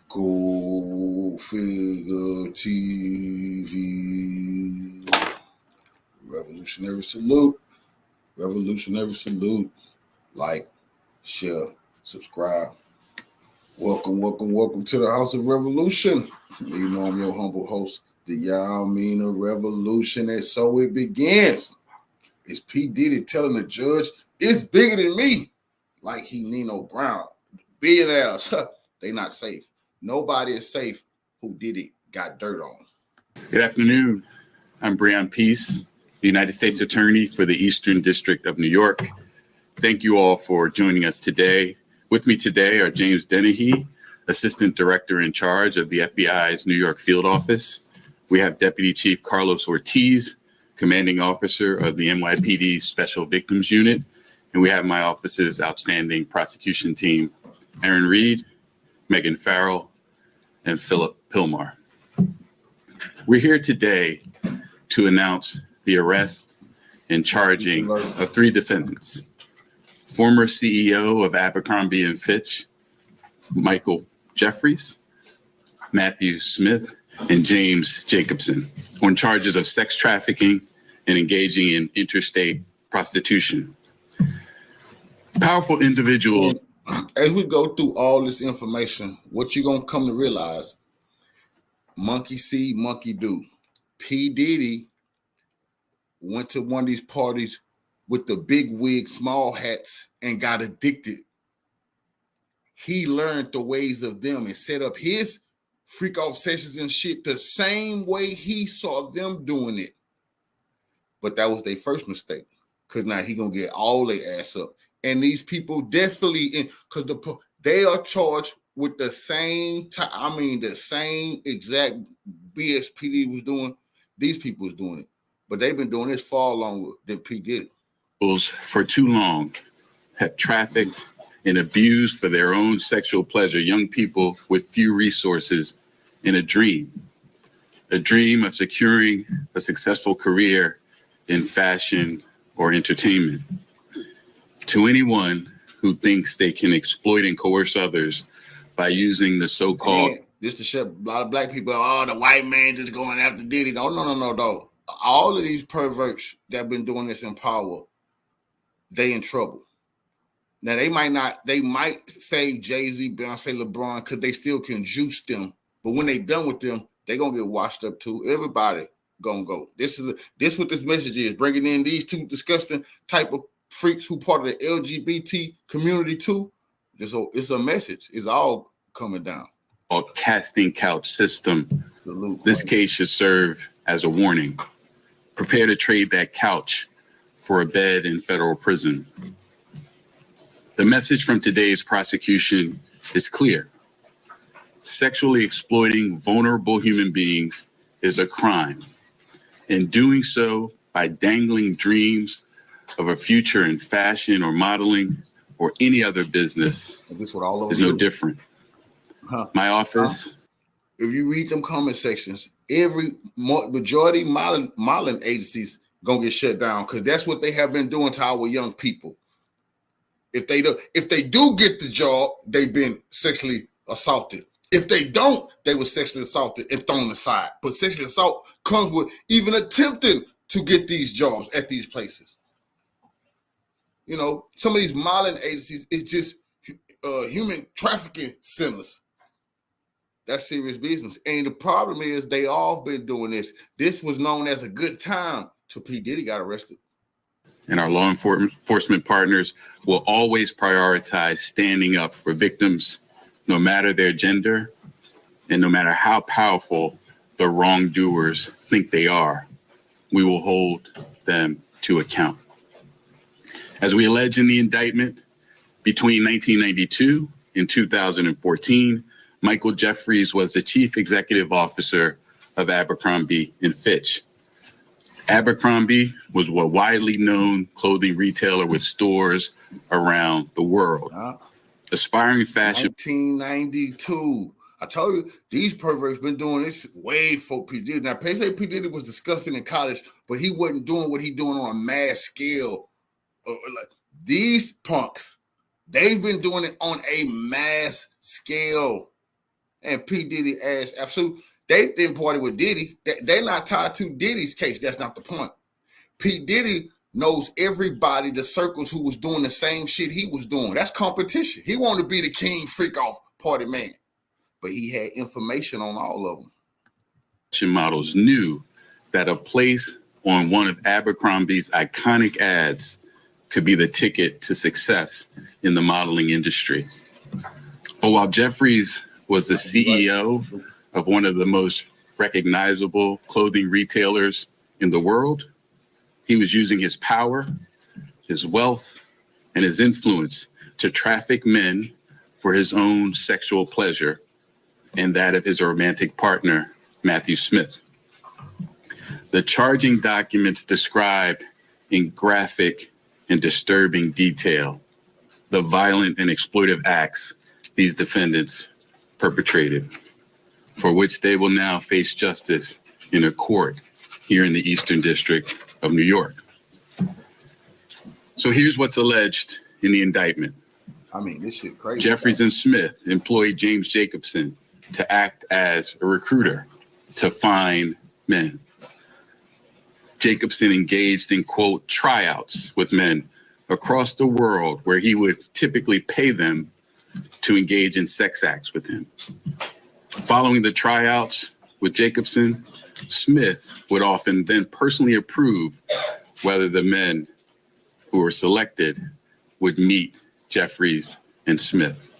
Go Figure TV. Revolutionary salute. Revolutionary salute. Like, share, subscribe. Welcome to the House of Revolution. You know I'm your humble host, the Yalmina Revolution, and so it begins. It's P. Diddy telling the judge, it's bigger than me, like he Nino Brown. Billionaires, they not safe. Nobody is safe who Diddy got dirt on. Good afternoon. I'm Breon Peace, the United States Attorney for the Eastern District of New York. Thank you all for joining us today. With me today are James Dennehy, Assistant Director in charge of the FBI's New York Field Office. We have Deputy Chief Carlos Ortiz, Commanding Officer of the NYPD Special Victims Unit. And we have my office's outstanding prosecution team, Aaron Reed, Megan Farrell, and Philip Pilmar. We're here today to announce the arrest and charging of three defendants. Former CEO of Abercrombie and Fitch, Michael Jeffries, Matthew Smith, and James Jacobson on charges of sex trafficking and engaging in interstate prostitution. Powerful individuals. As we go through all this information, what you're going to come to realize, monkey see, monkey do. P. Diddy went to one of these parties with the big wig, small hats, and got addicted. He learned the ways of them and set up his freak off sessions and shit the same way he saw them doing it. But that was their first mistake, because now he going to get all their ass up. And these people definitely, because they are charged with the same the same exact BS P. Diddy was doing. These people was doing it. But they've been doing this far longer than P. Diddy. For too long have trafficked and abused for their own sexual pleasure young people with few resources in a dream of securing a successful career in fashion or entertainment. To anyone who thinks they can exploit and coerce others by using the so-called... Just to shut a lot of black people, the white man just going after Diddy. No. All of these perverts that have been doing this in power, they in trouble. Now, they might say Jay-Z, Beyonce, LeBron, because they still can juice them. But when they done with them, they going to get washed up too. Everybody going to go. This what this message is, bringing in these two disgusting type of freaks who part of the LGBT community too. It's a message. It's all coming down. A casting couch system. This case should serve as a warning. Prepare to trade that couch for a bed in federal prison. The message from today's prosecution is clear. Sexually exploiting vulnerable human beings is a crime, and doing so by dangling dreams of a future in fashion or modeling or any other business is no different. My office. If you read them comment sections, every majority modeling agencies gonna get shut down, because that's what they have been doing to our young people. If they do get the job, they've been sexually assaulted. If they don't, they were sexually assaulted and thrown aside. But sexual assault comes with even attempting to get these jobs at these places. You know, some of these modeling agencies, it's just human trafficking centers. That's serious business. And the problem is they all been doing this. This was known as a good time till P. Diddy got arrested. And our law enforcement partners will always prioritize standing up for victims, no matter their gender and no matter how powerful the wrongdoers think they are. We will hold them to account. As we allege in the indictment, between 1992 and 2014, Michael Jeffries was the chief executive officer of Abercrombie and Fitch. Abercrombie was a widely known clothing retailer with stores around the world. Aspiring fashion. 1992. I told you, these perverts been doing this way before P. Diddy. Now, P. Diddy was disgusting in college, but he wasn't doing what he doing on a mass scale. Like these punks, they've been doing it on a mass scale. And P. Diddy asked, absolutely, they didn't party with Diddy. They're not tied to Diddy's case. That's not the point. P. Diddy knows everybody, the circles who was doing the same shit he was doing. That's competition. He wanted to be the king freak off party man, but he had information on all of them. Models knew that a place on one of Abercrombie's iconic ads could be the ticket to success in the modeling industry. But while Jeffries was the CEO of one of the most recognizable clothing retailers in the world, he was using his power, his wealth, and his influence to traffic men for his own sexual pleasure and that of his romantic partner, Matthew Smith. The charging documents describe in graphic and disturbing detail the violent and exploitive acts these defendants perpetrated, for which they will now face justice in a court here in the Eastern District of New York. So here's what's alleged in the indictment. I mean, this shit crazy. Jeffries and Smith employed James Jacobson to act as a recruiter to find men. Jacobson engaged in, quote, tryouts with men across the world where he would typically pay them to engage in sex acts with him. Following the tryouts with Jacobson, Smith would often then personally approve whether the men who were selected would meet Jeffries and Smith.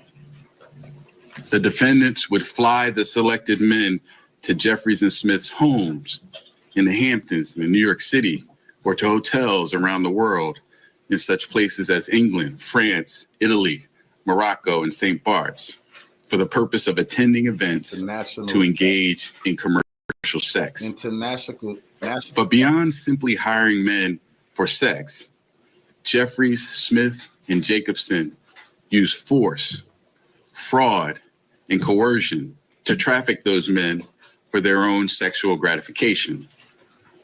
The defendants would fly the selected men to Jeffries and Smith's homes in the Hamptons in New York City or to hotels around the world in such places as England, France, Italy, Morocco, and St. Bart's for the purpose of attending events to engage in commercial sex. But beyond simply hiring men for sex, Jeffries, Smith, and Jacobson used force, fraud, and coercion to traffic those men for their own sexual gratification.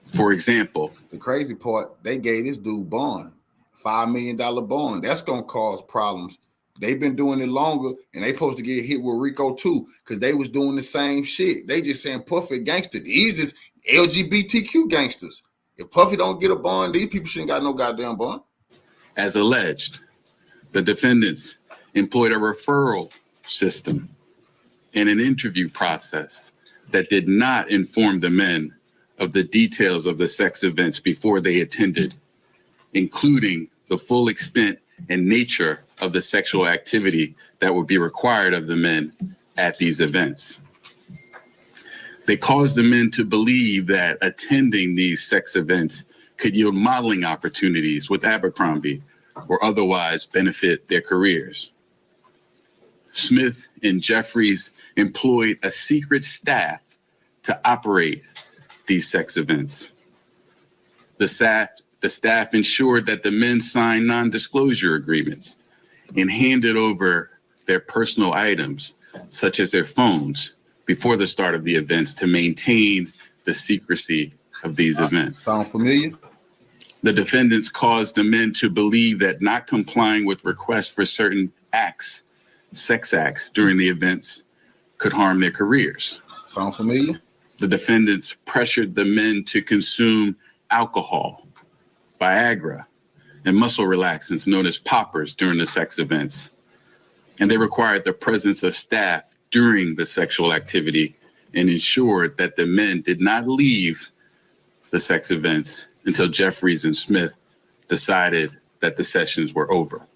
For example, the crazy part, they gave this dude bond, $5 million bond. That's going to cause problems. They've been doing it longer, and they supposed to get hit with RICO too, because they was doing the same shit. They just saying Puffy gangster. These is LGBTQ gangsters. If Puffy don't get a bond, these people shouldn't got no goddamn bond. As alleged, the defendants employed a referral system and an interview process that did not inform the men of the details of the sex events before they attended, including the full extent and nature of the sexual activity that would be required of the men at these events. They caused the men to believe that attending these sex events could yield modeling opportunities with Abercrombie or otherwise benefit their careers. Smith and Jeffries employed a secret staff to operate these sex events. The staff ensured that the men signed non-disclosure agreements and handed over their personal items, such as their phones, before the start of the events to maintain the secrecy of these events. Sound familiar? The defendants caused the men to believe that not complying with requests for certain acts, sex acts during the events, could harm their careers. Sound familiar? The defendants pressured the men to consume alcohol, Viagra, and muscle relaxants known as poppers during the sex events. And they required the presence of staff during the sexual activity and ensured that the men did not leave the sex events until Jeffries and Smith decided that the sessions were over.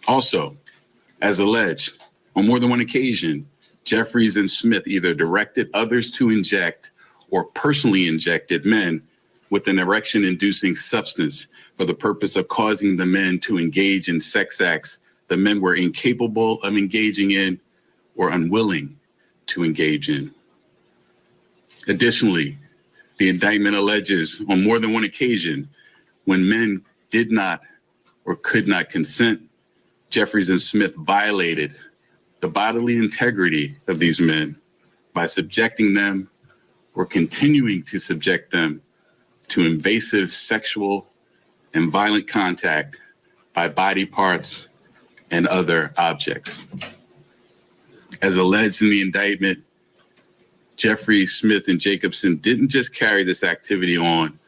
Also, as alleged, on more than one occasion, Jeffries and Smith either directed others to inject or personally injected men with an erection-inducing substance for the purpose of causing the men to engage in sex acts the men were incapable of engaging in or unwilling to engage in. Additionally, the indictment alleges on more than one occasion when men did not or could not consent, Jeffries and Smith violated the bodily integrity of these men by subjecting them or continuing to subject them to invasive sexual and violent contact by body parts and other objects. As alleged in the indictment, Jeffries, Smith, and Jacobson didn't just carry this activity on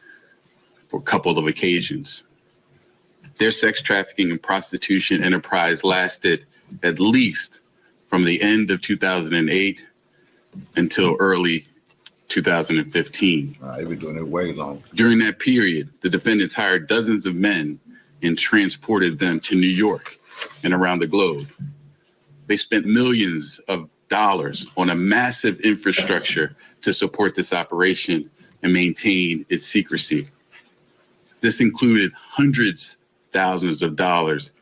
for a couple of occasions. Their sex trafficking and prostitution enterprise lasted at least from the end of 2008 until early 2015. They've been doing it way long. During that period, the defendants hired dozens of men and transported them to New York and around the globe. They spent millions of dollars on a massive infrastructure to support this operation and maintain its secrecy. This included hundreds of thousands of dollars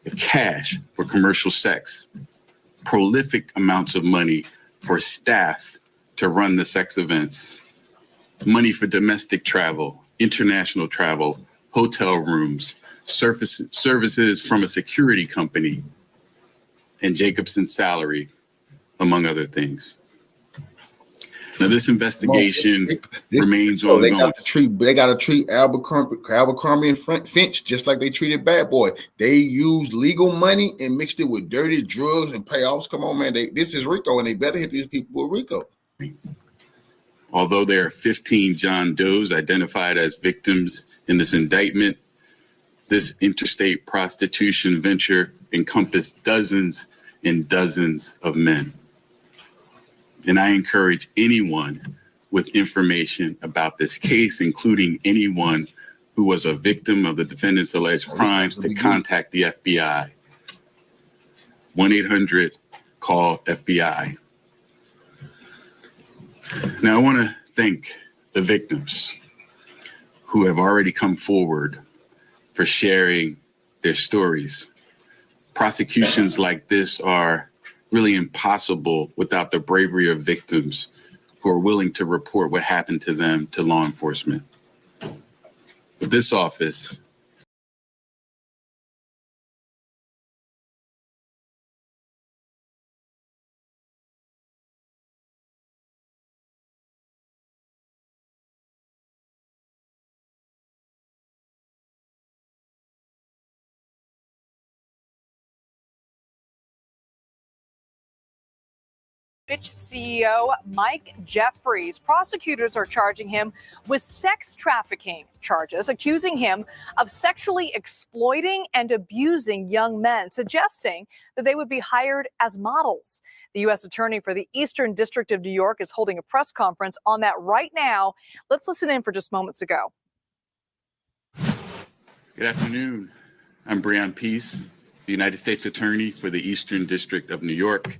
of cash for commercial sex, prolific amounts of money for staff to run the sex events, money for domestic travel, international travel, hotel rooms, services from a security company, and Jacobson's salary, among other things. Now, this investigation remains ongoing. They got to treat Abercrombie and Fitch just like they treated Bad Boy. They used legal money and mixed it with dirty drugs and payoffs. Come on, man. This is RICO, and they better hit these people with RICO. Although there are 15 John Does identified as victims in this indictment, this interstate prostitution venture encompassed dozens and dozens of men. And I encourage anyone with information about this case, including anyone who was a victim of the defendant's alleged crimes, to contact the FBI. 1-800-CALL-FBI. Now, I want to thank the victims who have already come forward for sharing their stories. Prosecutions like this are really impossible without the bravery of victims who are willing to report what happened to them to law enforcement. This office Fitch CEO Mike Jeffries. Prosecutors are charging him with sex trafficking charges, accusing him of sexually exploiting and abusing young men, suggesting that they would be hired as models. The U.S. Attorney for the Eastern District of New York is holding a press conference on that right now. Let's listen in for just moments ago. Good afternoon. I'm Brian Peace, the United States Attorney for the Eastern District of New York.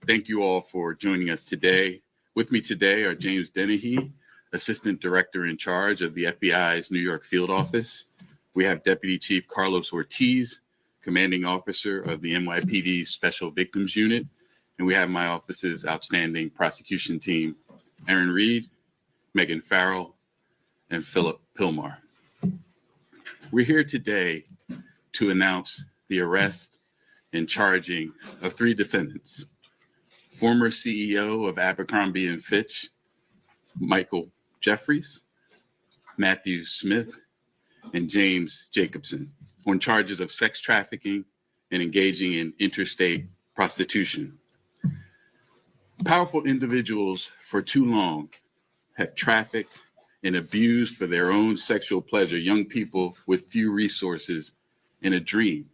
Thank you all for joining us today. With me today are James Dennehy, Assistant Director in charge of the FBI's New York Field Office. We have Deputy Chief Carlos Ortiz, Commanding Officer of the NYPD Special Victims Unit. And we have my office's outstanding prosecution team, Aaron Reed, Megan Farrell, and Philip Pilmar. We're here today to announce the arrest and charging of 3 defendants. Former CEO of Abercrombie and Fitch, Michael Jeffries, Matthew Smith, and James Jacobson on charges of sex trafficking and engaging in interstate prostitution. Powerful individuals for too long have trafficked and abused for their own sexual pleasure young people with few resources and a dream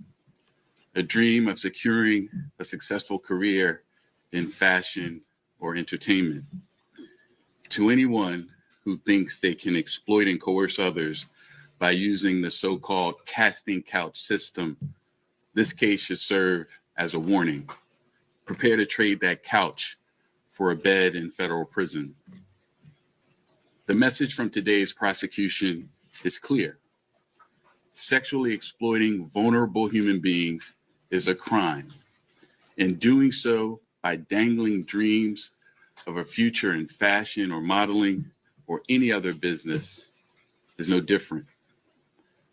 of securing a successful career in fashion or entertainment. To anyone who thinks they can exploit and coerce others by using the so-called casting couch system, this case should serve as a warning. Prepare to trade that couch for a bed in federal prison. The message from today's prosecution is clear. Sexually exploiting vulnerable human beings is a crime, and doing so by dangling dreams of a future in fashion or modeling or any other business is no different.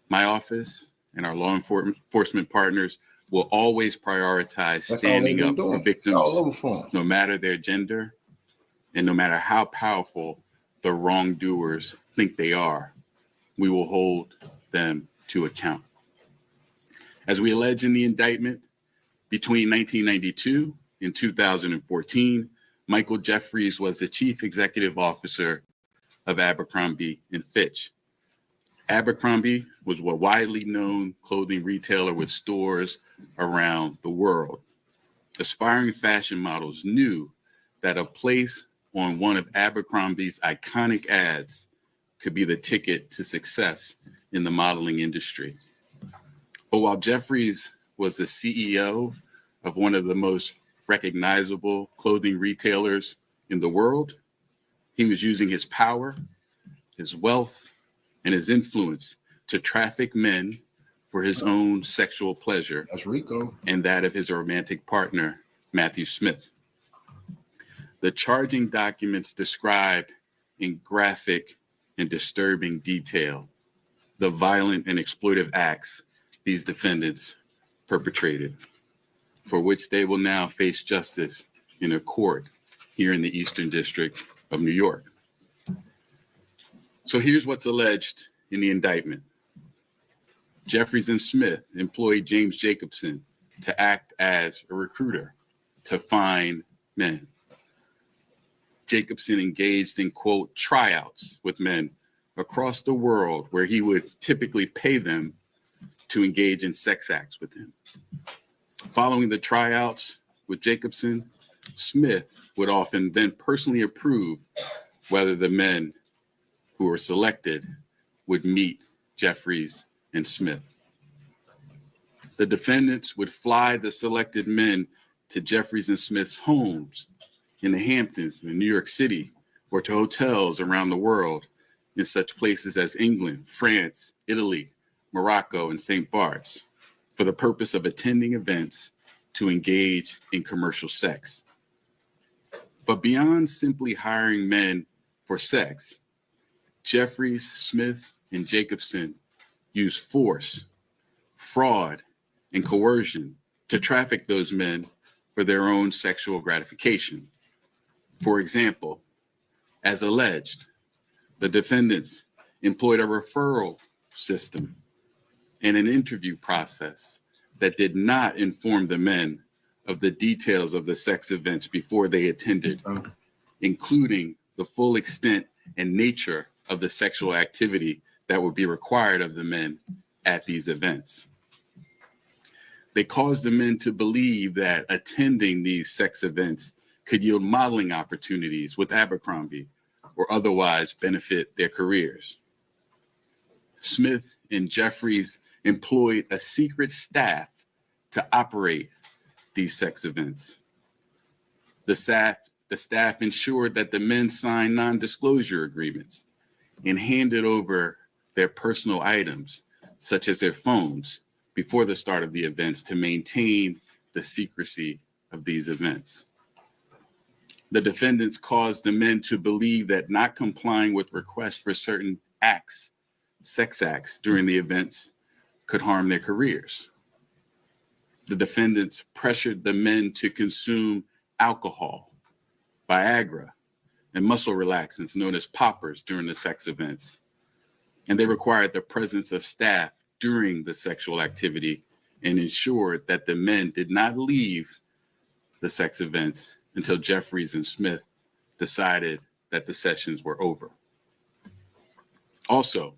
My office and our law enforcement partners will always prioritize standing up for victims, no matter their gender and no matter how powerful the wrongdoers think they are. We will hold them to account. As we allege in the indictment, between 1992 in 2014, Michael Jeffries was the chief executive officer of Abercrombie and Fitch. Abercrombie was a widely known clothing retailer with stores around the world. Aspiring fashion models knew that a place on one of Abercrombie's iconic ads could be the ticket to success in the modeling industry. But while Jeffries was the CEO of one of the most recognizable clothing retailers in the world, he was using his power, his wealth, and his influence to traffic men for his own sexual pleasure. That's Rico. And that of his romantic partner, Matthew Smith. The charging documents describe in graphic and disturbing detail the violent and exploitive acts these defendants perpetrated, for which they will now face justice in a court here in the Eastern District of New York. So here's what's alleged in the indictment. Jeffries and Smith employed James Jacobson to act as a recruiter to find men. Jacobson engaged in, quote, tryouts with men across the world where he would typically pay them to engage in sex acts with him. Following the tryouts with Jacobson, Smith would often then personally approve whether the men who were selected would meet Jeffries and Smith. The defendants would fly the selected men to Jeffries and Smith's homes in the Hamptons in New York City, or to hotels around the world in such places as England, France, Italy, Morocco, and St. Bart's, for the purpose of attending events to engage in commercial sex. But beyond simply hiring men for sex, Jeffries, Smith, and Jacobson used force, fraud, and coercion to traffic those men for their own sexual gratification. For example, as alleged, the defendants employed a referral system and an interview process that did not inform the men of the details of the sex events before they attended, including the full extent and nature of the sexual activity that would be required of the men at these events. They caused the men to believe that attending these sex events could yield modeling opportunities with Abercrombie or otherwise benefit their careers. Smith and Jeffries employed a secret staff to operate these sex events. The staff ensured that the men signed non-disclosure agreements and handed over their personal items, such as their phones, before the start of the events to maintain the secrecy of these events. The defendants caused the men to believe that not complying with requests for certain acts, sex acts during the events, could harm their careers. The defendants pressured the men to consume alcohol, Viagra, and muscle relaxants known as poppers during the sex events. And they required the presence of staff during the sexual activity and ensured that the men did not leave the sex events until Jeffries and Smith decided that the sessions were over. Also,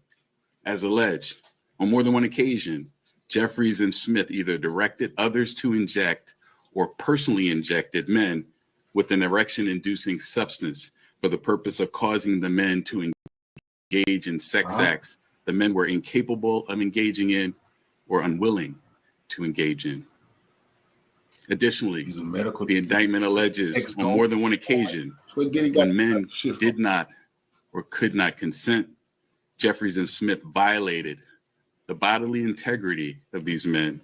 as alleged, on more than one occasion, Jeffries and Smith either directed others to inject or personally injected men with an erection-inducing substance for the purpose of causing the men to engage in sex acts the men were incapable of engaging in or unwilling to engage in. Additionally, the indictment alleges on more than one occasion when men did not or could not consent, Jeffries and Smith violated the bodily integrity of these men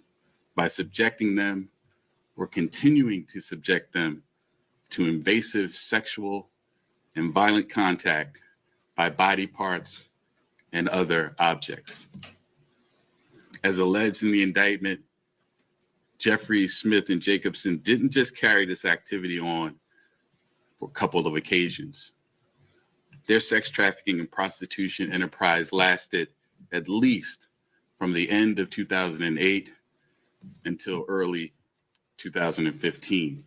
by subjecting them or continuing to subject them to invasive sexual and violent contact by body parts and other objects. As alleged in the indictment, Jeffries, Smith, and Jacobson didn't just carry this activity on for a couple of occasions. Their sex trafficking and prostitution enterprise lasted at least from the end of 2008 until early 2015.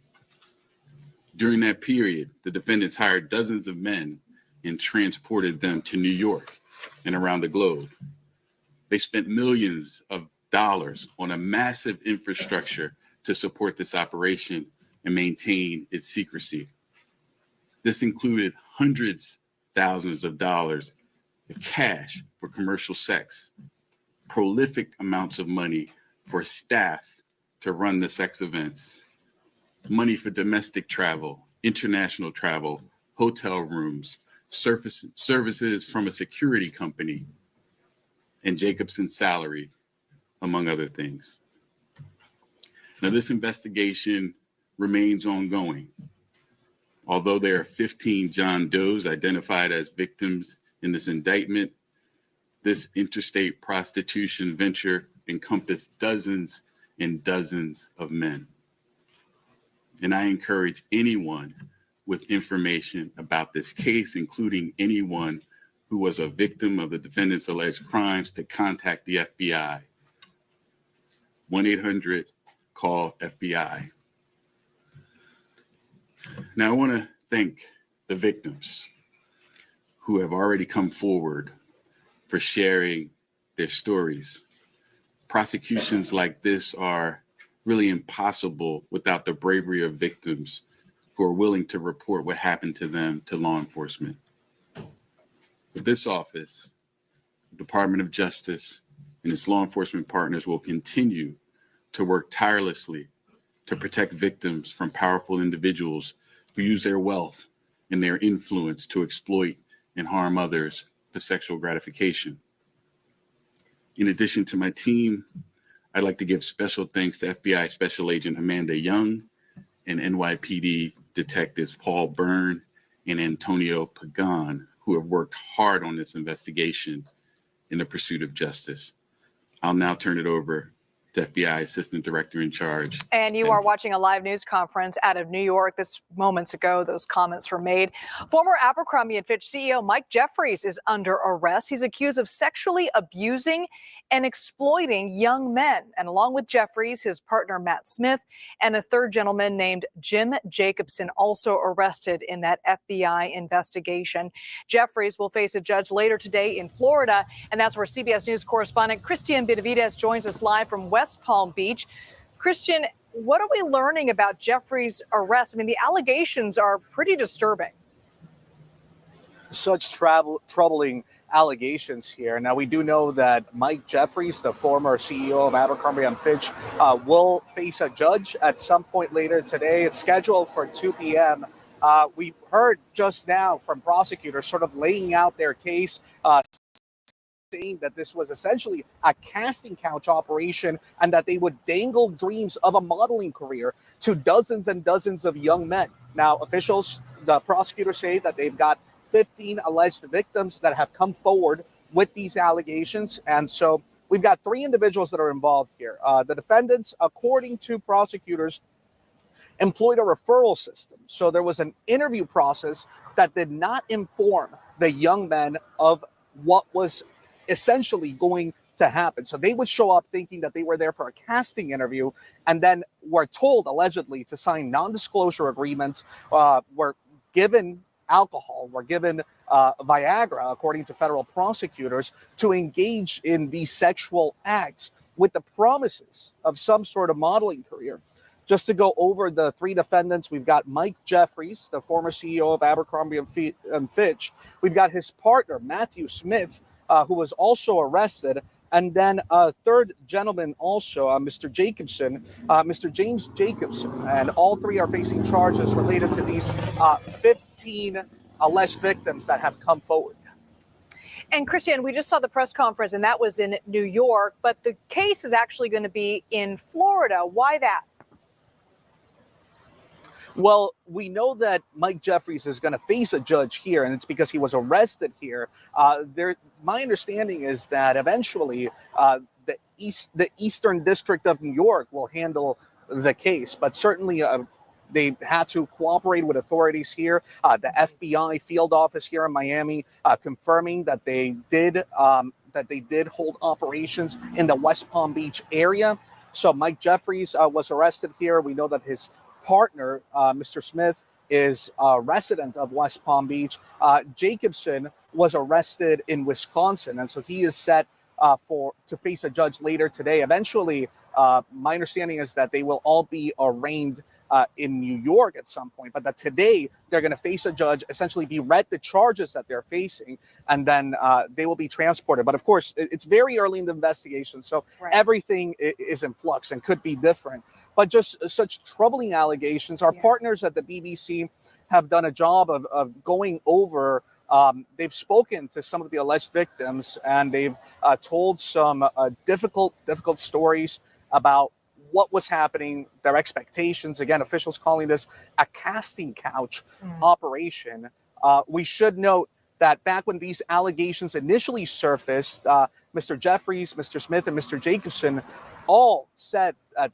During that period, the defendants hired dozens of men and transported them to New York and around the globe. They spent millions of dollars on a massive infrastructure to support this operation and maintain its secrecy. This included hundreds, thousands of dollars of cash for commercial sex, prolific amounts of money for staff to run the sex events, money for domestic travel, international travel, hotel rooms, services from a security company, and Jacobson's salary, among other things. Now, this investigation remains ongoing. Although there are 15 John Does identified as victims in this indictment, this interstate prostitution venture encompassed dozens and dozens of men. And I encourage anyone with information about this case, including anyone who was a victim of the defendant's alleged crimes, to contact the FBI. 1-800-CALL-FBI. Now, I want to thank the victims who have already come forward for sharing their stories. Prosecutions like this are really impossible without the bravery of victims who are willing to report what happened to them to law enforcement. This office, the Department of Justice, and its law enforcement partners will continue to work tirelessly to protect victims from powerful individuals who use their wealth and their influence to exploit and harm others for sexual gratification. In addition to my team, I'd like to give special thanks to FBI Special Agent Amanda Young and NYPD Detectives Paul Byrne and Antonio Pagan, who have worked hard on this investigation in the pursuit of justice. I'll now turn it over to FBI Assistant Director in Charge. And you are watching a live news conference out of New York. This moments ago, those comments were made. Former Abercrombie and Fitch CEO Mike Jeffries is under arrest. He's accused of sexually abusing and exploiting young men. And along with Jeffries, his partner Matt Smith, and a third gentleman named Jim Jacobson, also arrested in that FBI investigation. Jeffries will face a judge later today in Florida, and that's where CBS News correspondent Christian Benavides joins us live from West Palm Beach. Christian, what are we learning about Jeffries' arrest? I mean, the allegations are pretty disturbing. Such troubling allegations here. Now, we do know that Mike Jeffries, the former CEO of Abercrombie and Fitch, will face a judge at some point later today. It's scheduled for 2 p.m. We heard just now from prosecutors sort of laying out their case, saying that this was essentially a casting couch operation and that they would dangle dreams of a modeling career to dozens and dozens of young men. Now, officials, the prosecutors say that they've got 15 alleged victims that have come forward with these allegations. And so we've got 3 individuals that are involved here. The defendants, according to prosecutors, employed a referral system. So there was an interview process that did not inform the young men of what was essentially going to happen. So they would show up thinking that they were there for a casting interview and then were told allegedly to sign non-disclosure agreements, were given alcohol, were given Viagra, according to federal prosecutors, to engage in these sexual acts with the promises of some sort of modeling career. Just to go over the 3 defendants, we've got Mike Jeffries, the former CEO of Abercrombie and Fitch. We've got his partner, Matthew Smith, who was also arrested. And then a third gentleman also, Mr. Jacobson, Mr. James Jacobson. And all 3 are facing charges related to these 15 alleged victims that have come forward. And Christian, we just saw the press conference, and that was in New York, but the case is actually going to be in Florida. Why that? Well, we know that Mike Jeffries is going to face a judge here, and it's because he was arrested here. My understanding is that eventually the Eastern District of New York will handle the case, but certainly they had to cooperate with authorities here. The FBI field office here in Miami confirming that they did hold operations in the West Palm Beach area. So Mike Jeffries was arrested here. We know that his partner, Mr. Smith, is a resident of West Palm Beach. Jacobson was arrested in Wisconsin, and so he is set to face a judge later today. Eventually, my understanding is that they will all be arraigned in New York at some point, but that today they're going to face a judge, essentially be read the charges that they're facing, and then they will be transported. But of course, it's very early in the investigation, so everything is in flux and could be different. But just such troubling allegations. Our partners at the BBC have done a job of going over. They've spoken to some of the alleged victims, and they've told some difficult stories about what was happening, their expectations. Again, officials calling this a casting couch operation. We should note that back when these allegations initially surfaced, Mr. Jeffries, Mr. Smith, and Mr. Jacobson all said that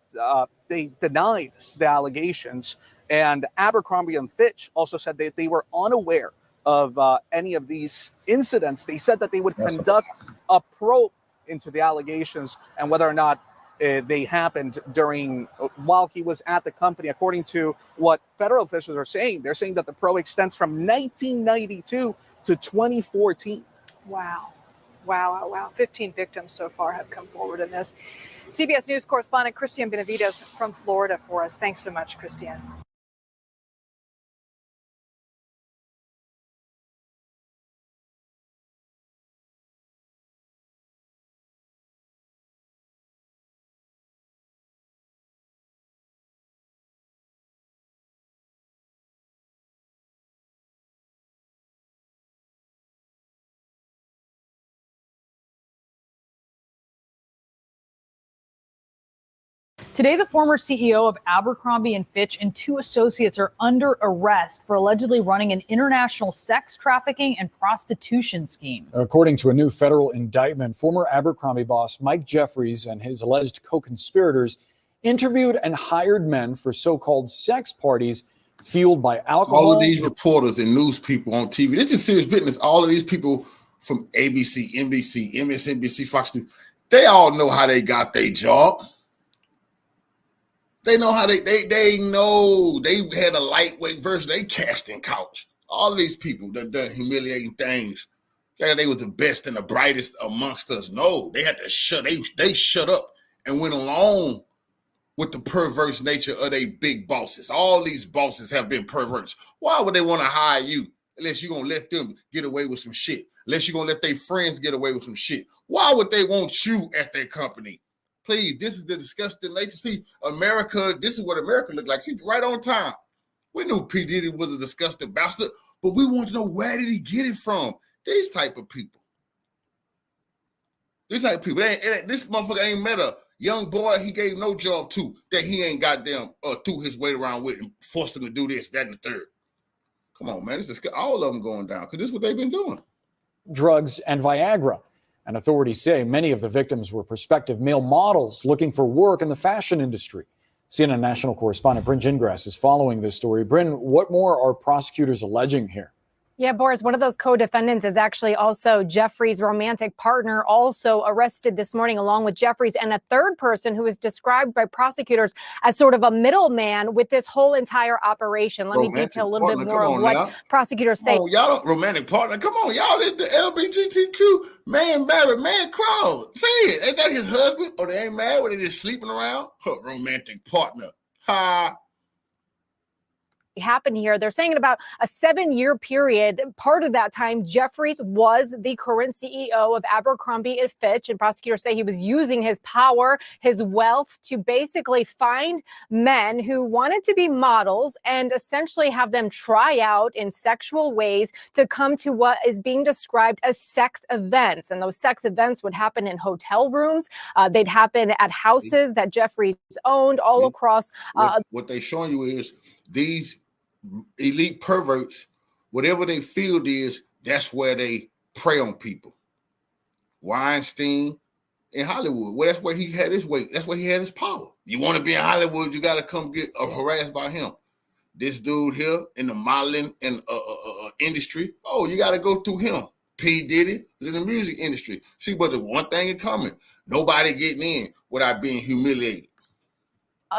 they denied the allegations. And Abercrombie and Fitch also said that they were unaware of any of these incidents. They said that they would conduct a probe into the allegations and whether or not they happened while he was at the company. According to what federal officials are saying, they're saying that the probe extends from 1992 to 2014. Wow. 15 victims so far have come forward in this. CBS News correspondent Christian Benavides from Florida for us. Thanks so much, Christian. Today, the former CEO of Abercrombie and Fitch and two associates are under arrest for allegedly running an international sex trafficking and prostitution scheme. According to a new federal indictment, former Abercrombie boss Mike Jeffries and his alleged co-conspirators interviewed and hired men for so-called sex parties fueled by alcohol. All of these reporters and news people on TV, this is serious business. All of these people from ABC, NBC, MSNBC, Fox News, they all know how they got their job. They know how they know they had a lightweight version. They casting couch. All these people that done humiliating things. They was the best and the brightest amongst us. No, they had to they shut up and went along with the perverse nature of their big bosses. All these bosses have been perverts. Why would they want to hire you unless you're gonna let them get away with some shit? Unless you're gonna let their friends get away with some shit. Why would they want you at their company? Please, this is the disgusting nature. See, America, this is what America looked like. See, right on time. We knew P. Diddy was a disgusting bastard, but we want to know where did he get it from? These type of people. These type of people. This motherfucker ain't met a young boy he gave no job to that he ain't goddamn threw his weight around with and forced him to do this, that, and the third. Come on, man. This is all of them going down because this is what they've been doing. Drugs and Viagra. And authorities say many of the victims were prospective male models looking for work in the fashion industry. CNN national correspondent Bryn Gingras is following this story. Bryn, what more are prosecutors alleging here? Yeah, Boris, one of those co-defendants is actually also Jeffries' romantic partner, also arrested this morning along with Jeffries, and a third person who is described by prosecutors as sort of a middleman with this whole entire operation. Let me detail a little bit more of what prosecutors say. Y'all don't romantic partner. Come on, y'all did the LGBTQ man married man crowd. Say it. Ain't that his husband? Or they ain't married? Or they just sleeping around? Romantic partner. Ha. Happened here. They're saying in about a 7-year period, part of that time, Jeffries was the current CEO of Abercrombie and Fitch, and prosecutors say he was using his power, his wealth to basically find men who wanted to be models and essentially have them try out in sexual ways to come to what is being described as sex events. And those sex events would happen in hotel rooms. They'd happen at houses that Jeffries owned all across. What they're showing you is these elite perverts, whatever their field is, that's where they prey on people. Weinstein in Hollywood, well, that's where he had his weight. That's where he had his power. You want to be in Hollywood, you got to come get harassed by him. This dude here in the modeling and industry, you got to go through him. P. Diddy is in the music industry. See, but the one thing in common, nobody getting in without being humiliated.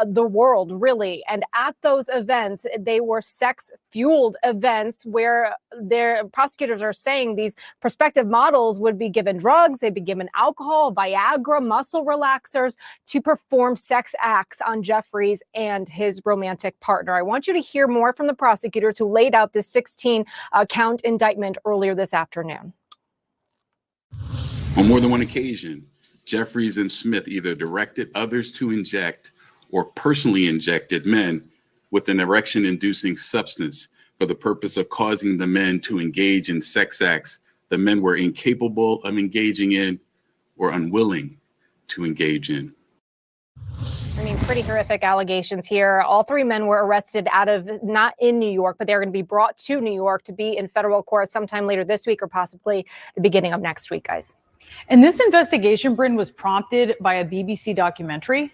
the world, really. And at those events, they were sex-fueled events where their prosecutors are saying these prospective models would be given drugs, they'd be given alcohol, Viagra, muscle relaxers to perform sex acts on Jeffries and his romantic partner. I want you to hear more from the prosecutors who laid out this 16-count indictment earlier this afternoon. On more than one occasion, Jeffries and Smith either directed others to inject or personally injected men with an erection-inducing substance for the purpose of causing the men to engage in sex acts the men were incapable of engaging in or unwilling to engage in. I mean, pretty horrific allegations here. All three men were arrested not in New York, but they're going to be brought to New York to be in federal court sometime later this week or possibly the beginning of next week, guys. And this investigation, Bryn, was prompted by a BBC documentary.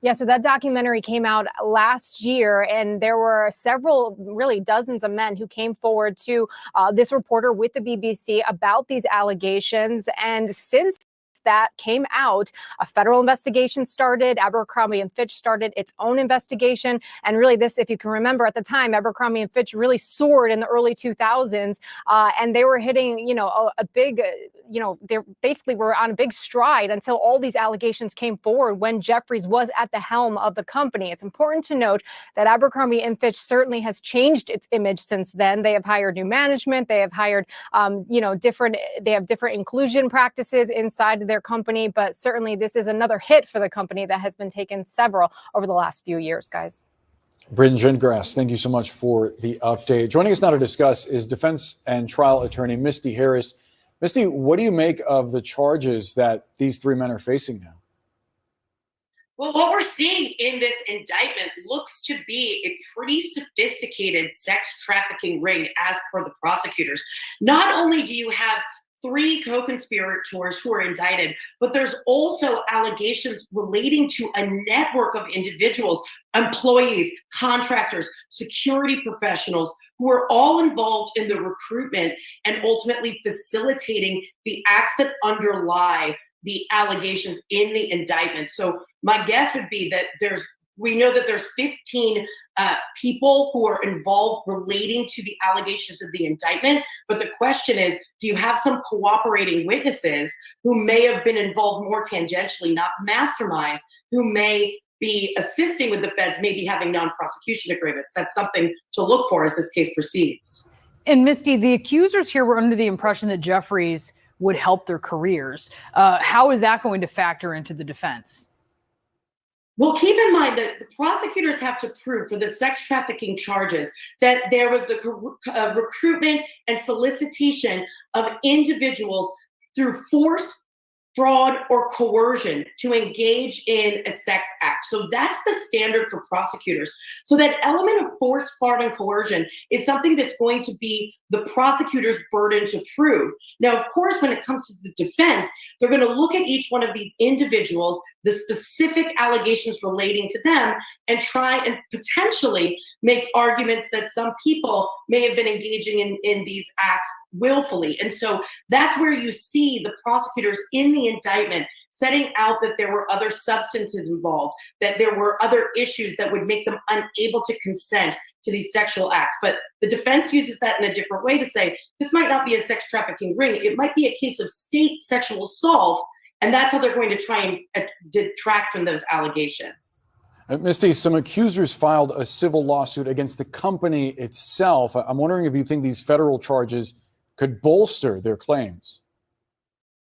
Yeah, so that documentary came out last year, and there were several, really dozens of men who came forward to this reporter with the BBC about these allegations. And since that came out, a federal investigation started. Abercrombie and Fitch started its own investigation. And really this, if you can remember at the time, Abercrombie and Fitch really soared in the early 2000s. And they were hitting, a big, they basically were on a big stride until all these allegations came forward when Jeffries was at the helm of the company. It's important to note that Abercrombie and Fitch certainly has changed its image since then. They have hired new management. They have hired, they have different inclusion practices inside their company, but certainly this is another hit for the company that has been taken several over the last few years, guys. Bryn Gingras, thank you so much for the update. Joining us now to discuss is defense and trial attorney Misty Harris. Misty, what do you make of the charges that these three men are facing now? Well, what we're seeing in this indictment looks to be a pretty sophisticated sex trafficking ring as per the prosecutors. Not only do you have three co-conspirators who are indicted, but there's also allegations relating to a network of individuals, employees, contractors, security professionals, who are all involved in the recruitment and ultimately facilitating the acts that underlie the allegations in the indictment. So my guess would be that we know that there's 15 people who are involved relating to the allegations of the indictment. But the question is, do you have some cooperating witnesses who may have been involved more tangentially, not masterminds, who may be assisting with the feds, maybe having non-prosecution agreements? That's something to look for as this case proceeds. And Misty, the accusers here were under the impression that Jeffries would help their careers. How is that going to factor into the defense? Well, keep in mind that the prosecutors have to prove for the sex trafficking charges that there was the recruitment and solicitation of individuals through force, fraud, or coercion to engage in a sex act. So that's the standard for prosecutors. So that element of force, fraud, and coercion is something that's going to be the prosecutor's burden to prove. Now, of course, when it comes to the defense, they're going to look at each one of these individuals, the specific allegations relating to them, and try and potentially make arguments that some people may have been engaging in these acts willfully. And so that's where you see the prosecutors in the indictment setting out that there were other substances involved, that there were other issues that would make them unable to consent to these sexual acts. But the defense uses that in a different way to say, this might not be a sex trafficking ring. It might be a case of state sexual assault. And that's how they're going to try and detract from those allegations. Misty, some accusers filed a civil lawsuit against the company itself. I'm wondering if you think these federal charges could bolster their claims.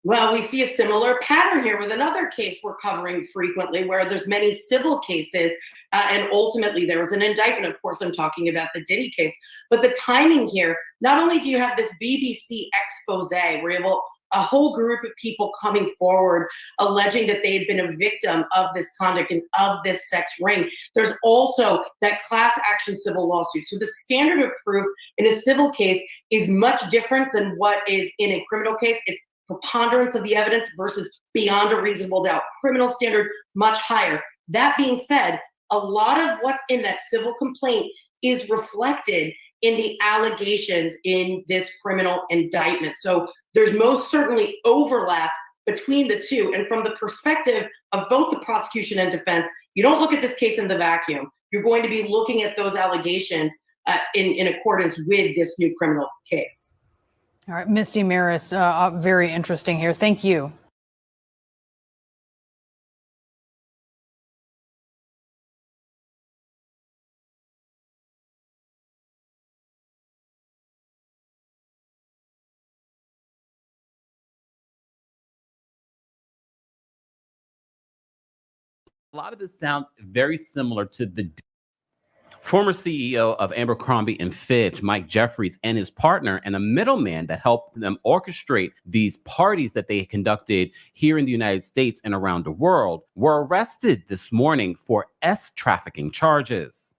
Well, we see a similar pattern here with another case we're covering frequently where there's many civil cases and ultimately there was an indictment. Of course, I'm talking about the Diddy case. But the timing here, not only do you have this BBC expose where you have a whole group of people coming forward alleging that they had been a victim of this conduct and of this sex ring, there's also that class action civil lawsuit. So the standard of proof in a civil case is much different than what is in a criminal case. It's preponderance of the evidence versus beyond a reasonable doubt. Criminal standard, much higher. That being said, a lot of what's in that civil complaint is reflected in the allegations in this criminal indictment. So there's most certainly overlap between the two. And from the perspective of both the prosecution and defense, You don't look at this case in the vacuum. You're going to be looking at those allegations in accordance with this new criminal case. All right, Misty Maris, very interesting here. Thank you. A lot of this sounds very similar to the former CEO of Abercrombie and Fitch, Mike Jeffries, and his partner, and a middleman that helped them orchestrate these parties that they conducted here in the United States and around the world, were arrested this morning for trafficking charges.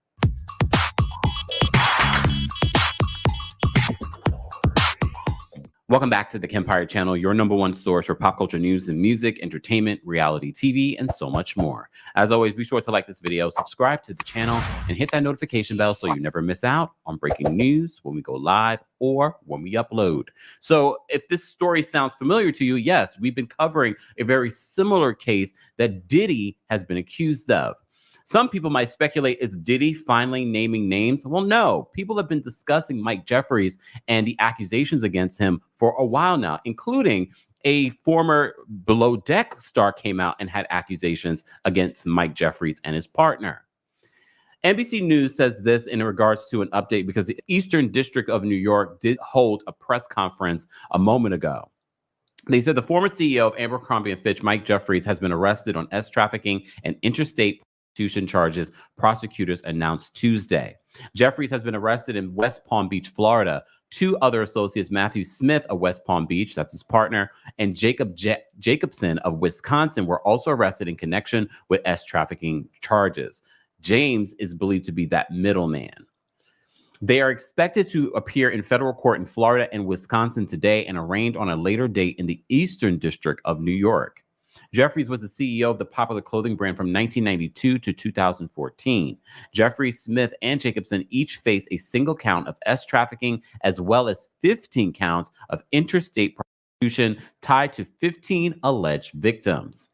Welcome back to the Kempire Channel, your number one source for pop culture news and music, entertainment, reality TV, and so much more. As always, be sure to like this video, subscribe to the channel, and hit that notification bell so you never miss out on breaking news when we go live or when we upload. So if this story sounds familiar to you, yes, we've been covering a very similar case that Diddy has been accused of. Some people might speculate, is Diddy finally naming names? Well, no. People have been discussing Mike Jeffries and the accusations against him for a while now, including a former Below Deck star came out and had accusations against Mike Jeffries and his partner. NBC News says this in regards to an update because the Eastern District of New York did hold a press conference a moment ago. They said the former CEO of Abercrombie & Fitch, Mike Jeffries, has been arrested on trafficking and interstate prostitution charges, prosecutors announced Tuesday. Jeffries has been arrested in West Palm Beach, Florida. Two other associates, Matthew Smith of West Palm Beach, that's his partner, and Jacobson of Wisconsin, were also arrested in connection with trafficking charges. James is believed to be that middleman. They are expected to appear in federal court in Florida and Wisconsin today and arraigned on a later date in the Eastern District of New York. Jeffries was the CEO of the popular clothing brand from 1992 to 2014. Jeffries, Smith, and Jacobson each face a single count of trafficking as well as 15 counts of interstate prostitution tied to 15 alleged victims.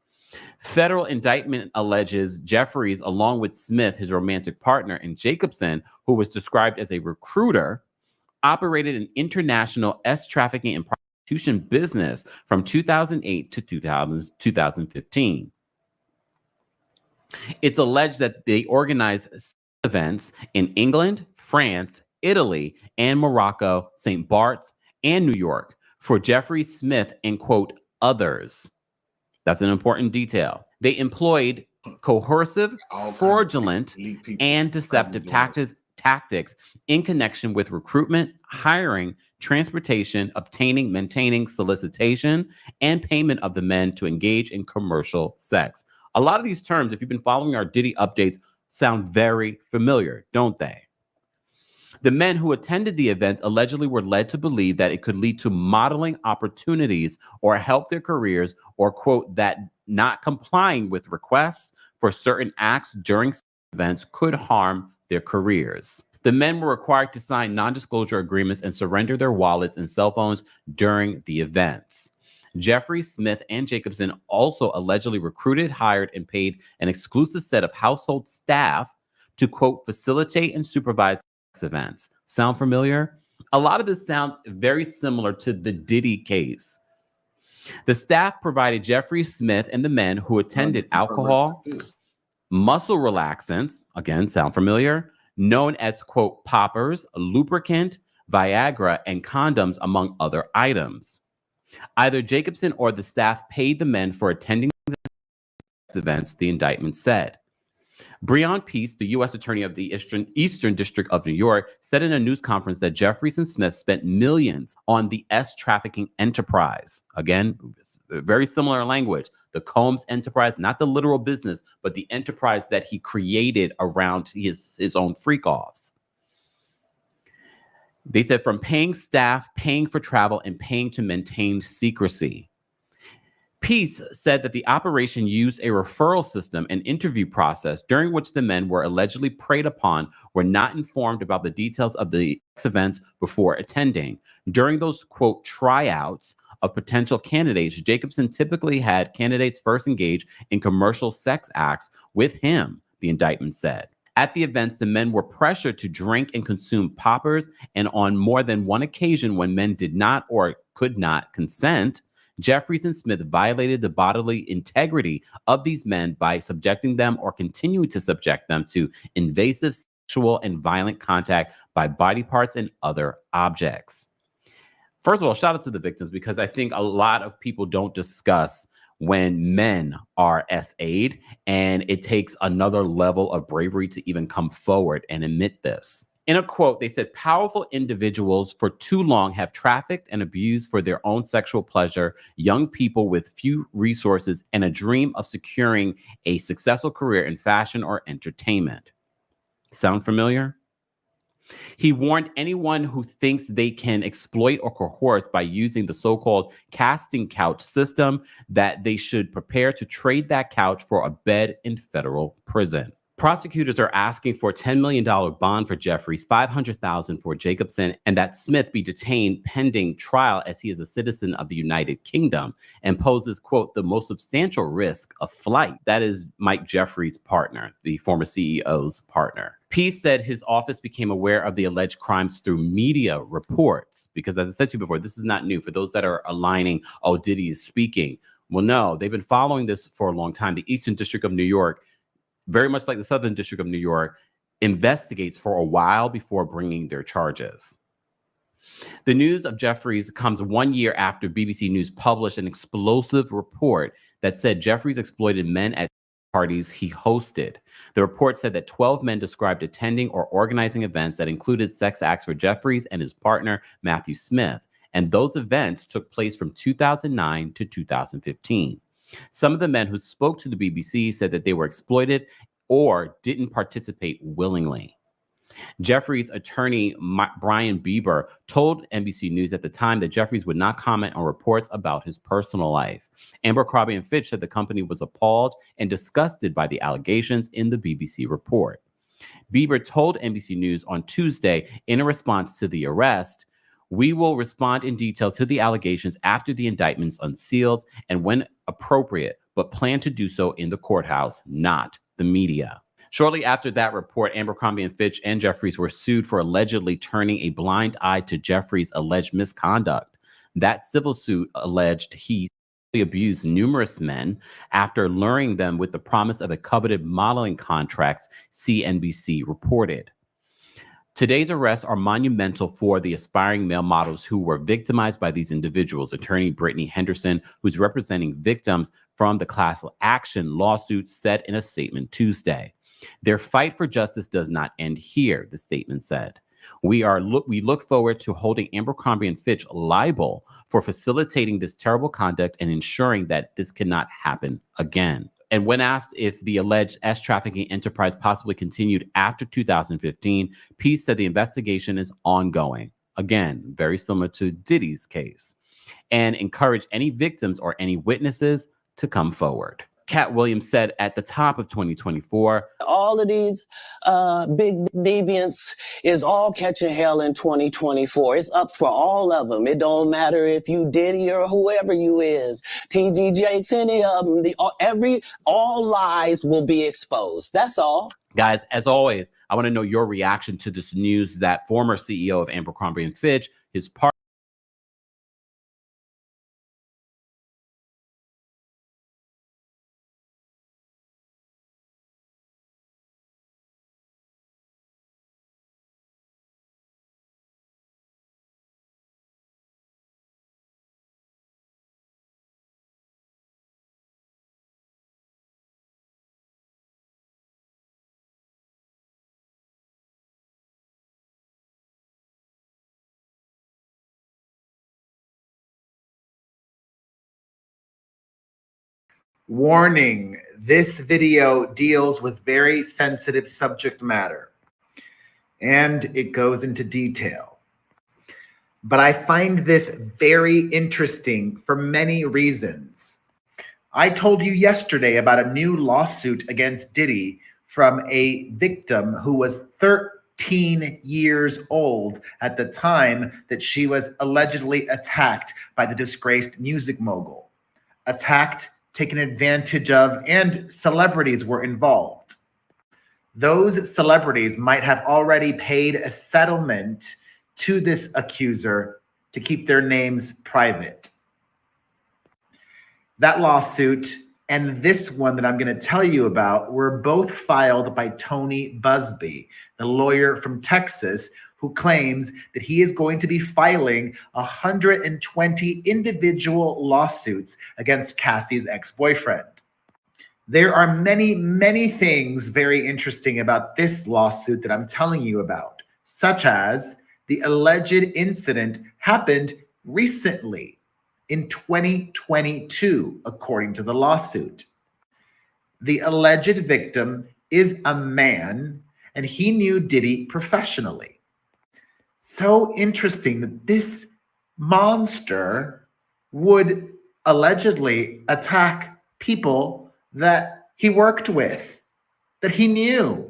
Federal indictment alleges Jeffries, along with Smith, his romantic partner, and Jacobson, who was described as a recruiter, operated an international trafficking and prostitution business from 2008 to 2015. It's alleged that they organized events in England, France, Italy, and Morocco, St. Bart's, and New York for Jeffrey Smith and, quote, others. That's an important detail. They employed coercive, fraudulent, and deceptive tactics in connection with recruitment, hiring, transportation, obtaining, maintaining, solicitation, and payment of the men to engage in commercial sex. A lot of these terms, if you've been following our Diddy updates, sound very familiar, don't they? The men who attended the events allegedly were led to believe that it could lead to modeling opportunities or help their careers, or, quote, that not complying with requests for certain acts during events could harm their careers. The men were required to sign non-disclosure agreements and surrender their wallets and cell phones during the events. Jeffrey, Smith, and Jacobson also allegedly recruited, hired, and paid an exclusive set of household staff to, quote, facilitate and supervise events. Sound familiar? A lot of this sounds very similar to the Diddy case. The staff provided Jeffrey Smith and the men who attended alcohol, muscle relaxants, again, sound familiar, known as, quote, poppers, lubricant, Viagra, and condoms, among other items. Either Jacobson or the staff paid the men for attending the events, the indictment said. Breon Peace, the U.S. Attorney of the Eastern District of New York, said in a news conference that Jeffries and Smith spent millions on the trafficking enterprise. Again, very similar language. The Combs enterprise, not the literal business, but the enterprise that he created around his own freak-offs. They said from paying staff, paying for travel, and paying to maintain secrecy. Peace said that the operation used a referral system and interview process during which the men were allegedly preyed upon were not informed about the details of the events before attending. During those, quote, tryouts of potential candidates, Jacobson typically had candidates first engage in commercial sex acts with him, the indictment said. At the events, the men were pressured to drink and consume poppers, and on more than one occasion when men did not or could not consent, Jeffries and Smith violated the bodily integrity of these men by subjecting them or continuing to subject them to invasive sexual and violent contact by body parts and other objects. First of all, shout out to the victims, because I think a lot of people don't discuss when men are SA'd, and it takes another level of bravery to even come forward and admit this. In a quote, they said, "Powerful individuals for too long have trafficked and abused for their own sexual pleasure young people with few resources and a dream of securing a successful career in fashion or entertainment." Sound familiar? He warned anyone who thinks they can exploit or coerce by using the so-called casting couch system that they should prepare to trade that couch for a bed in federal prison. Prosecutors are asking for a $10 million bond for Jeffries, $500,000 for Jacobson, and that Smith be detained pending trial as he is a citizen of the United Kingdom and poses, quote, the most substantial risk of flight. That is Mike Jeffries' partner, the former CEO's partner. Peace said his office became aware of the alleged crimes through media reports, because as I said to you before, this is not new. For those that are aligning, oh, Diddy is speaking. Well, no, they've been following this for a long time. The Eastern District of New York, very much like the Southern District of New York, investigates for a while before bringing their charges. The news of Jeffries comes 1 year after BBC News published an explosive report that said Jeffries exploited men at parties he hosted. The report said that 12 men described attending or organizing events that included sex acts for Jeffries and his partner, Matthew Smith, and those events took place from 2009 to 2015. Some of the men who spoke to the BBC said that they were exploited or didn't participate willingly. Jeffries' attorney, Brian Bieber, told NBC News at the time that Jeffries would not comment on reports about his personal life. Abercrombie and Fitch said the company was appalled and disgusted by the allegations in the BBC report. Bieber told NBC News on Tuesday, in a response to the arrest, "We will respond in detail to the allegations after the indictment's unsealed and when appropriate, but plan to do so in the courthouse, not the media." Shortly after that report, Abercrombie and Fitch and Jeffries were sued for allegedly turning a blind eye to Jeffries' alleged misconduct. That civil suit alleged he abused numerous men after luring them with the promise of a coveted modeling contracts, CNBC reported. Today's arrests are monumental for the aspiring male models who were victimized by these individuals. Attorney Brittany Henderson, who's representing victims from the class action lawsuit, said in a statement Tuesday. Their fight for justice does not end here, the statement said. We look forward to holding Abercrombie and Fitch liable for facilitating this terrible conduct and ensuring that this cannot happen again. And when asked if the alleged trafficking enterprise possibly continued after 2015, Peace said the investigation is ongoing. Again, very similar to Diddy's case, and encouraged any victims or any witnesses to come forward. Cat Williams said at the top of 2024, all of these big deviants is all catching hell in 2024. It's up for all of them. It don't matter if you Diddy or whoever you is, TG Jakes, any of them. All lies will be exposed. That's all. Guys, as always, I want to know your reaction to this news that former CEO of Abercrombie and Fitch, his partner, Warning, this video deals with very sensitive subject matter, and it goes into detail. But I find this very interesting for many reasons. I told you yesterday about a new lawsuit against Diddy from a victim who was 14 years old at the time that she was allegedly attacked by the disgraced music mogul. Attacked, taken advantage of, and celebrities were involved. Those celebrities might have already paid a settlement to this accuser to keep their names private. That lawsuit and this one that I'm going to tell you about were both filed by Tony Busby, the lawyer from Texas, who claims that he is going to be filing 120 individual lawsuits against Cassie's ex-boyfriend. There are many, many things very interesting about this lawsuit that I'm telling you about, such as the alleged incident happened recently in 2022, according to the lawsuit. The alleged victim is a man, and he knew Diddy professionally. So interesting that this monster would allegedly attack people that he worked with, that he knew.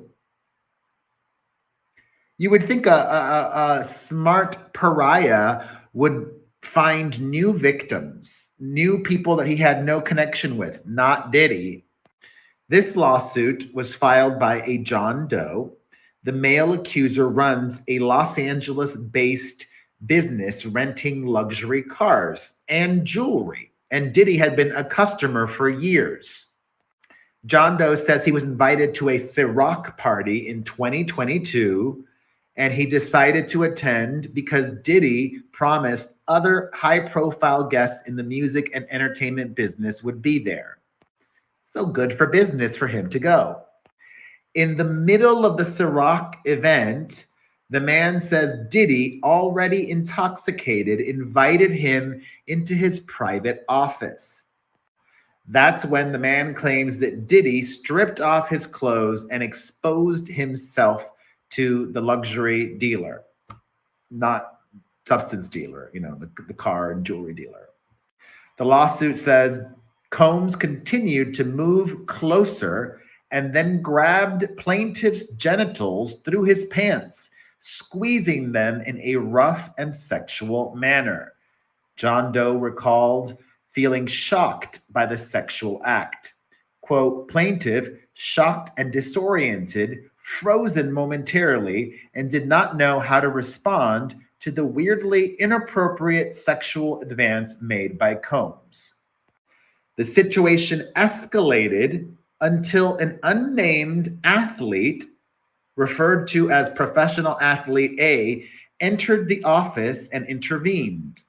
You would think a smart pariah would find new victims, new people that he had no connection with, not Diddy. This lawsuit was filed by a John Doe. The male accuser runs a Los Angeles-based business renting luxury cars and jewelry, and Diddy had been a customer for years. John Doe says he was invited to a Ciroc party in 2022, and he decided to attend because Diddy promised other high-profile guests in the music and entertainment business would be there. So good for business for him to go. In the middle of the Ciroc event, the man says Diddy, already intoxicated, invited him into his private office. That's when the man claims that Diddy stripped off his clothes and exposed himself to the luxury dealer, not substance dealer, the car and jewelry dealer. The lawsuit says Combs continued to move closer and then grabbed plaintiff's genitals through his pants, squeezing them in a rough and sexual manner. John Doe recalled feeling shocked by the sexual act. Quote, plaintiff, shocked and disoriented, frozen momentarily, and did not know how to respond to the weirdly inappropriate sexual advance made by Combs. The situation escalated until an unnamed athlete, referred to as professional athlete A, entered the office and intervened.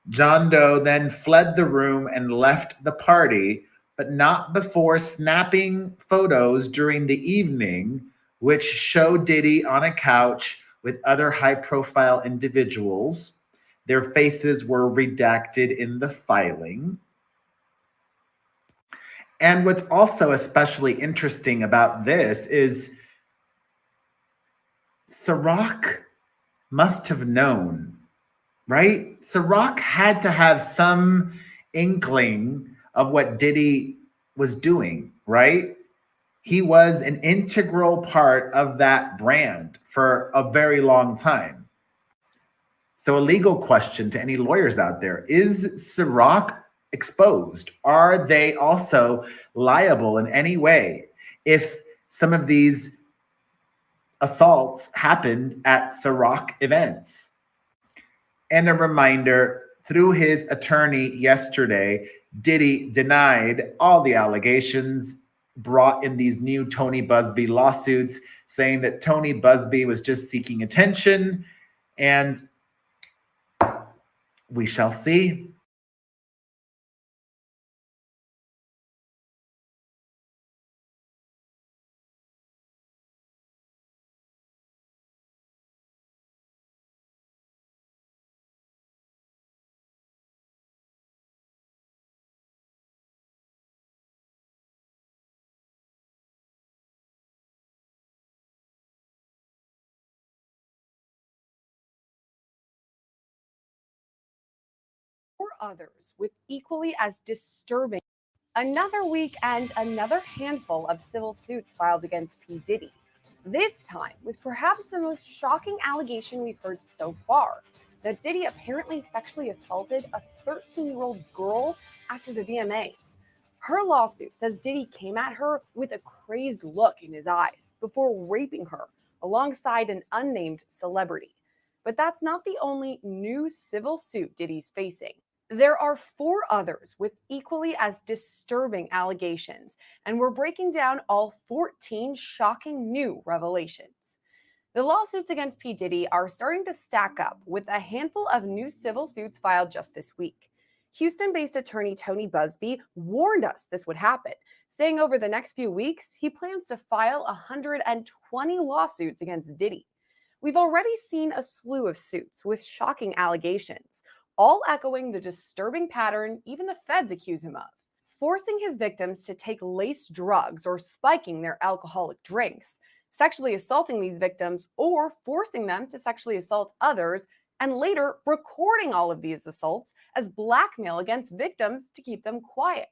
John Doe then fled the room and left the party, but not before snapping photos during the evening, which show Diddy on a couch with other high-profile individuals. Their faces were redacted in the filing. And what's also especially interesting about this is Ciroc must have known, right? Ciroc had to have some inkling of what Diddy was doing, right? He was an integral part of that brand for a very long time. So a legal question to any lawyers out there, is Ciroc exposed? Are they also liable in any way if some of these assaults happened at Ciroc events? And a reminder, through his attorney yesterday, Diddy denied all the allegations brought in these new Tony Busby lawsuits, saying that Tony Busby was just seeking attention, and we shall see. Or others with equally as disturbing. Another week and another handful of civil suits filed against P. Diddy. This time with perhaps the most shocking allegation we've heard so far, that Diddy apparently sexually assaulted a 13-year-old girl after the VMAs. Her lawsuit says Diddy came at her with a crazed look in his eyes before raping her alongside an unnamed celebrity. But that's not the only new civil suit Diddy's facing. There are 4 others with equally as disturbing allegations, and we're breaking down all 14 shocking new revelations. The lawsuits against P. Diddy are starting to stack up, with a handful of new civil suits filed just this week. Houston-based attorney Tony Busby warned us this would happen, saying over the next few weeks, he plans to file 120 lawsuits against Diddy. We've already seen a slew of suits with shocking allegations, all echoing the disturbing pattern even the feds accuse him of. Forcing his victims to take laced drugs or spiking their alcoholic drinks, sexually assaulting these victims, or forcing them to sexually assault others, and later recording all of these assaults as blackmail against victims to keep them quiet.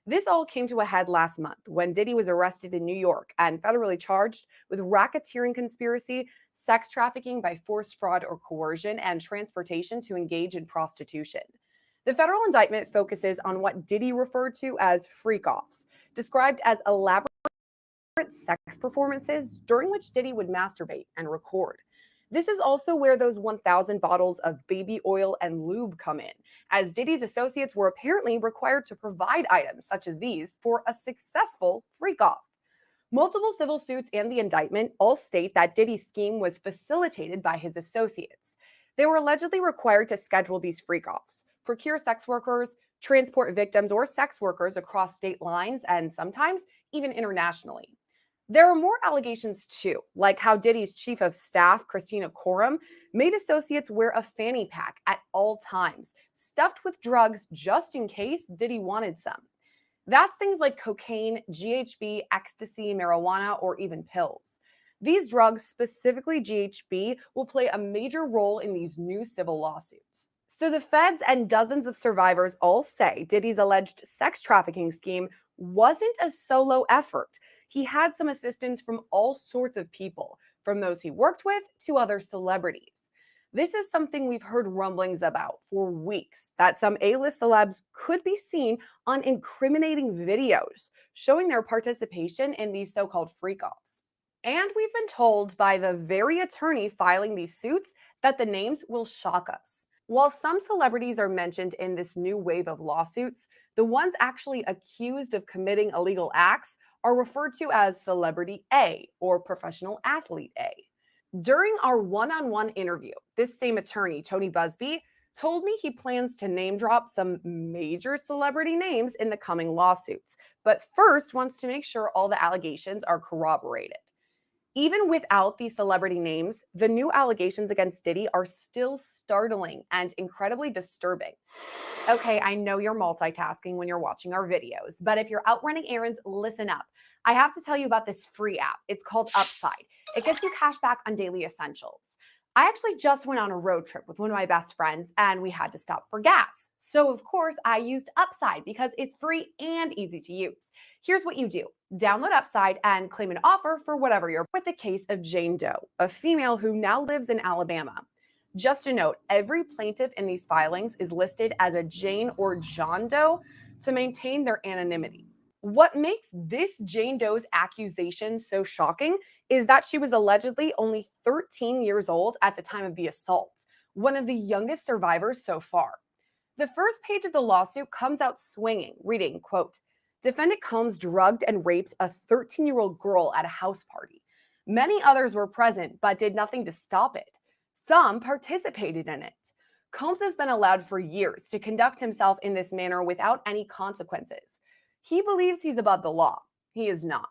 This all came to a head last month when Diddy was arrested in New York and federally charged with racketeering conspiracy, sex trafficking by force, fraud, or coercion, and transportation to engage in prostitution. The federal indictment focuses on what Diddy referred to as freak-offs, described as elaborate sex performances during which Diddy would masturbate and record. This is also where those 1,000 bottles of baby oil and lube come in, as Diddy's associates were apparently required to provide items such as these for a successful freak-off. Multiple civil suits and the indictment all state that Diddy's scheme was facilitated by his associates. They were allegedly required to schedule these freak-offs, procure sex workers, transport victims or sex workers across state lines, and sometimes even internationally. There are more allegations too, like how Diddy's chief of staff, Christina Coram, made associates wear a fanny pack at all times, stuffed with drugs just in case Diddy wanted some. That's things like cocaine, GHB, ecstasy, marijuana, or even pills. These drugs, specifically GHB, will play a major role in these new civil lawsuits. So the feds and dozens of survivors all say Diddy's alleged sex trafficking scheme wasn't a solo effort. He had some assistance from all sorts of people, from those he worked with to other celebrities. This is something we've heard rumblings about for weeks, that some A-list celebs could be seen on incriminating videos showing their participation in these so-called freak-offs. And we've been told by the very attorney filing these suits that the names will shock us. While some celebrities are mentioned in this new wave of lawsuits, the ones actually accused of committing illegal acts are referred to as Celebrity A or Professional Athlete A. During our one-on-one interview, this same attorney, Tony Busby, told me he plans to name drop some major celebrity names in the coming lawsuits, but first wants to make sure all the allegations are corroborated. Even without these celebrity names, the new allegations against Diddy are still startling and incredibly disturbing. Okay, I know you're multitasking when you're watching our videos, but if you're out running errands, listen up. I have to tell you about this free app. It's called Upside. It gets you cash back on daily essentials. I actually just went on a road trip with one of my best friends and we had to stop for gas. So of course I used Upside because it's free and easy to use. Here's what you do. Download Upside and claim an offer for whatever you're with the case of Jane Doe, a female who now lives in Alabama. Just a note, every plaintiff in these filings is listed as a Jane or John Doe to maintain their anonymity. What makes this Jane Doe's accusation so shocking is that she was allegedly only 13 years old at the time of the assault, one of the youngest survivors so far. The first page of the lawsuit comes out swinging, reading, quote, "Defendant Combs drugged and raped a 13-year-old girl at a house party. Many others were present but did nothing to stop it. Some participated in it. Combs has been allowed for years to conduct himself in this manner without any consequences. He believes he's above the law. He is not."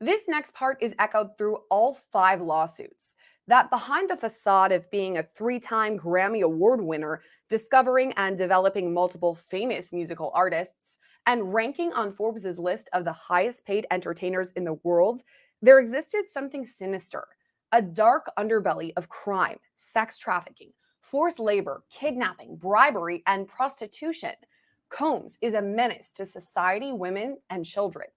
This next part is echoed through all 5 lawsuits. That behind the facade of being a 3-time Grammy Award winner, discovering and developing multiple famous musical artists, and ranking on Forbes' list of the highest paid entertainers in the world, there existed something sinister, a dark underbelly of crime, sex trafficking, forced labor, kidnapping, bribery, and prostitution. Combs is a menace to society, women, and children.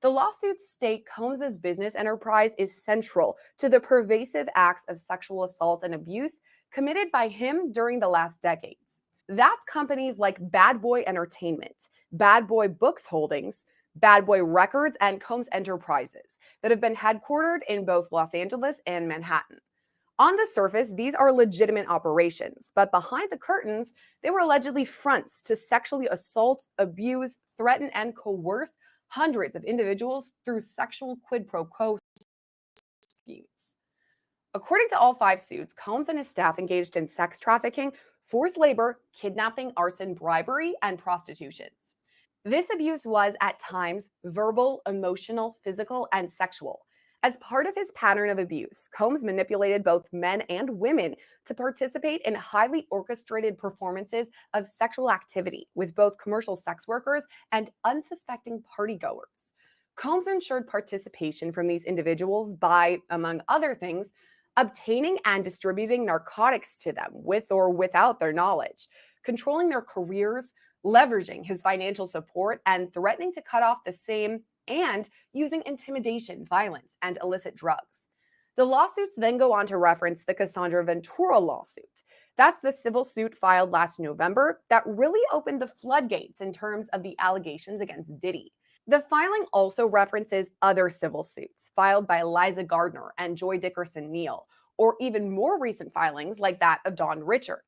The lawsuits state Combs's business enterprise is central to the pervasive acts of sexual assault and abuse committed by him during the last decades. That's companies like Bad Boy Entertainment, Bad Boy Books Holdings, Bad Boy Records, and Combs Enterprises that have been headquartered in both Los Angeles and Manhattan. On the surface, these are legitimate operations, but behind the curtains, they were allegedly fronts to sexually assault, abuse, threaten, and coerce hundreds of individuals through sexual quid pro quo schemes. According to all 5 suits, Combs and his staff engaged in sex trafficking, forced labor, kidnapping, arson, bribery, and prostitutions. This abuse was, at times, verbal, emotional, physical, and sexual. As part of his pattern of abuse, Combs manipulated both men and women to participate in highly orchestrated performances of sexual activity with both commercial sex workers and unsuspecting partygoers. Combs ensured participation from these individuals by, among other things, obtaining and distributing narcotics to them with or without their knowledge, controlling their careers, leveraging his financial support, and threatening to cut off the same, and using intimidation, violence, and illicit drugs. The lawsuits then go on to reference the Cassandra Ventura lawsuit. That's the civil suit filed last November that really opened the floodgates in terms of the allegations against Diddy. The filing also references other civil suits filed by Liza Gardner and Joy Dickerson Neal, or even more recent filings like that of Don Richard.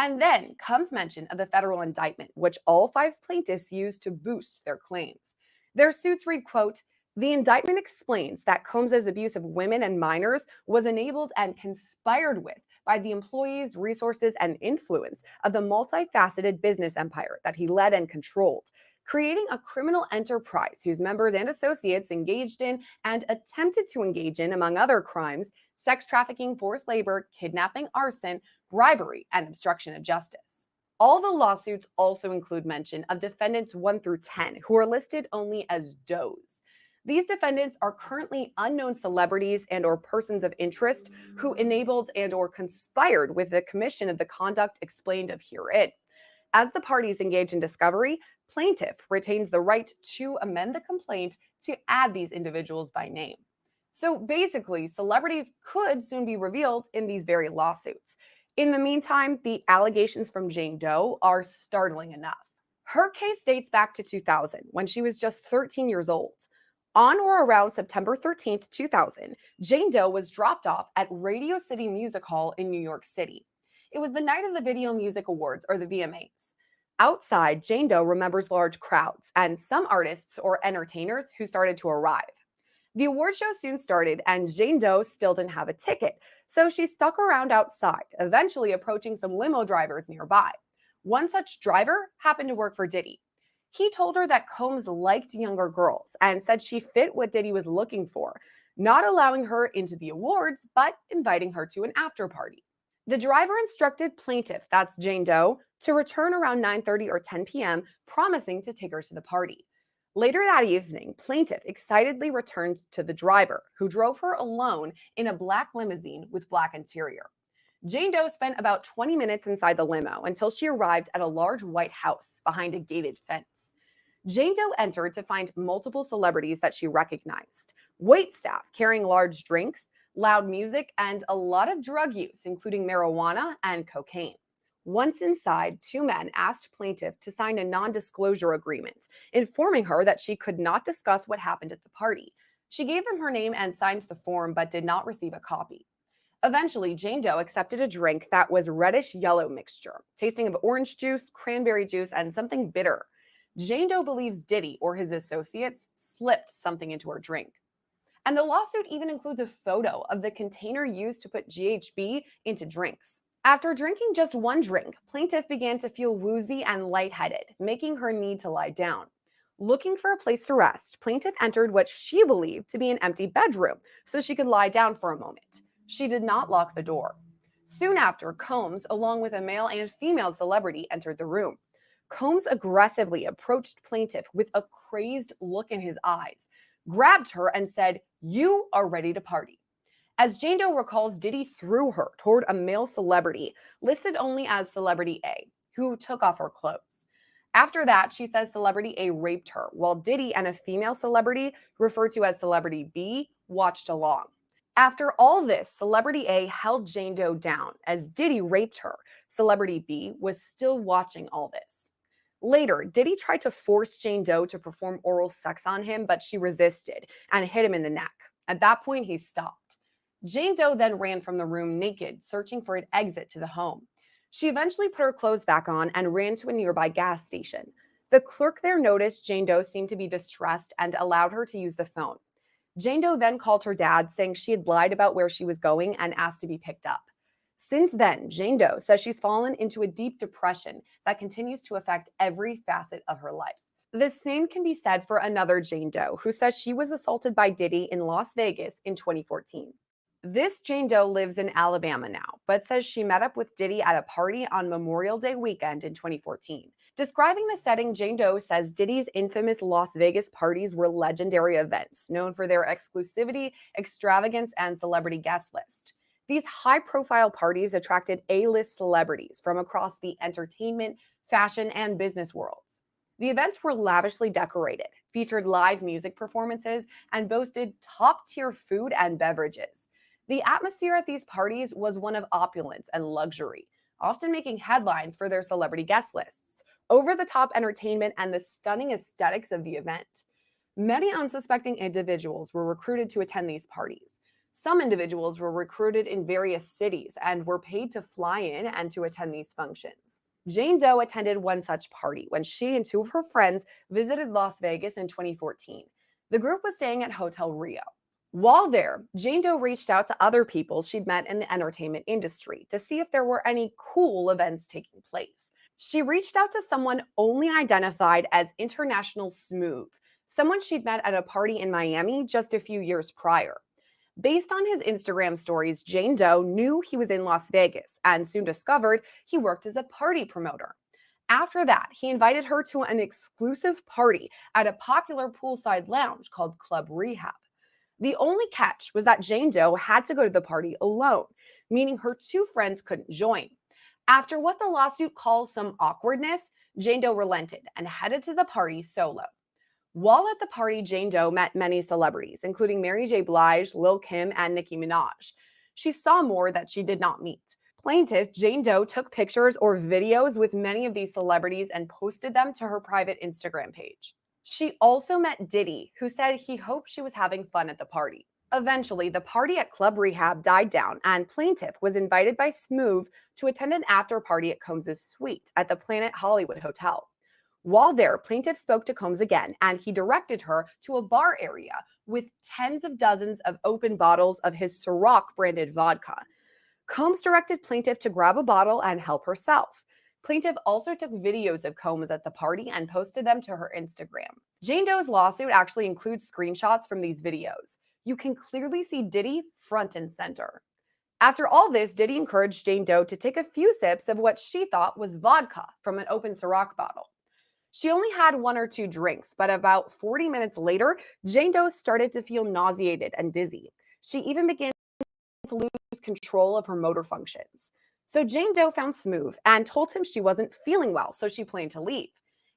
And then comes mention of the federal indictment, which all 5 plaintiffs used to boost their claims. Their suits read, quote, "The indictment explains that Combs's abuse of women and minors was enabled and conspired with by the employees, resources, and influence of the multifaceted business empire that he led and controlled, creating a criminal enterprise whose members and associates engaged in and attempted to engage in, among other crimes, sex trafficking, forced labor, kidnapping, arson, bribery, and obstruction of justice." All the lawsuits also include mention of defendants 1 through 10, who are listed only as does. These defendants are currently unknown celebrities and or persons of interest who enabled and or conspired with the commission of the conduct explained of herein. As the parties engage in discovery, plaintiff retains the right to amend the complaint to add these individuals by name. So basically, celebrities could soon be revealed in these very lawsuits. In the meantime, the allegations from Jane Doe are startling enough. Her case dates back to 2000, when she was just 13 years old. On or around September 13th, 2000, Jane Doe was dropped off at Radio City Music Hall in New York City. It was the night of the Video Music Awards, or the VMAs. Outside, Jane Doe remembers large crowds and some artists or entertainers who started to arrive. The award show soon started, and Jane Doe still didn't have a ticket, so she stuck around outside, eventually approaching some limo drivers nearby. One such driver happened to work for Diddy. He told her that Combs liked younger girls and said she fit what Diddy was looking for, not allowing her into the awards, but inviting her to an after party. The driver instructed plaintiff, that's Jane Doe, to return around 9:30 or 10 p.m., promising to take her to the party. Later that evening, plaintiff excitedly returned to the driver, who drove her alone in a black limousine with black interior. Jane Doe spent about 20 minutes inside the limo until she arrived at a large white house behind a gated fence. Jane Doe entered to find multiple celebrities that she recognized, waitstaff carrying large drinks, loud music, and a lot of drug use, including marijuana and cocaine. Once inside, 2 men asked plaintiff to sign a non-disclosure agreement, informing her that she could not discuss what happened at the party. She gave them her name and signed the form, but did not receive a copy. Eventually, Jane Doe accepted a drink that was reddish-yellow mixture, tasting of orange juice, cranberry juice, and something bitter. Jane Doe believes Diddy or his associates slipped something into her drink. And the lawsuit even includes a photo of the container used to put GHB into drinks. After drinking just 1 drink, plaintiff began to feel woozy and lightheaded, making her need to lie down. Looking for a place to rest, plaintiff entered what she believed to be an empty bedroom so she could lie down for a moment. She did not lock the door. Soon after, Combs, along with a male and female celebrity, entered the room. Combs aggressively approached plaintiff with a crazed look in his eyes, grabbed her, and said, "You are ready to party." As Jane Doe recalls, Diddy threw her toward a male celebrity, listed only as Celebrity A, who took off her clothes. After that, she says celebrity A raped her, while Diddy and a female celebrity, referred to as celebrity B, watched along. After all this, celebrity A held Jane Doe down as Diddy raped her. Celebrity B was still watching all this. Later, Diddy tried to force Jane Doe to perform oral sex on him, but she resisted and hit him in the neck. At that point, he stopped. Jane Doe then ran from the room naked, searching for an exit to the home. She eventually put her clothes back on and ran to a nearby gas station. The clerk there noticed Jane Doe seemed to be distressed and allowed her to use the phone. Jane Doe then called her dad, saying she had lied about where she was going and asked to be picked up. Since then, Jane Doe says she's fallen into a deep depression that continues to affect every facet of her life. The same can be said for another Jane Doe, who says she was assaulted by Diddy in Las Vegas in 2014. This Jane Doe lives in Alabama now, but says she met up with Diddy at a party on Memorial Day weekend in 2014. Describing the setting, Jane Doe says Diddy's infamous Las Vegas parties were legendary events, known for their exclusivity, extravagance, and celebrity guest list. These high-profile parties attracted A-list celebrities from across the entertainment, fashion, and business worlds. The events were lavishly decorated, featured live music performances, and boasted top-tier food and beverages. The atmosphere at these parties was one of opulence and luxury, often making headlines for their celebrity guest lists, over-the-top entertainment, and the stunning aesthetics of the event. Many unsuspecting individuals were recruited to attend these parties. Some individuals were recruited in various cities and were paid to fly in and to attend these functions. Jane Doe attended one such party when she and two of her friends visited Las Vegas in 2014. The group was staying at Hotel Rio. While there, Jane Doe reached out to other people she'd met in the entertainment industry to see if there were any cool events taking place. She reached out to someone only identified as International Smooth, someone she'd met at a party in Miami just a few years prior. Based on his Instagram stories, Jane Doe knew he was in Las Vegas and soon discovered he worked as a party promoter. After that, he invited her to an exclusive party at a popular poolside lounge called Club Rehab. The only catch was that Jane Doe had to go to the party alone, meaning her two friends couldn't join. After what the lawsuit calls some awkwardness, Jane Doe relented and headed to the party solo. While at the party, Jane Doe met many celebrities, including Mary J. Blige, Lil' Kim, and Nicki Minaj. She saw more that she did not meet. Plaintiff Jane Doe took pictures or videos with many of these celebrities and posted them to her private Instagram page. She also met Diddy, who said he hoped she was having fun at the party. Eventually, the party at Club Rehab died down, and Plaintiff was invited by Smooth to attend an after party at Combs' suite at the Planet Hollywood Hotel. While there, Plaintiff spoke to Combs again, and he directed her to a bar area with tens of dozens of open bottles of his Ciroc branded vodka. Combs directed Plaintiff to grab a bottle and help herself. Plaintiff also took videos of Combs at the party and posted them to her Instagram. Jane Doe's lawsuit actually includes screenshots from these videos. You can clearly see Diddy front and center. After all this, Diddy encouraged Jane Doe to take a few sips of what she thought was vodka from an open Ciroc bottle. She only had one or two drinks, but about 40 minutes later, Jane Doe started to feel nauseated and dizzy. She even began to lose control of her motor functions. So Jane Doe found Smooth and told him she wasn't feeling well, so she planned to leave.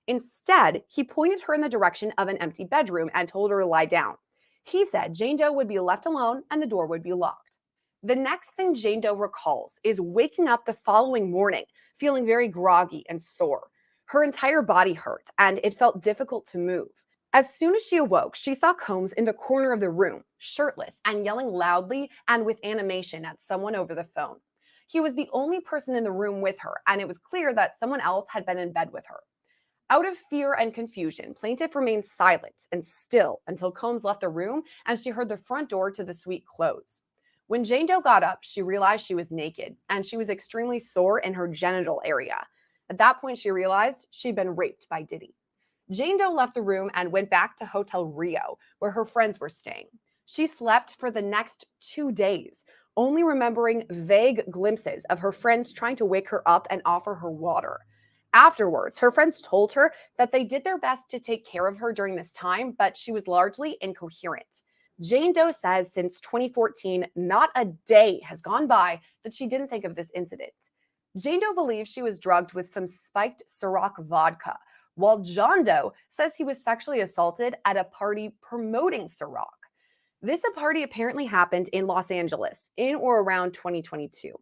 Instead, he pointed her in the direction of an empty bedroom and told her to lie down. He said Jane Doe would be left alone and the door would be locked. The next thing Jane Doe recalls is waking up the following morning, feeling very groggy and sore. Her entire body hurt, and it felt difficult to move. As soon as she awoke, she saw Combs in the corner of the room, shirtless and yelling loudly and with animation at someone over the phone. He was the only person in the room with her, and it was clear that someone else had been in bed with her. Out of fear and confusion, Plaintiff remained silent and still until Combs left the room and she heard the front door to the suite close. When Jane Doe got up, she realized she was naked, and she was extremely sore in her genital area. At that point, she realized she'd been raped by Diddy. Jane Doe left the room and went back to Hotel Rio, where her friends were staying. She slept for the next 2 days, only remembering vague glimpses of her friends trying to wake her up and offer her water. Afterwards, her friends told her that they did their best to take care of her during this time, but she was largely incoherent. Jane Doe says since 2014, not a day has gone by that she didn't think of this incident. Jane Doe believes she was drugged with some spiked Ciroc vodka, while John Doe says he was sexually assaulted at a party promoting Ciroc. This party apparently happened in Los Angeles in or around 2022.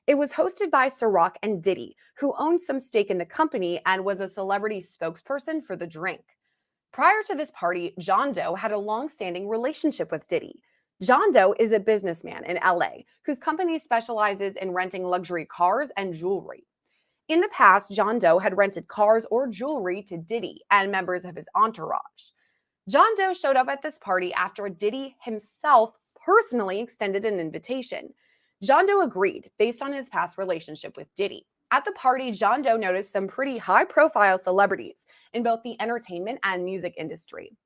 It was hosted by Ciroc and Diddy, who owned some stake in the company and was a celebrity spokesperson for the drink. Prior to this party, John Doe had a long-standing relationship with Diddy. John Doe is a businessman in LA whose company specializes in renting luxury cars and jewelry. In the past, John Doe had rented cars or jewelry to Diddy and members of his entourage. John Doe showed up at this party after Diddy himself personally extended an invitation. John Doe agreed based on his past relationship with Diddy. At the party, John Doe noticed some pretty high-profile celebrities in both the entertainment and music industry.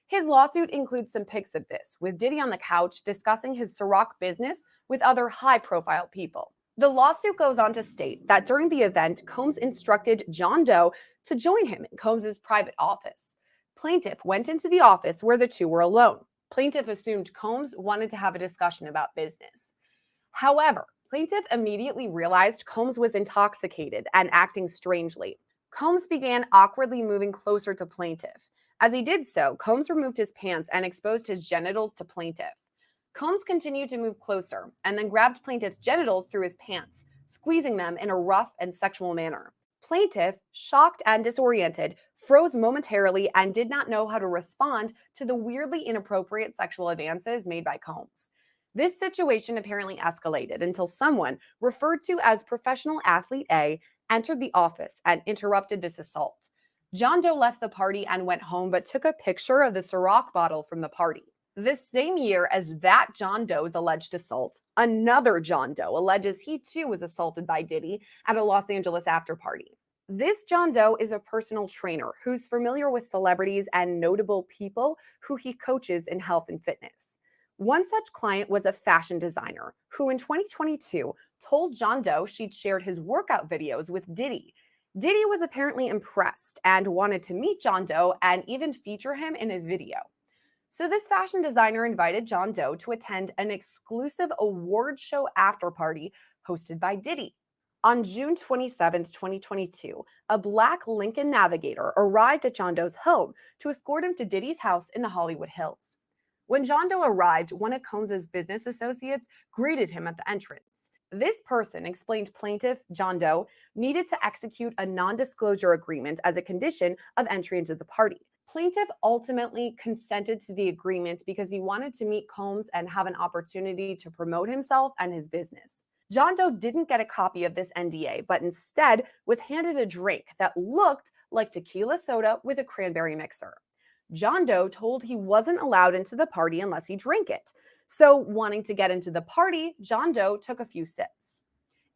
His lawsuit includes some pics of this, with Diddy on the couch discussing his Ciroc business with other high-profile people. The lawsuit goes on to state that during the event, Combs instructed John Doe to join him in Combs' private office. Plaintiff went into the office where the two were alone. Plaintiff assumed Combs wanted to have a discussion about business. However, plaintiff immediately realized Combs was intoxicated and acting strangely. Combs began awkwardly moving closer to plaintiff. As he did so, Combs removed his pants and exposed his genitals to plaintiff. Combs continued to move closer and then grabbed plaintiff's genitals through his pants, squeezing them in a rough and sexual manner. Plaintiff, shocked and disoriented, froze momentarily and did not know how to respond to the weirdly inappropriate sexual advances made by Combs. This situation apparently escalated until someone, referred to as Professional Athlete A, entered the office and interrupted this assault. John Doe left the party and went home but took a picture of the Ciroc bottle from the party. This same year as that John Doe's alleged assault, another John Doe alleges he too was assaulted by Diddy at a Los Angeles after-party. This John Doe is a personal trainer who's familiar with celebrities and notable people who he coaches in health and fitness. One such client was a fashion designer who in 2022 told John Doe she'd shared his workout videos with Diddy. Diddy was apparently impressed and wanted to meet John Doe and even feature him in a video. So this fashion designer invited John Doe to attend an exclusive award show after party hosted by Diddy. On June 27, 2022, a black Lincoln Navigator arrived at John Doe's home to escort him to Diddy's house in the Hollywood Hills. When John Doe arrived, one of Combs' business associates greeted him at the entrance. This person explained plaintiff, John Doe, needed to execute a non-disclosure agreement as a condition of entry into the party. Plaintiff ultimately consented to the agreement because he wanted to meet Combs and have an opportunity to promote himself and his business. John Doe didn't get a copy of this NDA, but instead was handed a drink that looked like tequila soda with a cranberry mixer. John Doe told he wasn't allowed into the party unless he drank it. So, wanting to get into the party, John Doe took a few sips.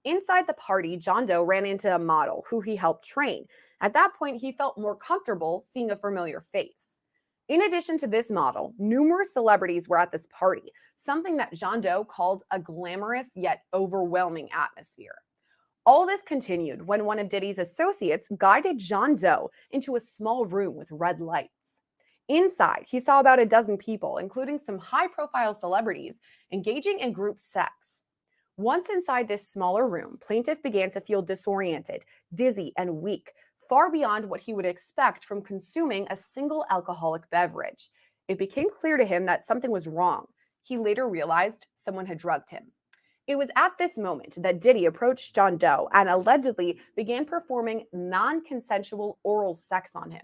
Inside the party, John Doe ran into a model who he helped train. At that point, he felt more comfortable seeing a familiar face. In addition to this model, numerous celebrities were at this party, something that John Doe called a glamorous yet overwhelming atmosphere. All this continued when one of Diddy's associates guided John Doe into a small room with red lights. Inside, he saw about a dozen people, including some high-profile celebrities, engaging in group sex. Once inside this smaller room, plaintiff began to feel disoriented, dizzy, and weak, far beyond what he would expect from consuming a single alcoholic beverage. It became clear to him that something was wrong. He later realized someone had drugged him. It was at this moment that Diddy approached John Doe and allegedly began performing non-consensual oral sex on him.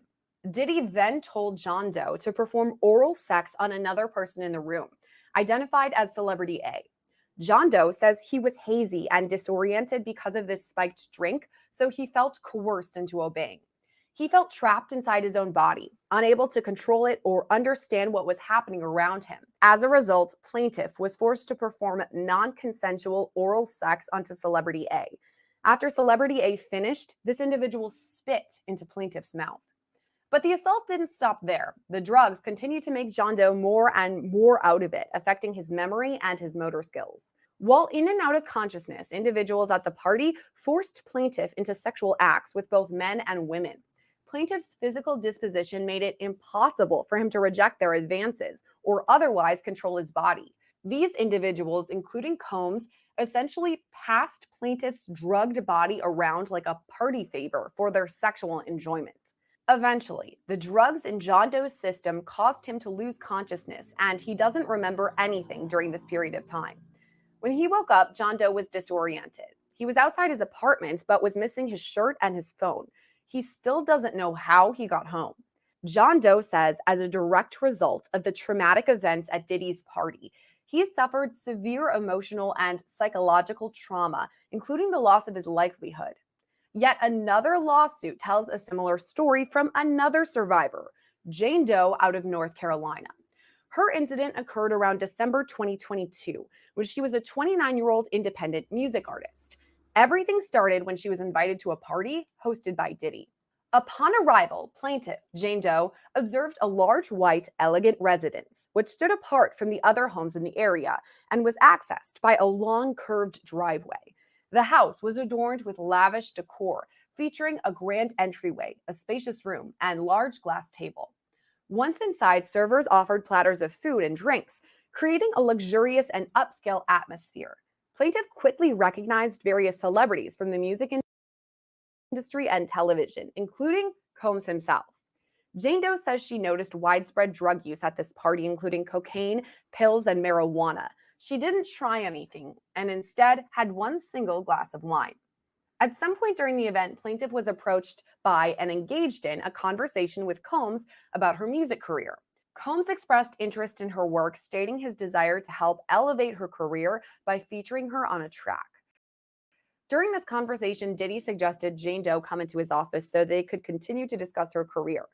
Diddy then told John Doe to perform oral sex on another person in the room, identified as Celebrity A. John Doe says he was hazy and disoriented because of this spiked drink, so he felt coerced into obeying. He felt trapped inside his own body, unable to control it or understand what was happening around him. As a result, plaintiff was forced to perform non-consensual oral sex onto Celebrity A. After Celebrity A finished, this individual spit into plaintiff's mouth. But the assault didn't stop there. The drugs continued to make John Doe more and more out of it, affecting his memory and his motor skills. While in and out of consciousness, individuals at the party forced plaintiff into sexual acts with both men and women. Plaintiff's physical disposition made it impossible for him to reject their advances or otherwise control his body. These individuals, including Combs, essentially passed plaintiff's drugged body around like a party favor for their sexual enjoyment. Eventually, the drugs in John Doe's system caused him to lose consciousness, and he doesn't remember anything during this period of time. When he woke up, John Doe was disoriented. He was outside his apartment, but was missing his shirt and his phone. He still doesn't know how he got home. John Doe says, as a direct result of the traumatic events at Diddy's party, he suffered severe emotional and psychological trauma, including the loss of his livelihood. Yet another lawsuit tells a similar story from another survivor, Jane Doe out of North Carolina. Her incident occurred around December 2022, when she was a 29-year-old independent music artist. Everything started when she was invited to a party hosted by Diddy. Upon arrival, plaintiff Jane Doe observed a large, white, elegant residence, which stood apart from the other homes in the area and was accessed by a long, curved driveway. The house was adorned with lavish decor, featuring a grand entryway, a spacious room, and large glass table. Once inside, servers offered platters of food and drinks, creating a luxurious and upscale atmosphere. Plaintiff quickly recognized various celebrities from the music industry and television, including Combs himself. Jane Doe says she noticed widespread drug use at this party, including cocaine, pills, and marijuana. She didn't try anything and instead had one single glass of wine. At some point during the event, plaintiff was approached by and engaged in a conversation with Combs about her music career. Combs expressed interest in her work, stating his desire to help elevate her career by featuring her on a track. During this conversation, Diddy suggested Jane Doe come into his office so they could continue to discuss her career.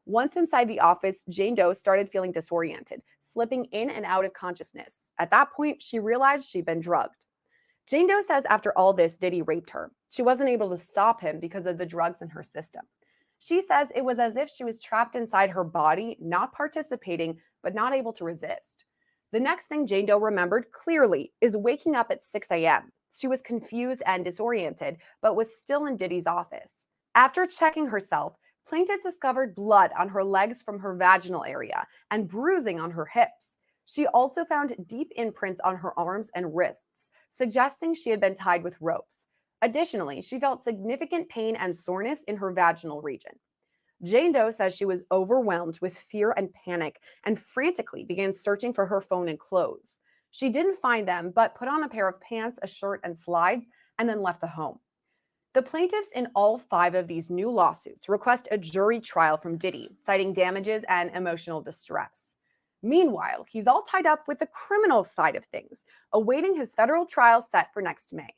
Once inside the office, Jane Doe started feeling disoriented, slipping in and out of consciousness. At that point, she realized she'd been drugged. Jane Doe says after all this, Diddy raped her. She wasn't able to stop him because of the drugs in her system. She says it was as if she was trapped inside her body, not participating, but not able to resist. The next thing Jane Doe remembered clearly is waking up at 6 a.m. She was confused and disoriented, but was still in Diddy's office. After checking herself, plaintiff discovered blood on her legs from her vaginal area and bruising on her hips. She also found deep imprints on her arms and wrists, suggesting she had been tied with ropes. Additionally, she felt significant pain and soreness in her vaginal region. Jane Doe says she was overwhelmed with fear and panic and frantically began searching for her phone and clothes. She didn't find them, but put on a pair of pants, a shirt, and slides, and then left the home. The plaintiffs in all 5 of these new lawsuits request a jury trial from Diddy, citing damages and emotional distress. Meanwhile, he's all tied up with the criminal side of things, awaiting his federal trial set for next May.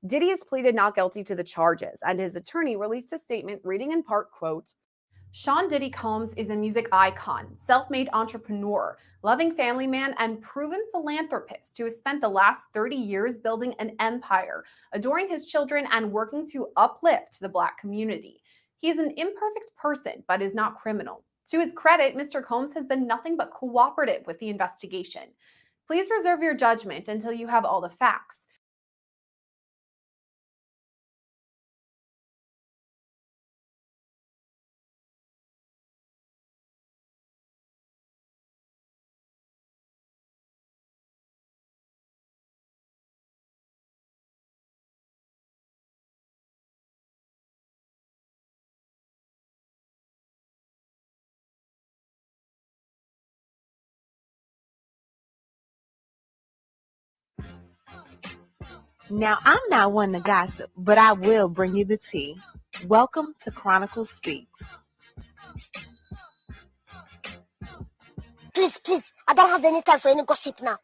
Diddy has pleaded not guilty to the charges, and his attorney released a statement reading in part, quote, Sean Diddy Combs is a music icon, self-made entrepreneur, loving family man, and proven philanthropist who has spent the last 30 years building an empire, adoring his children and working to uplift the Black community. He is an imperfect person, but is not criminal. To his credit, Mr. Combs has been nothing but cooperative with the investigation. Please reserve your judgment until you have all the facts. Now, I'm not one to gossip, but I will bring you the tea. Welcome to Chronicles Speaks. Please, I don't have any time for any gossip now.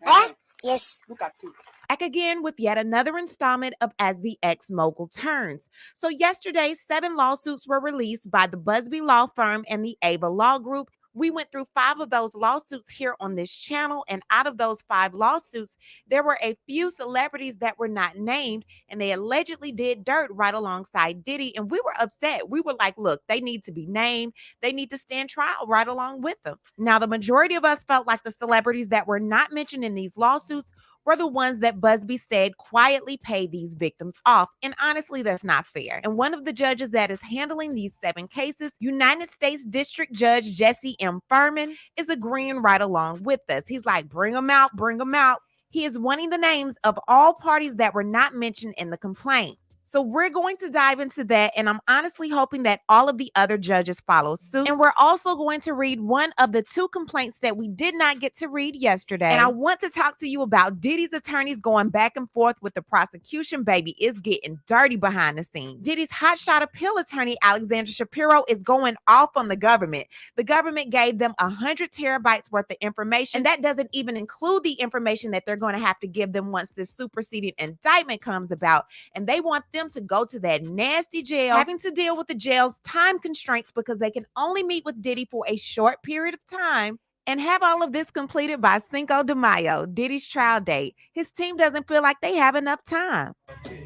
Eh? Yes. Look at you. Back again with yet another installment of As the Ex-Mogul Turns. So yesterday, 7 lawsuits were released by the Busby Law Firm and the Ava Law Group. We went through 5 of those lawsuits here on this channel, and out of those 5 lawsuits, there were a few celebrities that were not named, and they allegedly did dirt right alongside Diddy, and we were upset. We were like, look, they need to be named. They need to stand trial right along with them. Now, the majority of us felt like the celebrities that were not mentioned in these lawsuits were the ones that Busby said quietly paid these victims off. And honestly, that's not fair. And one of the judges that is handling these 7 cases, United States District Judge Jesse M. Furman, is agreeing right along with us. He's like, bring them out, bring them out. He is wanting the names of all parties that were not mentioned in the complaint. So we're going to dive into that, and I'm honestly hoping that all of the other judges follow suit. And we're also going to read one of the two complaints that we did not get to read yesterday. And I want to talk to you about Diddy's attorneys going back and forth with the prosecution. Baby, it's getting dirty behind the scenes. Diddy's hotshot appeal attorney, Alexandra Shapiro, is going off on the government. The government gave them 100 terabytes worth of information, and that doesn't even include the information that they're going to have to give them once this superseding indictment comes about. And they want them to go to that nasty jail, having to deal with the jail's time constraints because they can only meet with Diddy for a short period of time and have all of this completed by Cinco de Mayo, Diddy's trial date. His team doesn't feel like they have enough time.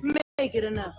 Make it enough.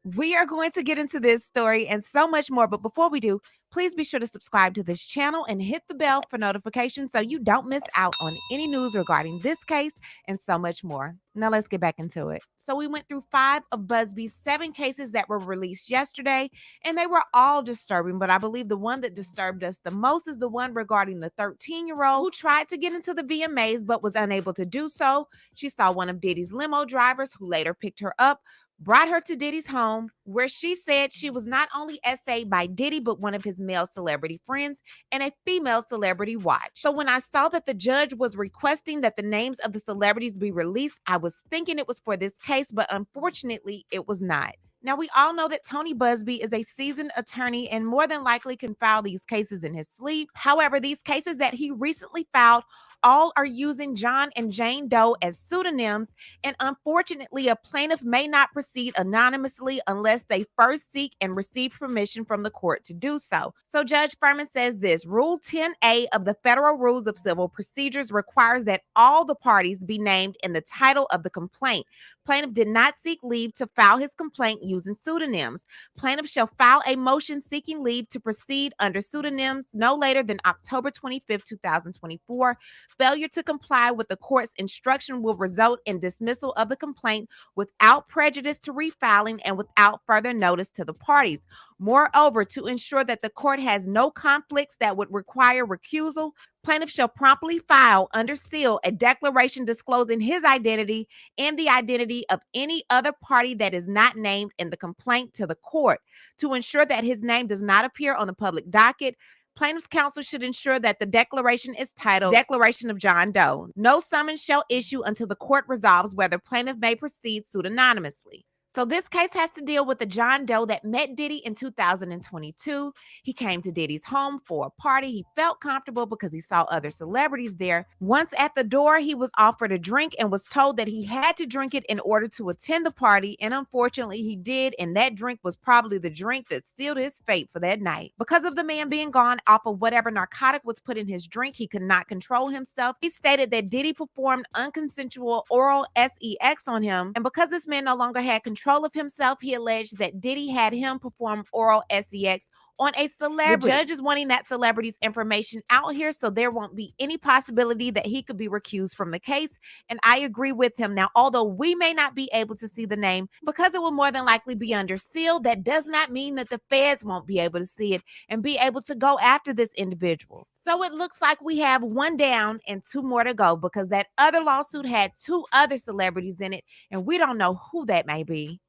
We are going to get into this story and so much more, but before we do, please be sure to subscribe to this channel and hit the bell for notifications so you don't miss out on any news regarding this case and so much more. Now let's get back into it. So we went through 5 of Busby's 7 cases that were released yesterday, and they were all disturbing, but I believe the one that disturbed us the most is the one regarding the 13-year-old who tried to get into the VMAs but was unable to do so. She saw one of Diddy's limo drivers who later picked her up, brought her to Diddy's home, where she said she was not only essayed by Diddy, but one of his male celebrity friends and a female celebrity watch. So when I saw that the judge was requesting that the names of the celebrities be released, I was thinking it was for this case, but unfortunately it was not. Now, we all know that Tony Busby is a seasoned attorney and more than likely can file these cases in his sleep. However, these cases that he recently filed all are using John and Jane Doe as pseudonyms, and unfortunately, a plaintiff may not proceed anonymously unless they first seek and receive permission from the court to do so. So Judge Furman says this: Rule 10A of the Federal Rules of Civil Procedures requires that all the parties be named in the title of the complaint. Plaintiff did not seek leave to file his complaint using pseudonyms. Plaintiff shall file a motion seeking leave to proceed under pseudonyms no later than October 25th, 2024. Failure to comply with the court's instruction will result in dismissal of the complaint without prejudice to refiling and without further notice to the parties. Moreover, to ensure that the court has no conflicts that would require recusal, plaintiff shall promptly file under seal a declaration disclosing his identity and the identity of any other party that is not named in the complaint to the court. To ensure that his name does not appear on the public docket, plaintiff's counsel should ensure that the declaration is titled Declaration of John Doe. No summons shall issue until the court resolves whether plaintiff may proceed pseudonymously. So this case has to deal with a John Doe that met Diddy in 2022. He came to Diddy's home for a party. He felt comfortable because he saw other celebrities there. Once at the door, he was offered a drink and was told that he had to drink it in order to attend the party. And unfortunately, he did. And that drink was probably the drink that sealed his fate for that night. Because of the man being gone off of whatever narcotic was put in his drink, he could not control himself. He stated that Diddy performed unconsensual oral sex on him. And because this man no longer had control of himself, he alleged that Diddy had him perform oral sex on a celebrity. The judge is wanting that celebrity's information out here so there won't be any possibility that he could be recused from the case. And I agree with him. Now, although we may not be able to see the name because it will more than likely be under seal, that does not mean that the feds won't be able to see it and be able to go after this individual. So it looks like we have 1 down and 2 more to go because that other lawsuit had 2 other celebrities in it, and we don't know who that may be.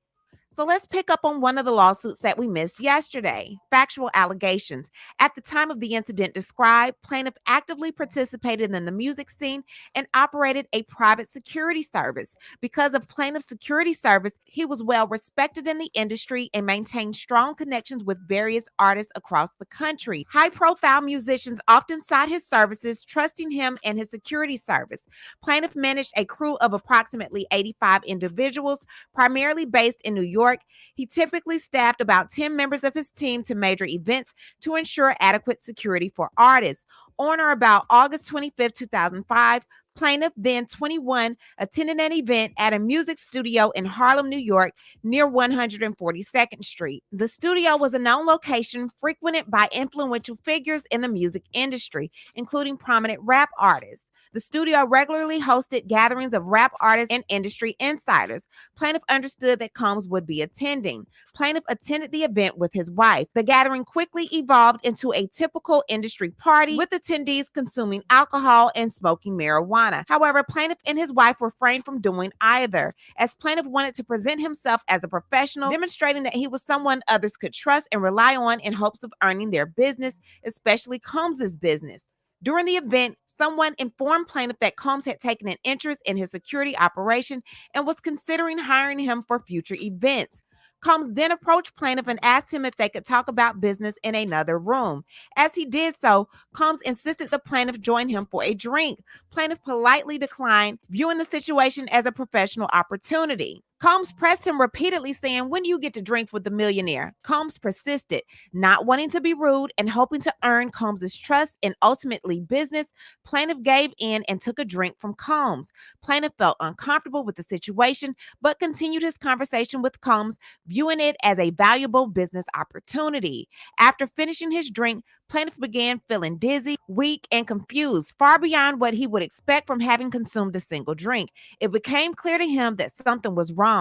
So let's pick up on one of the lawsuits that we missed yesterday. Factual allegations. At the time of the incident described, plaintiff actively participated in the music scene and operated a private security service. Because of plaintiff's security service, he was well respected in the industry and maintained strong connections with various artists across the country. High-profile musicians often sought his services, trusting him and his security service. Plaintiff managed a crew of approximately 85 individuals, primarily based in New York. He typically staffed about 10 members of his team to major events to ensure adequate security for artists. On or about August 25th, 2005, plaintiff, then 21, attended an event at a music studio in Harlem, New York, near 142nd Street. The studio was a known location frequented by influential figures in the music industry, including prominent rap artists. The studio regularly hosted gatherings of rap artists and industry insiders. Plaintiff understood that Combs would be attending. Plaintiff attended the event with his wife. The gathering quickly evolved into a typical industry party, with attendees consuming alcohol and smoking marijuana. However, plaintiff and his wife refrained from doing either, as plaintiff wanted to present himself as a professional, demonstrating that he was someone others could trust and rely on in hopes of earning their business, especially Combs's business. During the event, someone informed plaintiff that Combs had taken an interest in his security operation and was considering hiring him for future events. Combs then approached plaintiff and asked him if they could talk about business in another room. As he did so, Combs insisted the plaintiff join him for a drink. Plaintiff politely declined, viewing the situation as a professional opportunity. Combs pressed him repeatedly, saying, "When do you get to drink with the millionaire?" Combs persisted, not wanting to be rude and hoping to earn Combs's trust and ultimately business. Plaintiff gave in and took a drink from Combs. Plaintiff felt uncomfortable with the situation, but continued his conversation with Combs, viewing it as a valuable business opportunity. After finishing his drink, plaintiff began feeling dizzy, weak, and confused, far beyond what he would expect from having consumed a single drink. It became clear to him that something was wrong.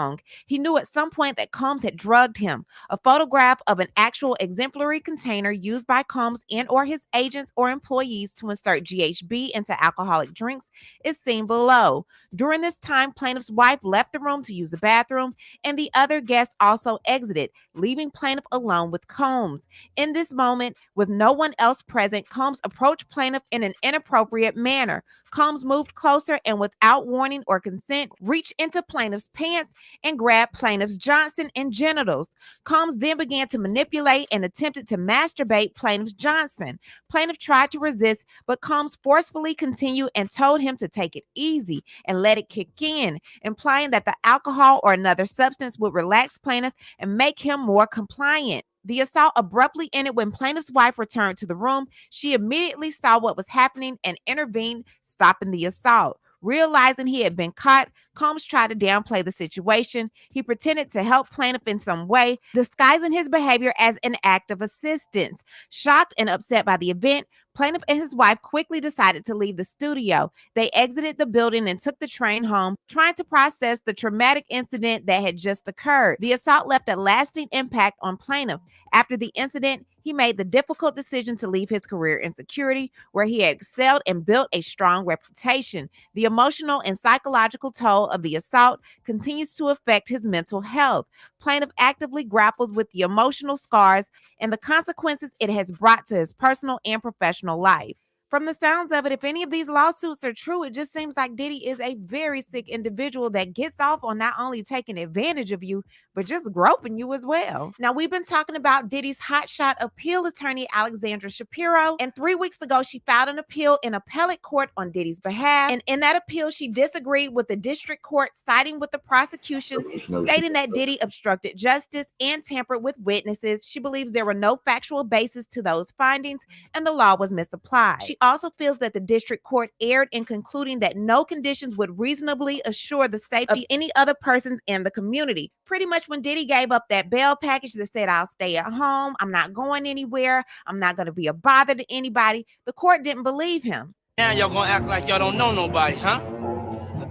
He knew at some point that Combs had drugged him. A photograph of an actual exemplary container used by Combs and or his agents or employees to insert GHB into alcoholic drinks is seen below. During this time, plaintiff's wife left the room to use the bathroom, and the other guests also exited, leaving plaintiff alone with Combs. In this moment, with no one else present, Combs approached plaintiff in an inappropriate manner. Combs moved closer and without warning or consent, reached into plaintiff's pants and grabbed plaintiff's Johnson and genitals. Combs then began to manipulate and attempted to masturbate plaintiff's Johnson. Plaintiff tried to resist, but Combs forcefully continued and told him to take it easy and let it kick in, implying that the alcohol or another substance would relax plaintiff and make him more compliant. The assault abruptly ended when plaintiff's wife returned to the room. She immediately saw what was happening and intervened, stopping the assault. Realizing he had been caught, Combs tried to downplay the situation. He pretended to help plaintiff in some way, disguising his behavior as an act of assistance. Shocked and upset by the event, plaintiff and his wife quickly decided to leave the studio. They exited the building and took the train home, trying to process the traumatic incident that had just occurred. The assault left a lasting impact on plaintiff. After the incident, he made the difficult decision to leave his career in security, where he had excelled and built a strong reputation. The emotional and psychological toll of the assault continues to affect his mental health. Plaintiff actively grapples with the emotional scars and the consequences it has brought to his personal and professional life. From the sounds of it, if any of these lawsuits are true, it just seems like Diddy is a very sick individual that gets off on not only taking advantage of you, but just groping you as well. Now, we've been talking about Diddy's hotshot appeal attorney, Alexandra Shapiro, and 3 weeks ago, she filed an appeal in appellate court on Diddy's behalf. And in that appeal, she disagreed with the district court, siding with the prosecution, stating that Diddy obstructed justice and tampered with witnesses. She believes there were no factual basis to those findings, and the law was misapplied. She also feels that the district court erred in concluding that no conditions would reasonably assure the safety of any other persons in the community. Pretty much when Diddy gave up that bail package that said, "I'll stay at home, I'm not going anywhere, I'm not going to be a bother to anybody," the court didn't believe him. Now y'all gonna act like y'all don't know nobody, huh?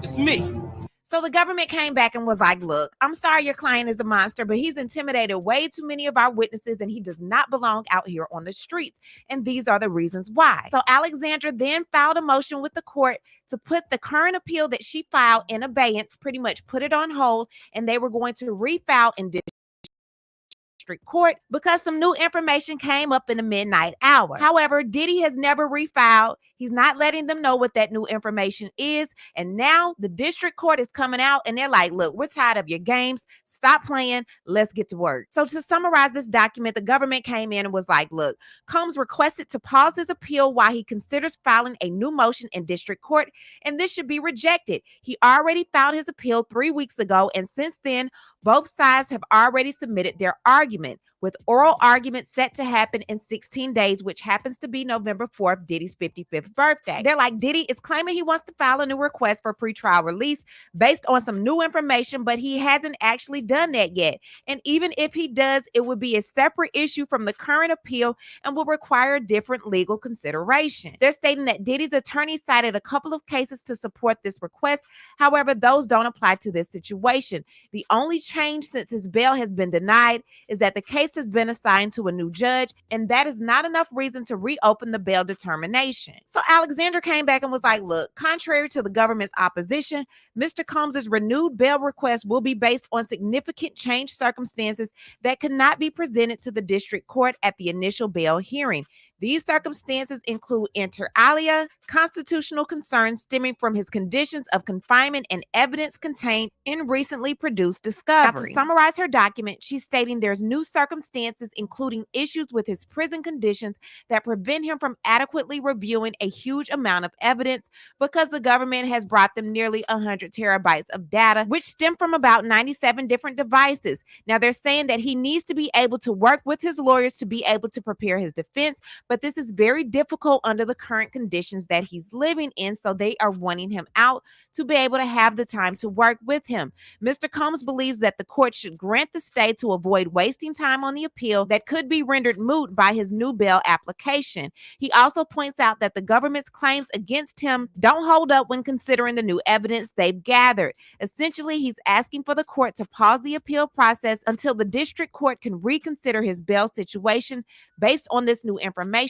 It's me. So the government came back and was like, "Look, I'm sorry your client is a monster, but he's intimidated way too many of our witnesses and he does not belong out here on the streets. And these are the reasons why." So Alexandra then filed a motion with the court to put the current appeal that she filed in abeyance, pretty much put it on hold, and they were going to refile in district court because some new information came up in the midnight hour. However, Diddy has never refiled. He's not letting them know what that new information is. And now the district court is coming out and they're like, "Look, we're tired of your games. Stop playing. Let's get to work." So to summarize this document, the government came in and was like, "Look, Combs requested to pause his appeal while he considers filing a new motion in district court, and this should be rejected. He already filed his appeal 3 weeks ago, and since then, both sides have already submitted their argument. with oral arguments set to happen in 16 days, which happens to be November 4th, Diddy's 55th birthday. They're like, Diddy is claiming he wants to file a new request for pretrial release based on some new information, but he hasn't actually done that yet. And even if he does, it would be a separate issue from the current appeal and will require different legal consideration. They're stating that Diddy's attorney cited a couple of cases to support this request. However, those don't apply to this situation. The only change since his bail has been denied is that the case has been assigned to a new judge, and that is not enough reason to reopen the bail determination. So Alexander came back and was like, look, contrary to the government's opposition, Mr. Combs's renewed bail request will be based on significant changed circumstances that could not be presented to the district court at the initial bail hearing. These circumstances include inter alia, constitutional concerns stemming from his conditions of confinement, and evidence contained in recently produced discovery. To summarize her document, she's stating there's new circumstances, including issues with his prison conditions that prevent him from adequately reviewing a huge amount of evidence because the government has brought them nearly 100 terabytes of data, which stem from about 97 different devices. Now, they're saying that he needs to be able to work with his lawyers to be able to prepare his defense, but this is very difficult under the current conditions that he's living in, so they are wanting him out to be able to have the time to work with him. Mr. Combs believes that the court should grant the stay to avoid wasting time on the appeal that could be rendered moot by his new bail application. He also points out that the government's claims against him don't hold up when considering the new evidence they've gathered. Essentially, he's asking for the court to pause the appeal process until the district court can reconsider his bail situation based on this new information.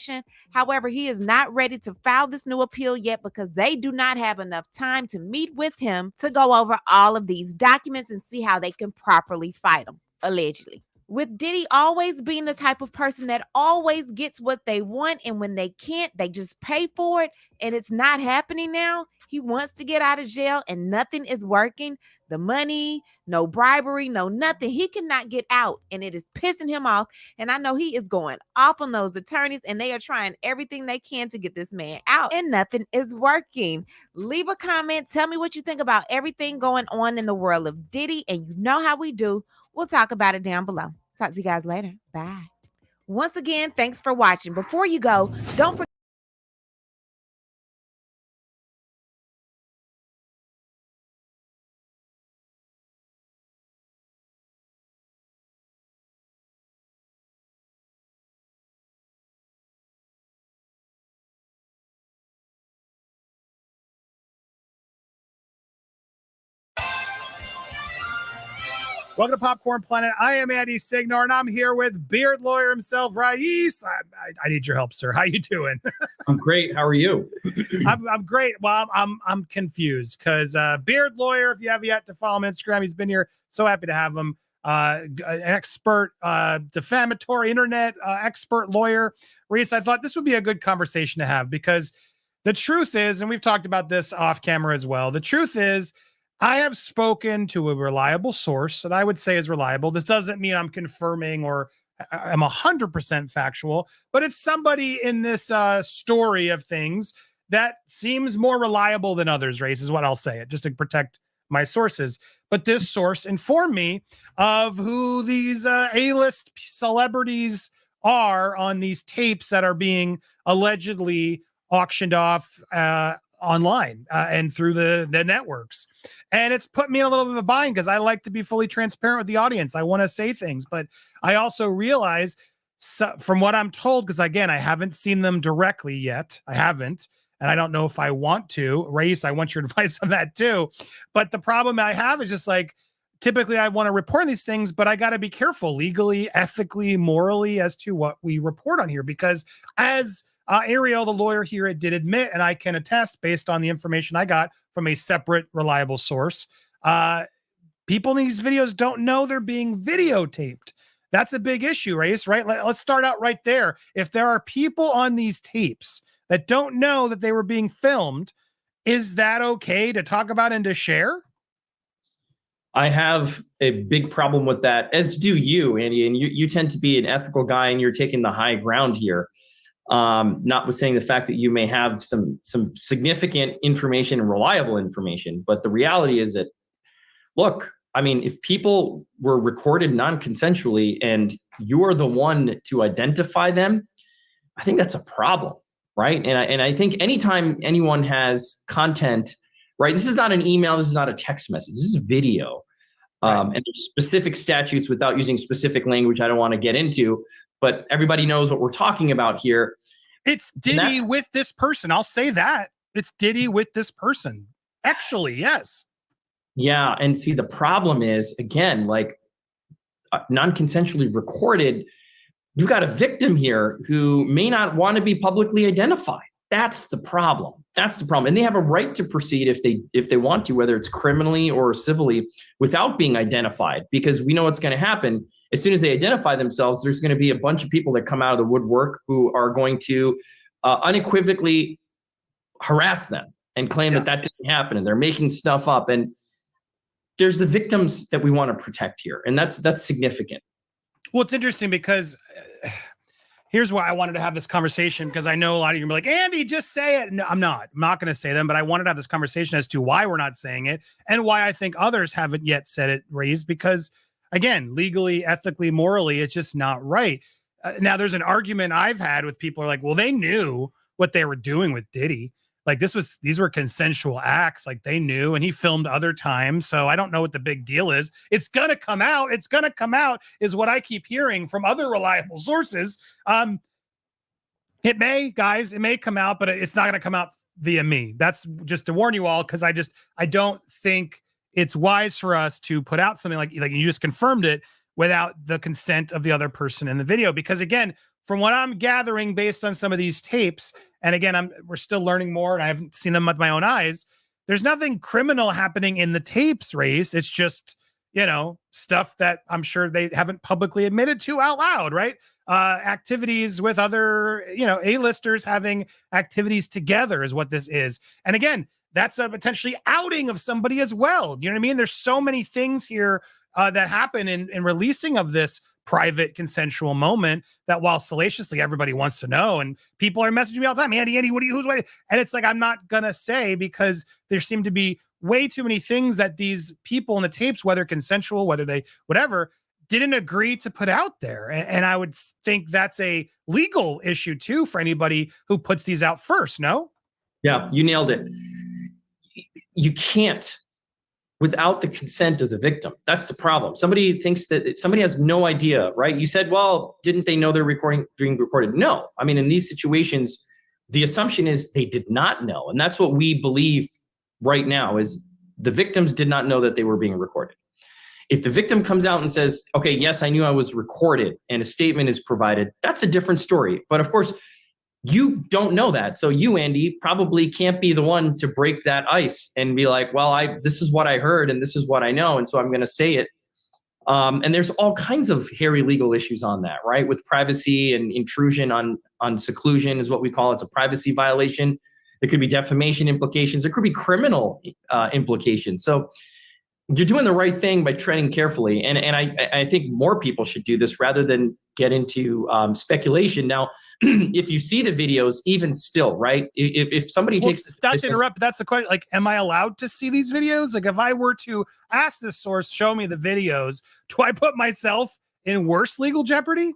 However, he is not ready to file this new appeal yet because they do not have enough time to meet with him to go over all of these documents and see how they can properly fight him, allegedly. With Diddy always being the type of person that always gets what they want, and when they can't, they just pay for it, and it's not happening now. He wants to get out of jail and nothing is working. The money, no bribery, no nothing. He cannot get out, and it is pissing him off. And I know he is going off on those attorneys, and they are trying everything they can to get this man out, and nothing is working. Leave a comment. Tell me what you think about everything going on in the world of Diddy, and you know how we do. We'll talk about it down below. Talk to you guys later. Bye. Once again, thanks for watching. Before you go, don't forget. Welcome to Popcorn Planet. I am Andy Signor, and I'm here with beard lawyer himself, Rais. I need your help, sir. How you doing? I'm great. How are you? I'm great. Well, I'm confused because beard lawyer, if you have yet to follow him on Instagram, he's been here. So happy to have him. An expert, defamatory internet expert lawyer. Rais, I thought this would be a good conversation to have because the truth is, and we've talked about this off camera as well, the truth is, I have spoken to a reliable source that I would say is reliable. This doesn't mean I'm confirming or I'm 100% factual, but it's somebody in this story of things that seems more reliable than others, Rais, is what I'll say it, just to protect my sources. But this source informed me of who these A-list celebrities are on these tapes that are being allegedly auctioned off online and through the networks. And it's put me in a little bit of a bind because I like to be fully transparent with the audience. I want to say things, but I also realize from what I'm told, because again, I haven't seen them directly yet. I haven't, and I don't know if I want to. Rais, I want your advice on that too. But the problem I have is just like, typically I want to report these things, but I got to be careful legally, ethically, morally as to what we report on here, because as Ariel, the lawyer here, did admit, and I can attest based on the information I got from a separate, reliable source, people in these videos don't know they're being videotaped. That's a big issue, Rais, right? Let's start out right there. If there are people on these tapes that don't know that they were being filmed, is that okay to talk about and to share? I have a big problem with that, as do you, Andy, and you tend to be an ethical guy and you're taking the high ground here. Notwithstanding the fact that you may have some significant information and reliable information, but the reality is that, look, I mean, if people were recorded non-consensually and you're the one to identify them, I think that's a problem, right? And I think anytime anyone has content, right? This is not an email. This is not a text message. This is video. And there's specific statutes without using specific language I don't want to get into, but everybody knows what we're talking about here. It's Diddy with this person. I'll say that. It's Diddy with this person. Actually, yes. Yeah. And see, the problem is, again, like non-consensually recorded, you've got a victim here who may not want to be publicly identified. That's the problem. That's the problem. And they have a right to proceed if they want to, whether it's criminally or civilly, without being identified, because we know what's going to happen. As soon as they identify themselves, there's going to be a bunch of people that come out of the woodwork who are going to unequivocally harass them and claim that didn't happen, and they're making stuff up. And there's the victims that we want to protect here. And that's significant. Well, it's interesting because here's why I wanted to have this conversation, because I know a lot of you are like, Andy, just say it. No, I'm not going to say them, but I wanted to have this conversation as to why we're not saying it and why I think others haven't yet said it, raised, because again, legally, ethically, morally, it's just not right. Now, there's an argument I've had with people who are like, well, they knew what they were doing with Diddy. Like these were consensual acts. Like they knew, and he filmed other times. So I don't know what the big deal is. It's going to come out. It's going to come out is what I keep hearing from other reliable sources. It may come out, but it's not going to come out via me. That's just to warn you all, because I don't think it's wise for us to put out something like you just confirmed it without the consent of the other person in the video. Because again, from what I'm gathering based on some of these tapes, and again, we're still learning more and I haven't seen them with my own eyes, there's nothing criminal happening in the tapes, Race. It's just, stuff that I'm sure they haven't publicly admitted to out loud, right? Activities with other, A-listers having activities together is what this is. And again, that's a potentially outing of somebody as well. You know what I mean? There's so many things here that happen in releasing of this private consensual moment that while salaciously everybody wants to know, and people are messaging me all the time, Andy, who's waiting? And it's like, I'm not going to say, because there seem to be way too many things that these people in the tapes, whether consensual, whether they, whatever, didn't agree to put out there. And I would think that's a legal issue too for anybody who puts these out first, no? Yeah, you nailed it. You can't without the consent of the victim. That's the problem. Somebody thinks that somebody has no idea, right? You said, well, didn't they know they're being recorded? No. I mean, in these situations, the assumption is they did not know. And that's what we believe right now is the victims did not know that they were being recorded. If the victim comes out and says, okay, yes, I knew I was recorded, and a statement is provided, that's a different story. But of course, you don't know that. So you, Andy, probably can't be the one to break that ice and be like, well, this is what I heard and this is what I know, and so I'm going to say it. And there's all kinds of hairy legal issues on that, right? With privacy and intrusion on seclusion is what we call it. It's a privacy violation. There could be defamation implications. There could be criminal implications. So you're doing the right thing by treading carefully. And I think more people should do this rather than get into speculation. Now, if you see the videos, even still, right? If somebody takes this, not to interrupt, but that's the question. Like, am I allowed to see these videos? Like, if I were to ask this source, show me the videos, do I put myself in worse legal jeopardy?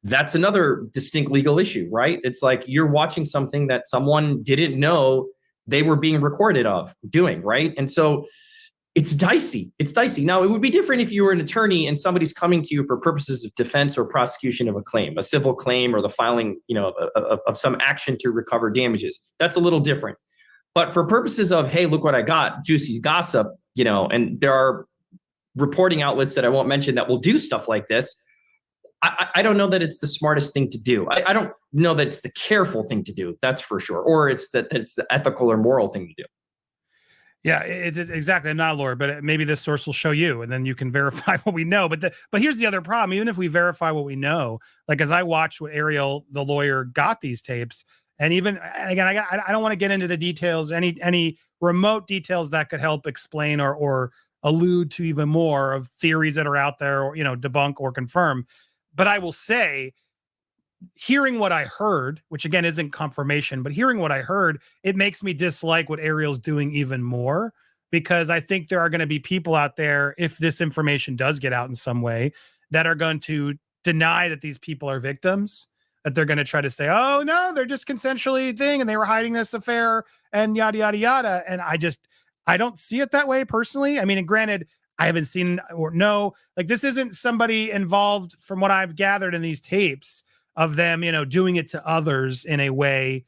That's another distinct legal issue, right? It's like you're watching something that someone didn't know they were being recorded of doing, right? And so it's dicey. It's dicey. Now, it would be different if you were an attorney and somebody's coming to you for purposes of defense or prosecution of a claim, a civil claim, or the filing, of some action to recover damages. That's a little different. But for purposes of, hey, look what I got, juicy gossip, and there are reporting outlets that I won't mention that will do stuff like this. I don't know that it's the smartest thing to do. I don't know that it's the careful thing to do. That's for sure. Or it's that it's the ethical or moral thing to do. Yeah, it is exactly. I'm not a lawyer, but maybe this source will show you, and then you can verify what we know. But here's the other problem. Even if we verify what we know, like as I watched what Ariel, the lawyer, got these tapes, and even again, I don't want to get into the details, any remote details that could help explain or allude to even more of theories that are out there, or debunk or confirm. But I will say, hearing what I heard, which again isn't confirmation, but hearing what I heard, it makes me dislike what Ariel's doing even more, because I think there are going to be people out there, if this information does get out in some way, that are going to deny that these people are victims, that they're going to try to say, oh, no, they're just consensually thing and they were hiding this affair and yada, yada, yada. And I don't see it that way personally. I mean, and granted, I haven't seen or know, like this isn't somebody involved from what I've gathered in these tapes of them, doing it to others in a way,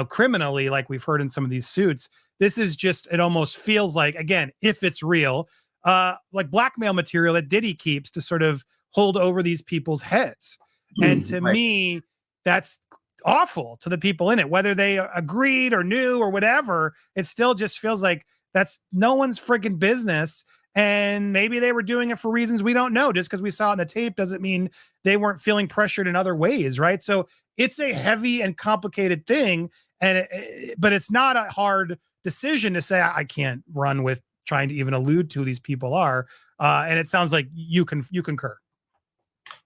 criminally, like we've heard in some of these suits. This is just, it almost feels like, again, if it's real, like blackmail material that Diddy keeps to sort of hold over these people's heads. And to me, that's awful to the people in it, whether they agreed or knew or whatever. It still just feels like that's no one's freaking business. And maybe they were doing it for reasons we don't know. Just because we saw it in the tape doesn't mean they weren't feeling pressured in other ways, right? So it's a heavy and complicated thing, but it's not a hard decision to say I can't run with trying to even allude to who these people are. And it sounds like you concur.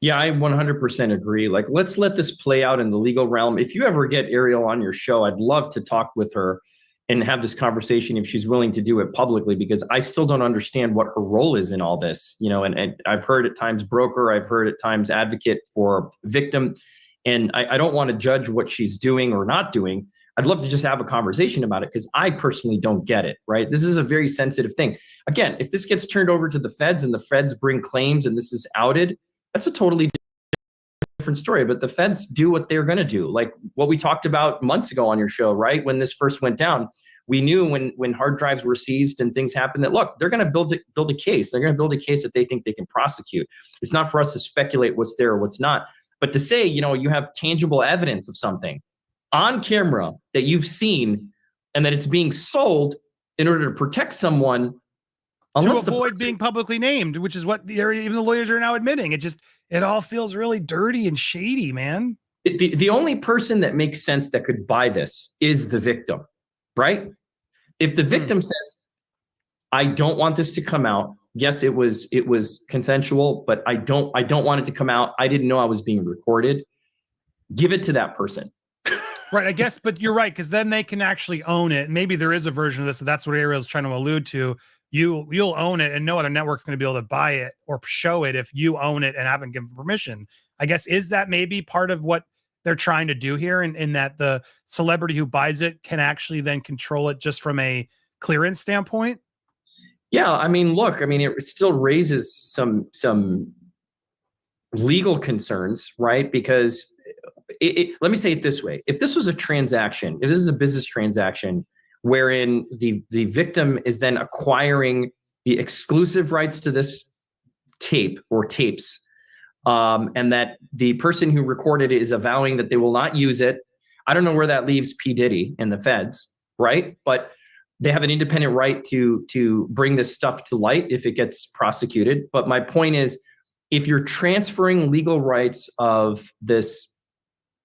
Yeah, I 100% agree. Like, let's let this play out in the legal realm. If you ever get Ariel on your show, I'd love to talk with her and have this conversation if she's willing to do it publicly, because I still don't understand what her role is in all this, and I've heard at times broker, I've heard at times advocate for victim, and I don't want to judge what she's doing or not doing. I'd love to just have a conversation about it because I personally don't get it, right? This is a very sensitive thing. Again, if this gets turned over to the feds and the feds bring claims and this is outed, that's a totally different story. But the feds do what they're going to do, like what we talked about months ago on your show, right? When this first went down, we knew when hard drives were seized and things happened that, look, they're going to build a case. They're going to build a case that they think they can prosecute. It's not for us to speculate what's there or what's not, but to say, you have tangible evidence of something on camera that you've seen and that it's being sold in order to protect someone. To avoid being publicly named, which is what even the lawyers are now admitting. It all feels really dirty and shady, man. The only person that makes sense that could buy this is the victim, right? If the victim says, I don't want this to come out. Yes, it was consensual, but I don't want it to come out. I didn't know I was being recorded. Give it to that person. Right, I guess, but you're right, because then they can actually own it. Maybe there is a version of this, so that's what Ariel's trying to allude to. You'll own it, and no other network's going to be able to buy it or show it if you own it and haven't given permission. I guess, is that maybe part of what they're trying to do here, in that the celebrity who buys it can actually then control it just from a clearance standpoint? Yeah, I mean, look, it still raises some legal concerns, right? Because let me say it this way. If this was a transaction, if this is a business transaction wherein the victim is then acquiring the exclusive rights to this tape or tapes, and that the person who recorded it is avowing that they will not use it, I don't know where that leaves P. Diddy and the feds, right? But they have an independent right to bring this stuff to light if it gets prosecuted. But my point is, if you're transferring legal rights of this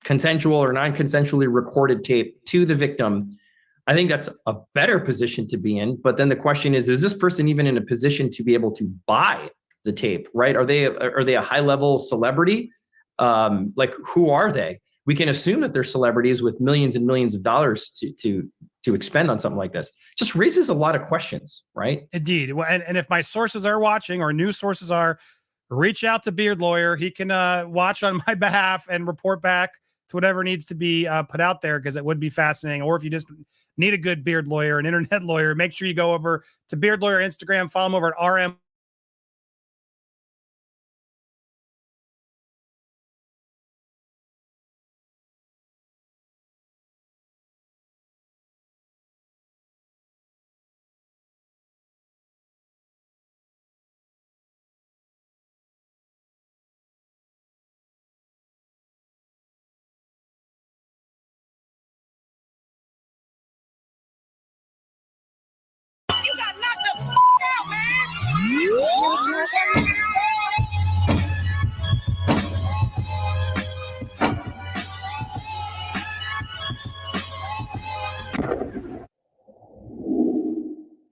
consensual or non-consensually recorded tape to the victim, I think that's a better position to be in. But then the question is this person even in a position to be able to buy the tape, right? Are they a high-level celebrity? Like, who are they? We can assume that they're celebrities with millions and millions of dollars to expend on something like this. Just raises a lot of questions, right? Indeed. Well, and if my sources are watching, or news sources are, reach out to Beard Lawyer. He can watch on my behalf and report back to whatever needs to be put out there, because it would be fascinating. Or if you just need a good beard lawyer, an internet lawyer, make sure you go over to Beard Lawyer Instagram, follow him over at RM. You got knocked the out, man.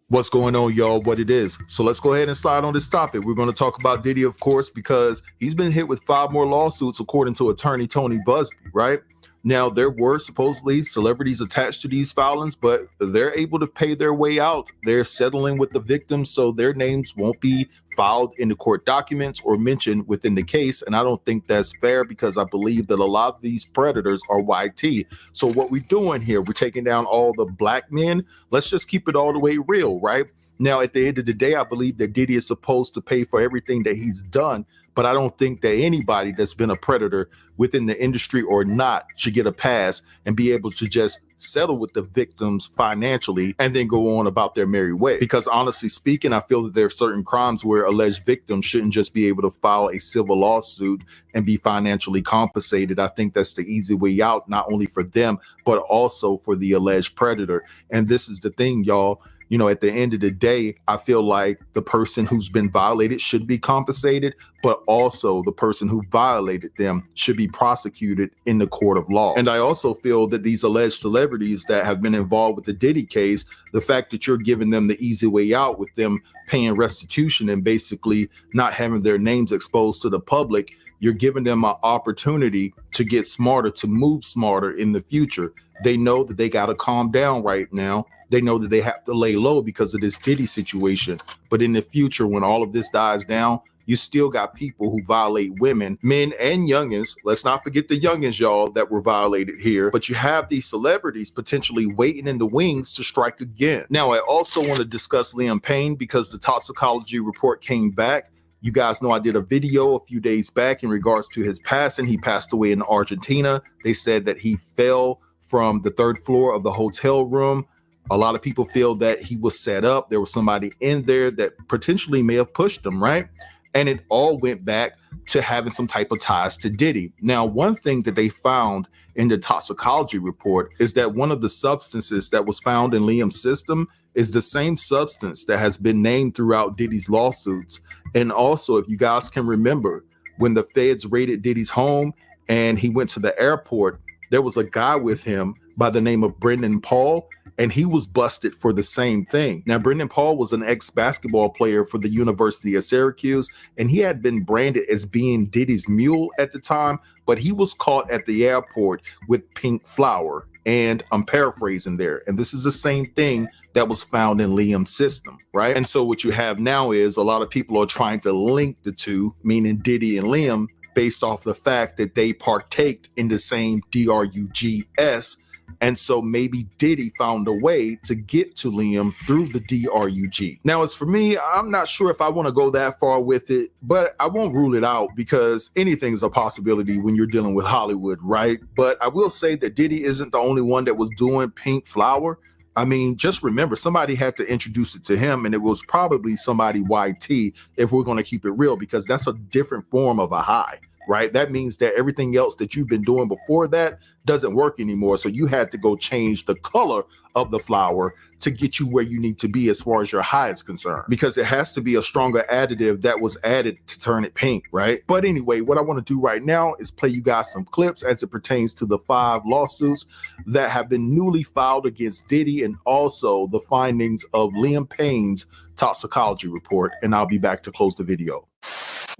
What's going on, y'all? What it is. So let's go ahead and slide on this topic. We're going to talk about Diddy, of course, because he's been hit with 5 more lawsuits, according to attorney Tony Busby, right? Now, there were supposedly celebrities attached to these filings, but they're able to pay their way out. They're settling with the victims, so their names won't be filed in the court documents or mentioned within the case. And I don't think that's fair because I believe that a lot of these predators are YT. So what we're doing here, we're taking down all the black men. Let's just keep it all the way real, right? Now, at the end of the day, I believe that Diddy is supposed to pay for everything that he's done, but I don't think that anybody that's been a predator within the industry or not should get a pass and be able to just settle with the victims financially and then go on about their merry way. Because honestly speaking, I feel that there are certain crimes where alleged victims shouldn't just be able to file a civil lawsuit and be financially compensated. I think that's the easy way out, not only for them, but also for the alleged predator. And this is the thing, y'all. You know, at the end of the day, I feel like the person who's been violated should be compensated, but also the person who violated them should be prosecuted in the court of law. And I also feel that these alleged celebrities that have been involved with the Diddy case, the fact that you're giving them the easy way out with them paying restitution and basically not having their names exposed to the public, you're giving them an opportunity to get smarter, to move smarter in the future. They know that they got to calm down right now. They know that they have to lay low because of this Diddy situation. But in the future, when all of this dies down, you still got people who violate women, men and youngins. Let's not forget the youngins, y'all, that were violated here. But you have these celebrities potentially waiting in the wings to strike again. Now, I also want to discuss Liam Payne because the toxicology report came back. You guys know I did a video a few days back in regards to his passing. He passed away in Argentina. They said that he fell from the third floor of the hotel room. A lot of people feel that he was set up. There was somebody in there that potentially may have pushed him, right? And it all went back to having some type of ties to Diddy. Now, one thing that they found in the toxicology report is that one of the substances that was found in Liam's system is the same substance that has been named throughout Diddy's lawsuits. And also, if you guys can remember, when the feds raided Diddy's home and he went to the airport, there was a guy with him by the name of Brendan Paul, and he was busted for the same thing. Now, Brendan Paul was an ex-basketball player for the University of Syracuse, and he had been branded as being Diddy's mule at the time, but he was caught at the airport with pink flour. And I'm paraphrasing there. And this is the same thing that was found in Liam's system, right? And so what you have now is a lot of people are trying to link the two, meaning Diddy and Liam, based off the fact that they partaked in the same DRUGS. And so maybe Diddy found a way to get to Liam through the DRUG. Now, as for me, I'm not sure if I want to go that far with it, but I won't rule it out because anything's a possibility when you're dealing with Hollywood, right? But I will say that Diddy isn't the only one that was doing pink flour. I mean, just remember, somebody had to introduce it to him, and it was probably somebody YT, if we're going to keep it real, because that's a different form of a high, right? That means that everything else that you've been doing before that doesn't work anymore. So you had to go change the color of the flour to get you where you need to be as far as your high is concerned, because it has to be a stronger additive that was added to turn it pink, right? But anyway, what I want to do right now is play you guys some clips as it pertains to the 5 lawsuits that have been newly filed against Diddy, and also the findings of Liam Payne's toxicology report. And I'll be back to close the video.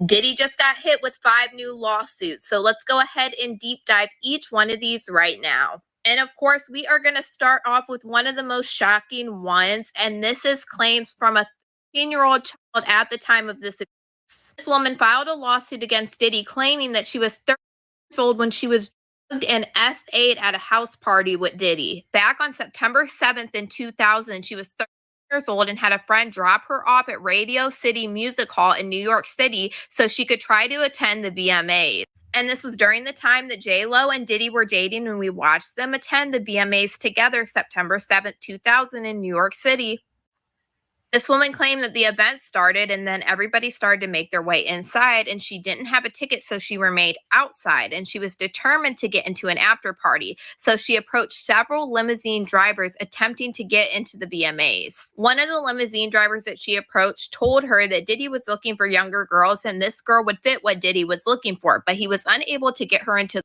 Diddy just got hit with 5 new lawsuits. So let's go ahead and deep dive each one of these right now. And of course, we are going to start off with one of the most shocking ones. And this is claims from a 13-year-old child at the time of this abuse. This woman filed a lawsuit against Diddy claiming that she was 13 years old when she was drugged and S8 at a house party with Diddy. Back on September 7th in 2000, she was 13 years old and had a friend drop her off at Radio City Music Hall in New York City so she could try to attend the VMAs. And this was during the time that J-Lo and Diddy were dating, and we watched them attend the VMAs together September 7th, 2000 in New York City. This woman claimed that the event started and then everybody started to make their way inside, and she didn't have a ticket, so she remained outside, and she was determined to get into an after party. So she approached several limousine drivers attempting to get into the VMAs. One of the limousine drivers that she approached told her that Diddy was looking for younger girls and this girl would fit what Diddy was looking for, but he was unable to get her into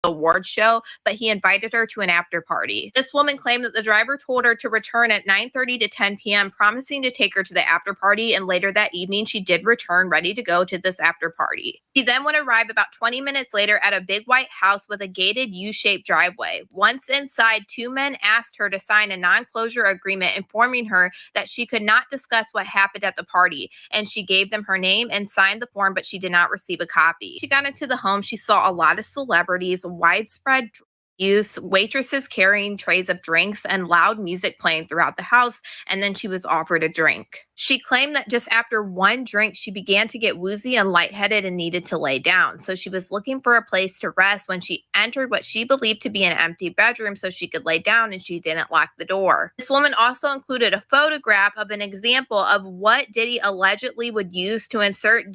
award show, but he invited her to an after party. This woman claimed that the driver told her to return at 9:30 to 10 p.m., promising to take her to the after party, and later that evening she did return ready to go to this after party. She then would arrive about 20 minutes later at a big white house with a gated U-shaped driveway. Once inside, two men asked her to sign a non-closure agreement informing her that she could not discuss what happened at the party, and she gave them her name and signed the form, but she did not receive a copy. She got into the home. She saw a lot of celebrities, widespread use, waitresses carrying trays of drinks, and loud music playing throughout the house, and then she was offered a drink. She claimed that just after one drink, she began to get woozy and lightheaded and needed to lay down. So she was looking for a place to rest when she entered what she believed to be an empty bedroom so she could lay down, and she didn't lock the door. This woman also included a photograph of an example of what Diddy allegedly would use to insert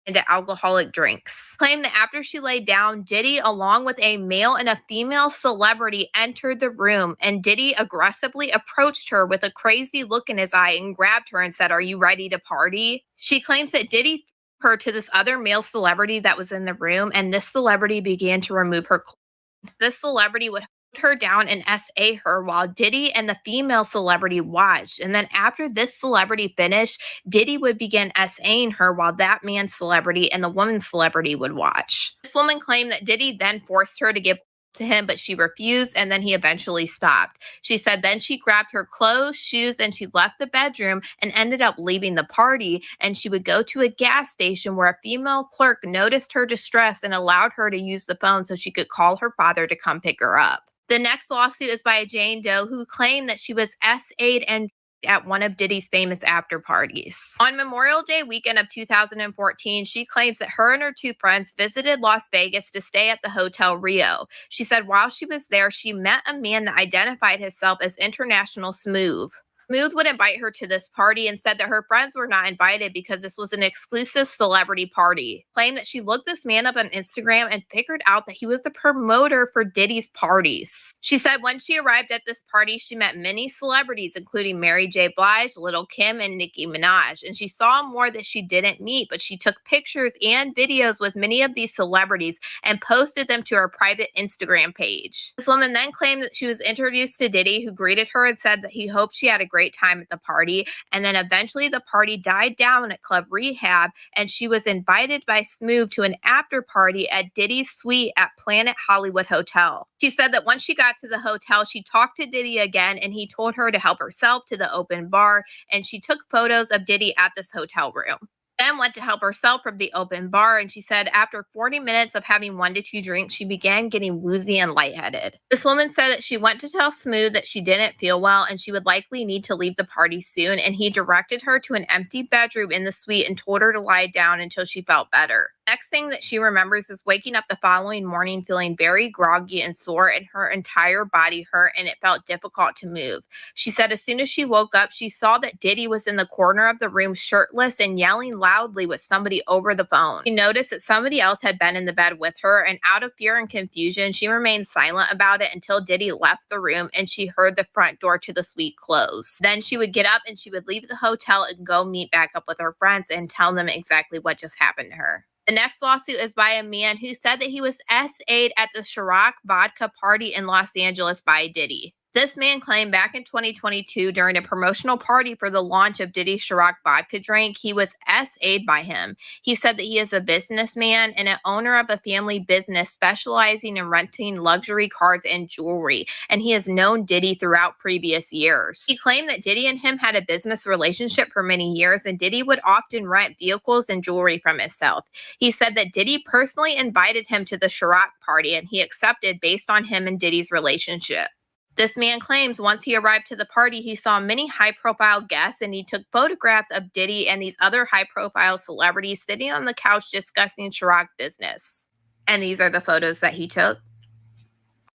into alcoholic drinks. Claimed that after she laid down, Diddy, along with a male and a female celebrity, entered the room, and Diddy aggressively approached her with a crazy look in his eye and grabbed her and said, "Are you ready to party?" She claims that Diddy threw her to this other male celebrity that was in the room, and this celebrity began to remove her clothes. This celebrity would her down and SA her while Diddy and the female celebrity watched. And then after this celebrity finished, Diddy would begin SAing her while that man's celebrity and the woman's celebrity would watch. This woman claimed that Diddy then forced her to give to him, but she refused, and then he eventually stopped. She said then she grabbed her clothes, shoes, and she left the bedroom and ended up leaving the party, and she would go to a gas station where a female clerk noticed her distress and allowed her to use the phone so she could call her father to come pick her up. The next lawsuit is by a Jane Doe who claimed that she was SA'd and at one of Diddy's famous after parties. On Memorial Day weekend of 2014, she claims that her and her two friends visited Las Vegas to stay at the Hotel Rio. She said while she was there, she met a man that identified himself as International Smooth. Smooth would invite her to this party and said that her friends were not invited because this was an exclusive celebrity party. Claimed that she looked this man up on Instagram and figured out that he was the promoter for Diddy's parties. She said when she arrived at this party, she met many celebrities, including Mary J. Blige, Lil' Kim, and Nicki Minaj. And she saw more that she didn't meet, but she took pictures and videos with many of these celebrities and posted them to her private Instagram page. This woman then claimed that she was introduced to Diddy, who greeted her and said that he hoped she had a great time at the party, and then eventually the party died down at Club Rehab, and she was invited by Smooth to an after party at Diddy's suite at Planet Hollywood Hotel. She said that once she got to the hotel, she talked to Diddy again, and he told her to help herself to the open bar, and she took photos of Diddy at this hotel room. Then went to help herself from the open bar, and she said after 40 minutes of having 1 to 2 drinks, she began getting woozy and lightheaded. This woman said that she went to tell Smooth that she didn't feel well and she would likely need to leave the party soon, and he directed her to an empty bedroom in the suite and told her to lie down until she felt better. Next thing that she remembers is waking up the following morning feeling very groggy and sore, and her entire body hurt and it felt difficult to move. She said as soon as she woke up, she saw that Diddy was in the corner of the room shirtless and yelling loudly with somebody over the phone. She noticed that somebody else had been in the bed with her, and out of fear and confusion, she remained silent about it until Diddy left the room and she heard the front door to the suite close. Then she would get up and she would leave the hotel and go meet back up with her friends and tell them exactly what just happened to her. The next lawsuit is by a man who said that he was SA'd at the Ciroc vodka party in Los Angeles by Diddy. This man claimed back in 2022 during a promotional party for the launch of Diddy's Ciroc vodka drink, he was SA'd by him. He said that he is a businessman and an owner of a family business specializing in renting luxury cars and jewelry, and he has known Diddy throughout previous years. He claimed that Diddy and him had a business relationship for many years, and Diddy would often rent vehicles and jewelry from himself. He said that Diddy personally invited him to the Ciroc party, and he accepted based on him and Diddy's relationship. This man claims once he arrived to the party, he saw many high-profile guests, and he took photographs of Diddy and these other high-profile celebrities sitting on the couch discussing Ciroc business. And these are the photos that he took.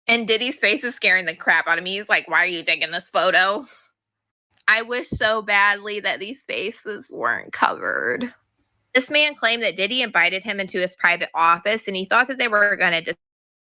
And Diddy's face is scaring the crap out of me. He's like, why are you taking this photo? I wish so badly that these faces weren't covered. This man claimed that Diddy invited him into his private office, and he thought that they were going to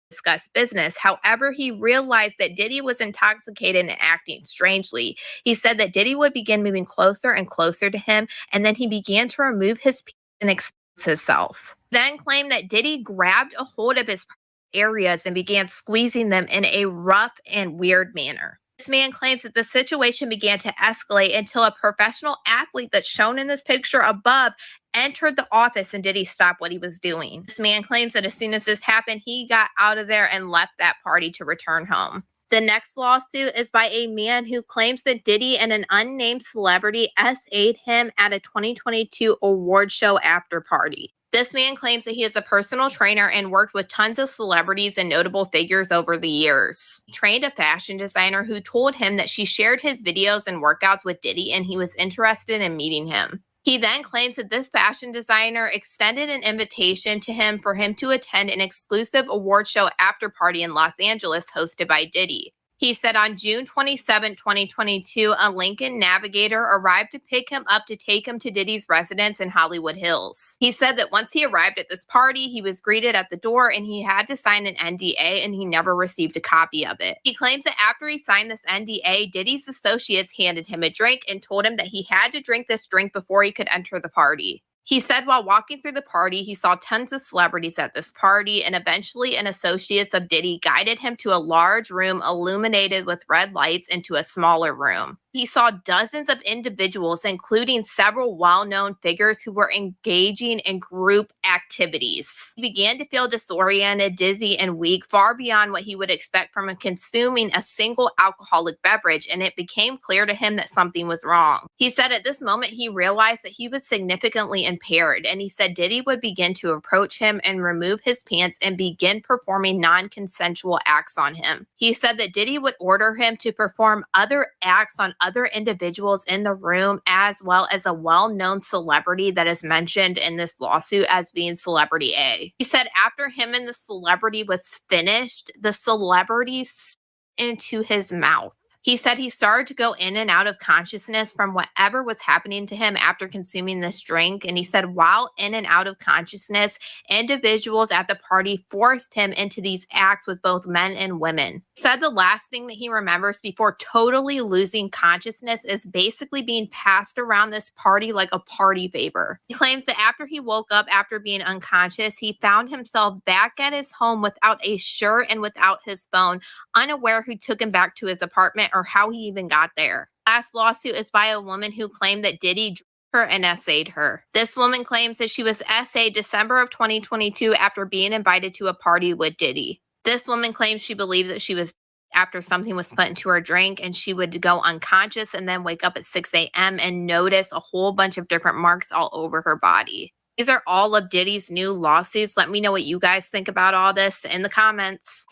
discuss business. However, he realized that Diddy was intoxicated and acting strangely. He said that Diddy would begin moving closer and closer to him, and then he began to remove his penis and expose himself. Then claimed that Diddy grabbed a hold of his areas and began squeezing them in a rough and weird manner. This man claims that the situation began to escalate until a professional athlete that's shown in this picture above entered the office and Diddy stopped what he was doing. This man claims that as soon as this happened, he got out of there and left that party to return home. The next lawsuit is by a man who claims that Diddy and an unnamed celebrity SA'd him at a 2022 award show after party. This man claims that he is a personal trainer and worked with tons of celebrities and notable figures over the years. He trained a fashion designer who told him that she shared his videos and workouts with Diddy and he was interested in meeting him. He then claims that this fashion designer extended an invitation to him for him to attend an exclusive award show after party in Los Angeles hosted by Diddy. He said on June 27, 2022, a Lincoln Navigator arrived to pick him up to take him to Diddy's residence in Hollywood Hills. He said that once he arrived at this party, he was greeted at the door and he had to sign an NDA and he never received a copy of it. He claims that after he signed this NDA, Diddy's associates handed him a drink and told him that he had to drink this drink before he could enter the party. He said while walking through the party, he saw tons of celebrities at this party, and eventually an associates of Diddy guided him to a large room illuminated with red lights into a smaller room. He saw dozens of individuals, including several well-known figures who were engaging in group activities. He began to feel disoriented, dizzy, and weak, far beyond what he would expect from consuming a single alcoholic beverage, and it became clear to him that something was wrong. He said at this moment he realized that he was significantly impaired, and he said Diddy would begin to approach him and remove his pants and begin performing non-consensual acts on him. He said that Diddy would order him to perform other acts on other individuals in the room, as well as a well-known celebrity that is mentioned in this lawsuit as being Celebrity A. He said after him and the celebrity was finished, the celebrity spit into his mouth. He said he started to go in and out of consciousness from whatever was happening to him after consuming this drink. And he said while in and out of consciousness, individuals at the party forced him into these acts with both men and women. He said the last thing that he remembers before totally losing consciousness is basically being passed around this party like a party favor. He claims that after he woke up after being unconscious, he found himself back at his home without a shirt and without his phone, unaware who took him back to his apartment or how he even got there. Last lawsuit is by a woman who claimed that Diddy drank her and SA'd her. This woman claims that she was SA'd December of 2022 after being invited to a party with Diddy. This woman claims she believed that she was after something was put into her drink and she would go unconscious and then wake up at 6 a.m. and notice a whole bunch of different marks all over her body. These are all of Diddy's new lawsuits. Let me know what you guys think about all this in the comments.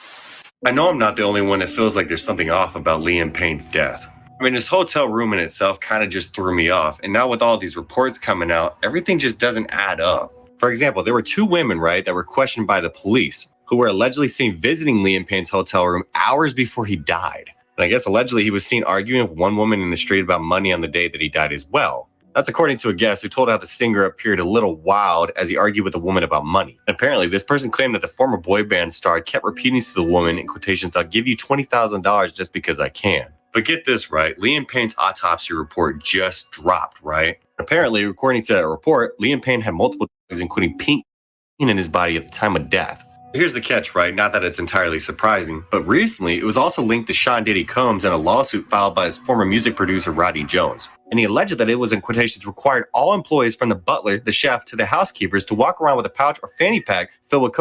I know I'm not the only one that feels like there's something off about Liam Payne's death. I mean, his hotel room in itself kind of just threw me off. And now with all these reports coming out, everything just doesn't add up. For example, there were two women, right, that were questioned by the police who were allegedly seen visiting Liam Payne's hotel room hours before he died. And I guess allegedly he was seen arguing with one woman in the street about money on the day that he died as well. That's according to a guest who told how the singer appeared a little wild as he argued with a woman about money. And apparently, this person claimed that the former boy band star kept repeating to the woman in quotations, "I'll give you $20,000 just because I can." But get this right, Liam Payne's autopsy report just dropped, right? Apparently, according to that report, Liam Payne had multiple drugs, including pink in his body at the time of death. Here's the catch, right? Not that it's entirely surprising, but recently it was also linked to Sean Diddy Combs in a lawsuit filed by his former music producer, Rodney Jones. And he alleged that it was, in quotations, required all employees from the butler, the chef, to the housekeepers to walk around with a pouch or fanny pack filled with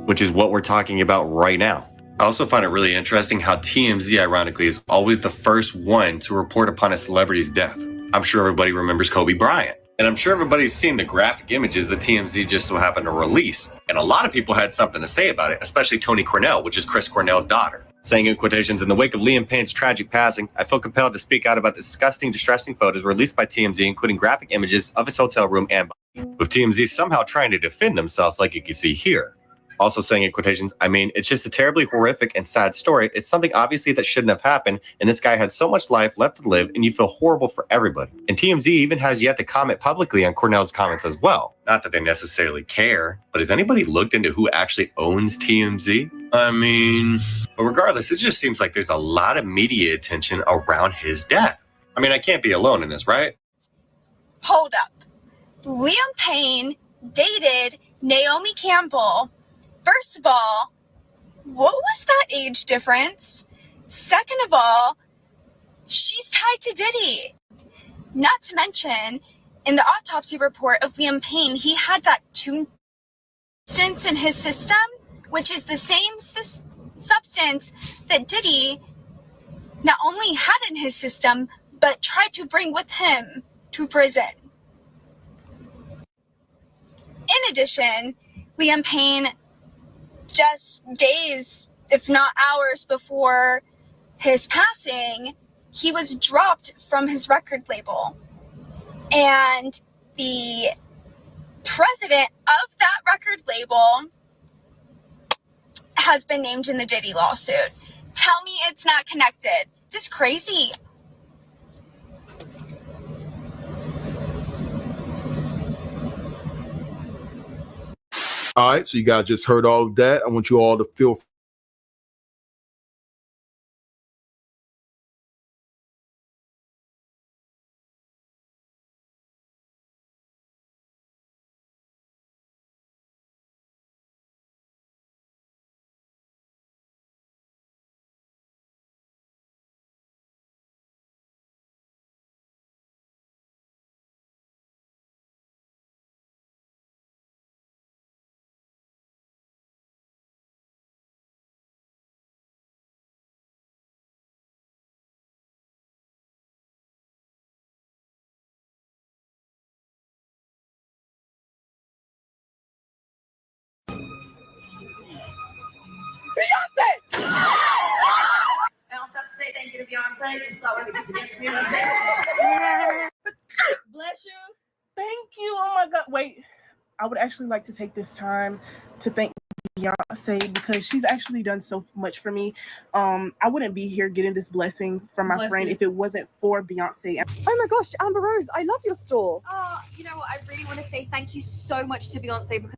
which is what we're talking about right now. I also find it really interesting how TMZ, ironically, is always the first one to report upon a celebrity's death. I'm sure everybody remembers Kobe Bryant. And I'm sure everybody's seen the graphic images that TMZ just so happened to release. And a lot of people had something to say about it, especially Toni Cornell, which is Chris Cornell's daughter. Saying in quotations, "In the wake of Liam Payne's tragic passing, I feel compelled to speak out about the disgusting, distressing photos released by TMZ, including graphic images of his hotel room and body," with TMZ somehow trying to defend themselves like you can see here. Also saying in quotations, "I mean, it's just a terribly horrific and sad story. It's something obviously that shouldn't have happened, and this guy had so much life left to live, and you feel horrible for everybody." And TMZ even has yet to comment publicly on Cornell's comments as well. Not that they necessarily care, but has anybody looked into who actually owns TMZ? I mean, but regardless, it just seems like there's a lot of media attention around his death. I mean, I can't be alone in this, right? Hold up. Liam Payne dated Naomi Campbell, first of all, what was that age difference? Second of all, she's tied to Diddy. Not to mention, in the autopsy report of Liam Payne, he had that substance in his system, which is the same substance that Diddy not only had in his system, but tried to bring with him to prison. In addition, Liam Payne, just days, if not hours before his passing, he was dropped from his record label. And the president of that record label has been named in the Diddy lawsuit. Tell me it's not connected. This is crazy. All right, so you guys just heard all of that. I want you all to feel Beyonce! I also have to say thank you to Beyonce. Just thought we would do the dance community say. Bless you. Thank you. Oh my God. Wait, I would actually like to take this time to thank Beyonce because she's actually done so much for me. I wouldn't be here getting this blessing from my friend if it wasn't for Beyonce. Oh my gosh, Amber Rose, I love your store. You know what? I really want to say thank you so much to Beyonce because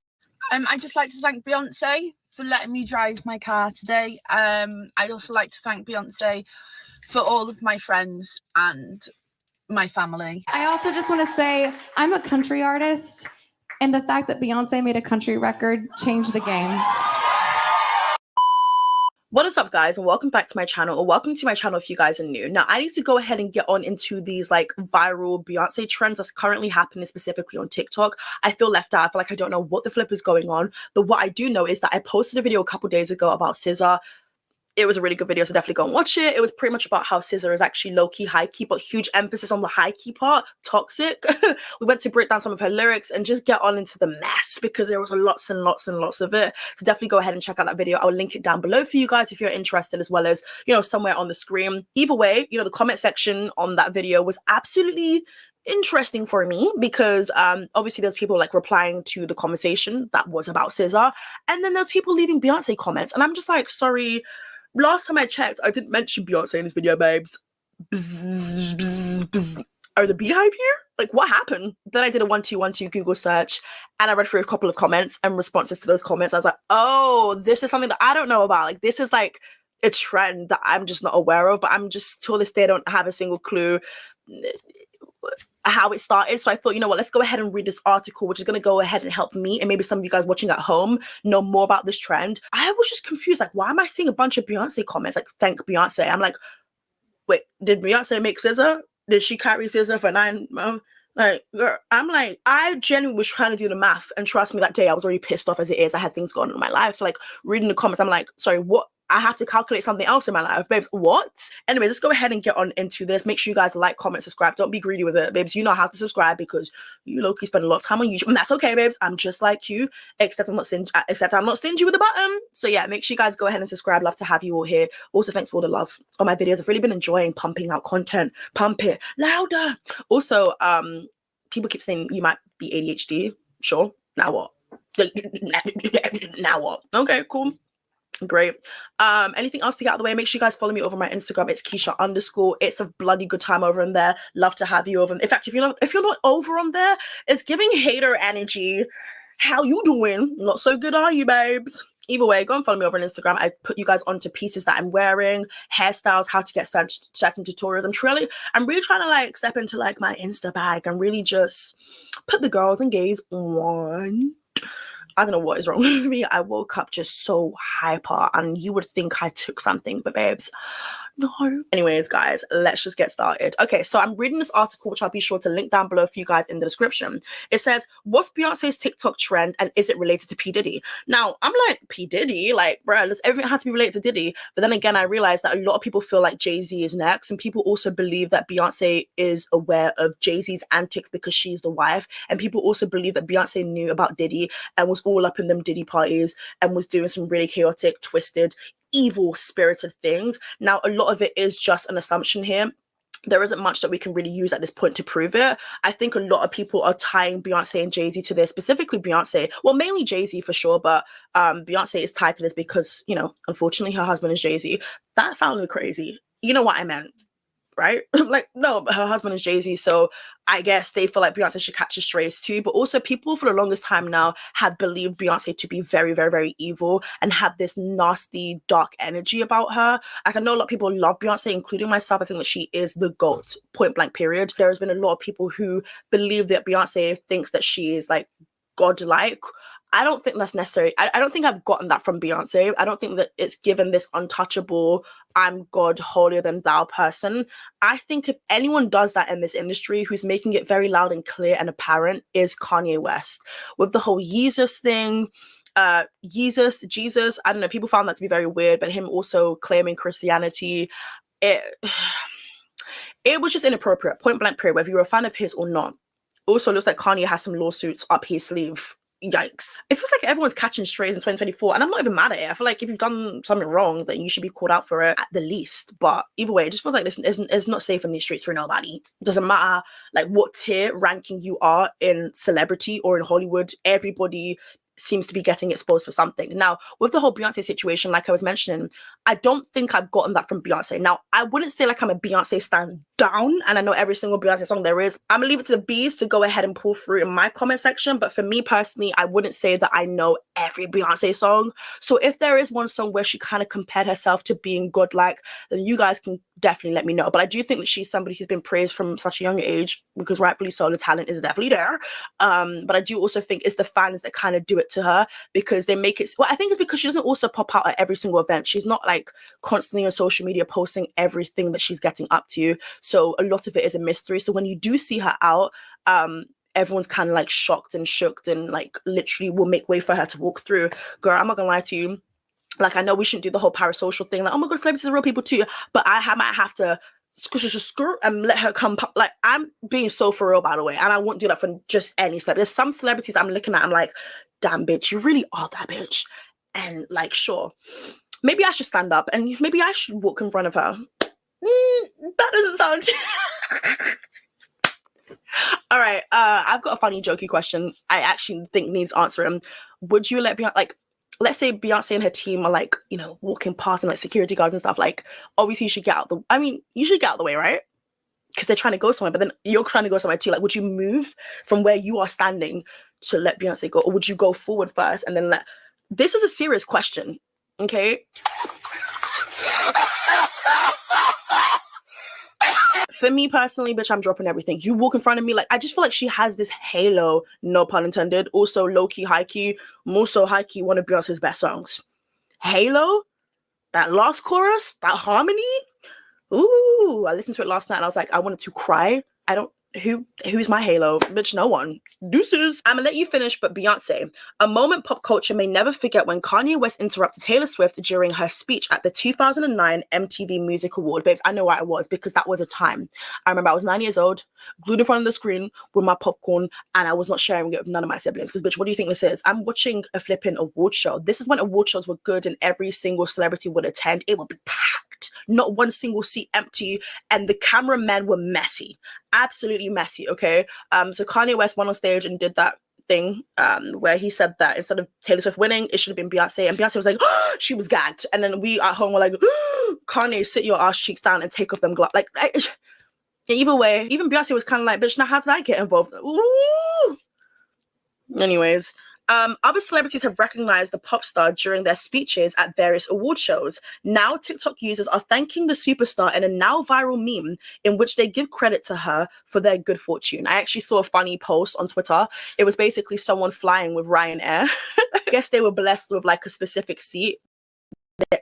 I'd just like to thank Beyonce for letting me drive my car today. I'd also like to thank Beyonce for all of my friends and my family. I also just want to say I'm a country artist, and the fact that Beyonce made a country record changed the game. What is up, guys, and welcome back to my channel, or welcome to my channel if you guys are new. Now, I need to go ahead and get on into these like viral Beyonce trends that's currently happening specifically on TikTok. I feel left out. I feel like I don't know what the flip is going on, but what I do know is that I posted a video a couple days ago about SZA. It was a really good video, so definitely go and watch it. It was pretty much about how SZA is actually low-key, high-key, but huge emphasis on the high-key part, toxic. We went to break down some of her lyrics and just get on into the mess because there was lots and lots and lots of it. So definitely go ahead and check out that video. I'll link it down below for you guys if you're interested, as well as, you know, somewhere on the screen. Either way, you know, the comment section on that video was absolutely interesting for me because obviously there's people like replying to the conversation that was about SZA, and then there's people leaving Beyonce comments, and I'm just like, sorry, last time I checked, I didn't mention Beyonce in this video, babes. Bzz, bzz, bzz. Are the Beehive here? Like, what happened? Then I did a 1212 Google search, and I read through a couple of comments and responses to those comments. I was like, oh, this is something that I don't know about. Like, this is like a trend that I'm just not aware of, but I'm just, till this day, I don't have a single clue how it started. So I thought, you know what, let's go ahead and read this article, which is going to go ahead and help me and maybe some of you guys watching at home know more about this trend. I was just confused, like, why am I seeing a bunch of Beyonce comments like thank Beyonce? I'm like, wait, did Beyonce make SZA? Did she carry SZA for 9 months? Like, girl, I'm like, I genuinely was trying to do the math, and trust me, that day I was already pissed off as it is. I had things going on in my life, so like reading the comments, I'm like, sorry, what? I have to calculate something else in my life, babes. What? Anyway, let's go ahead and get on into this. Make sure you guys like, comment, subscribe. Don't be greedy with it, babes. You know how to subscribe because you low-key spend a lot of time on YouTube, and that's okay, babes. I'm just like you, except I'm not stingy with the button. So yeah, make sure you guys go ahead and subscribe. Love to have you all here. Also, thanks for all the love on my videos. I've really been enjoying pumping out content. Pump it louder. Also, people keep saying you might be ADHD. Sure. Now what? Now what? Okay, cool. Great. Anything else to get out of the way? Make sure you guys follow me over my Instagram. It's Keisha_. It's a bloody good time over in there. Love to have you over. In fact, if you're not over on there, it's giving hater energy. How you doing? Not so good, are you, babes? Either way, go and follow me over on Instagram. I put you guys onto pieces that I'm wearing, hairstyles, how to get certain tutorials. I'm really trying to like step into like my Insta bag and really just put the girls and gays on. I don't know what is wrong with me. I woke up just so hyper, and you would think I took something, but babes, no. Anyways, guys, let's just get started. Okay, so I'm reading this article, which I'll be sure to link down below for you guys in the description. It says, what's Beyonce's TikTok trend and is it related to P. Diddy? Now, I'm like, P. Diddy? Like, bruh, does everything have to be related to Diddy? But then again, I realized that a lot of people feel like Jay-Z is next, and people also believe that Beyonce is aware of Jay-Z's antics because she's the wife, and people also believe that Beyonce knew about Diddy and was all up in them Diddy parties and was doing some really chaotic, twisted, evil spirited things. Now, a lot of it is just an assumption here. There isn't much that we can really use at this point to prove it. I think a lot of people are tying Beyonce and Jay-Z to this, specifically Beyonce. Well, mainly Jay-Z for sure, but Beyonce is tied to this because, you know, unfortunately her husband is Jay-Z. That sounded crazy. You know what I meant, right? Like, no, but her husband is Jay-Z, so I guess they feel like Beyonce should catch the strays too. But also people for the longest time now have believed Beyonce to be very, very, very evil and have this nasty, dark energy about her. Like, I know a lot of people love Beyonce, including myself. I think that she is the GOAT, point blank period. There has been a lot of people who believe that Beyonce thinks that she is like godlike. I don't think that's necessary. I don't think I've gotten that from Beyonce. I don't think that it's given this untouchable, I'm God, holier than thou person. I think if anyone does that in this industry, who's making it very loud and clear and apparent, is Kanye West. With the whole Jesus thing, Jesus, I don't know, people found that to be very weird, but him also claiming Christianity, it was just inappropriate, point blank period, whether you're a fan of his or not. Also, looks like Kanye has some lawsuits up his sleeve. Yikes. It feels like everyone's catching strays in 2024, and I'm not even mad at it. I feel like if you've done something wrong, then you should be called out for it at the least. But either way, it just feels like this is not safe in these streets for nobody. It doesn't matter like what tier ranking you are in celebrity or in Hollywood, everybody seems to be getting exposed for something. Now, with the whole Beyonce situation, like I was mentioning, I don't think I've gotten that from Beyonce. Now, I wouldn't say like I'm a Beyonce stan down, and I know every single Beyonce song there is. I'm gonna leave it to the bees to go ahead and pull through in my comment section, but for me personally, I wouldn't say that I know every Beyonce song. So if there is one song where she kind of compared herself to being godlike, then you guys can definitely let me know. But I do think that she's somebody who's been praised from such a young age, because rightfully so, the talent is definitely there. But I do also think it's the fans that kind of do it to her, because they make it, well, I think it's because she doesn't also pop out at every single event. She's not like constantly on social media posting everything that she's getting up to. So a lot of it is a mystery. So when you do see her out, everyone's kind of like shocked and shook and like literally will make way for her to walk through. Girl, I'm not gonna lie to you. Like, I know we shouldn't do the whole parasocial thing. Like, oh my God, celebrities are real people too. But I might have to skirt and let her come. Like, I'm being so for real, by the way. And I won't do that for just any celebrity. There's some celebrities I'm looking at, I'm like, damn, bitch, you really are that bitch. And like, sure, maybe I should stand up and maybe I should walk in front of her. That doesn't sound... All right, I've got a funny, jokey question I actually think needs answering. Would you let Beyonce, like, let's say Beyonce and her team are like, you know, walking past and like security guards and stuff, like, obviously you should get out you should get out of the way, right? Because they're trying to go somewhere, but then you're trying to go somewhere too. Like, would you move from where you are standing to let Beyonce go? Or would you go forward first and then this is a serious question, okay? For me personally, bitch, I'm dropping everything. You walk in front of me, like, I just feel like she has this halo, no pun intended. Also, low-key, high-key, more so high-key, one of Beyonce's best songs. Halo, that last chorus, that harmony. Ooh, I listened to it last night and I was like, I wanted to cry. Who's my halo? Bitch, no one. Deuces. I'm gonna let you finish, but Beyonce. A moment pop culture may never forget when Kanye West interrupted Taylor Swift during her speech at the 2009 MTV Music Award. Babes, I know why it was, because that was a time. I remember I was 9 years old, glued in front of the screen with my popcorn, and I was not sharing it with none of my siblings. Because, bitch, what do you think this is? I'm watching a flipping award show. This is when award shows were good and every single celebrity would attend. It would be packed. Not one single seat empty, and the cameramen were messy. Absolutely messy, okay? So Kanye West went on stage and did that thing where he said that instead of Taylor Swift winning, it should have been Beyonce, and Beyonce was like, oh, she was gagged. And then we at home were like, oh, Kanye, sit your ass cheeks down and take off them gloves. Like, either way, even Beyonce was kind of like, bitch, now how did I get involved? Ooh. Anyways, other celebrities have recognized the pop star during their speeches at various award shows. Now, TikTok users are thanking the superstar in a now viral meme in which they give credit to her for their good fortune. I actually saw a funny post on Twitter. It was basically someone flying with Ryanair I guess they were blessed with like a specific seat.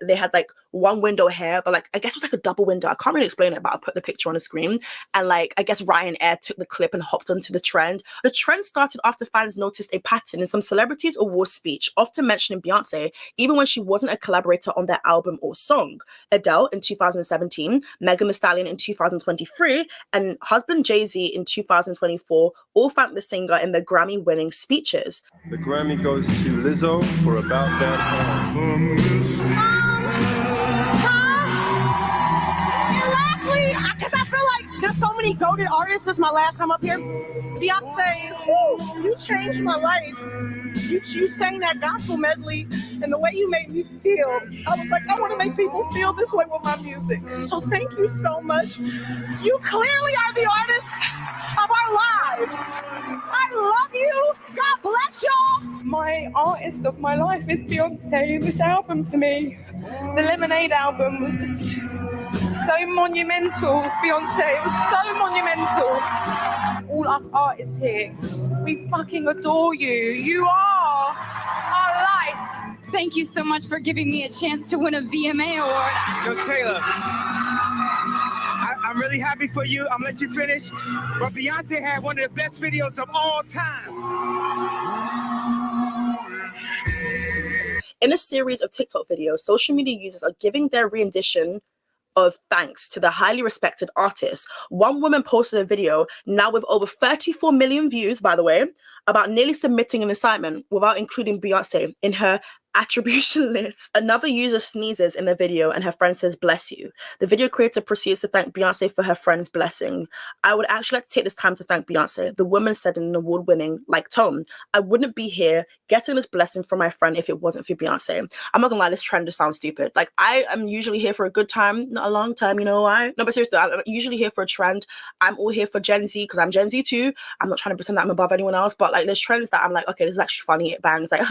They had like one window here, but like I guess it was like a double window. I can't really explain it, but I'll put the picture on the screen. And like I guess Ryanair took the clip and hopped onto the trend. The trend started after fans noticed a pattern in some celebrities' award speech, often mentioning Beyonce, even when she wasn't a collaborator on their album or song. Adele in 2017, Megan Thee Stallion in 2023, and husband Jay-Z in 2024 all thanked the singer in their Grammy-winning speeches. The Grammy goes to Lizzo for About That Time. And lastly, because I feel like there's so many goated artists, this is my last time up here. Beyonce, whew, you changed my life. You sang that gospel medley, and the way you made me feel, I was like, I want to make people feel this way with my music. So thank you so much. You clearly are the artist of our lives. I love you. God bless y'all. My artist of my life is Beyonce. This album to me, the Lemonade album, was just so monumental. Beyonce, it was so monumental. All us artists here, we fucking adore you. You are our light. Thank you so much for giving me a chance to win a VMA award. Yo, Taylor, I'm really happy for you. I'm gonna let you finish. But Beyonce had one of the best videos of all time. In a series of TikTok videos, social media users are giving their rendition of thanks to the highly respected artist. One woman posted a video, now with over 34 million views, by the way, about nearly submitting an assignment without including Beyonce in her attribution list. Another user sneezes in the video and her friend says, "Bless you." The video creator proceeds to thank Beyonce for her friend's blessing. "I would actually like to take this time to thank Beyonce," the woman said in an award-winning like tone. "I wouldn't be here getting this blessing from my friend if it wasn't for Beyonce." I'm not gonna lie, this trend just sounds stupid. Like, I am usually here for a good time, not a long time, you know why? No, but seriously, I'm usually here for a trend. I'm all here for Gen Z because I'm Gen Z too. I'm not trying to pretend that I'm above anyone else, but like there's trends that I'm like, okay, this is actually funny, it bangs, like,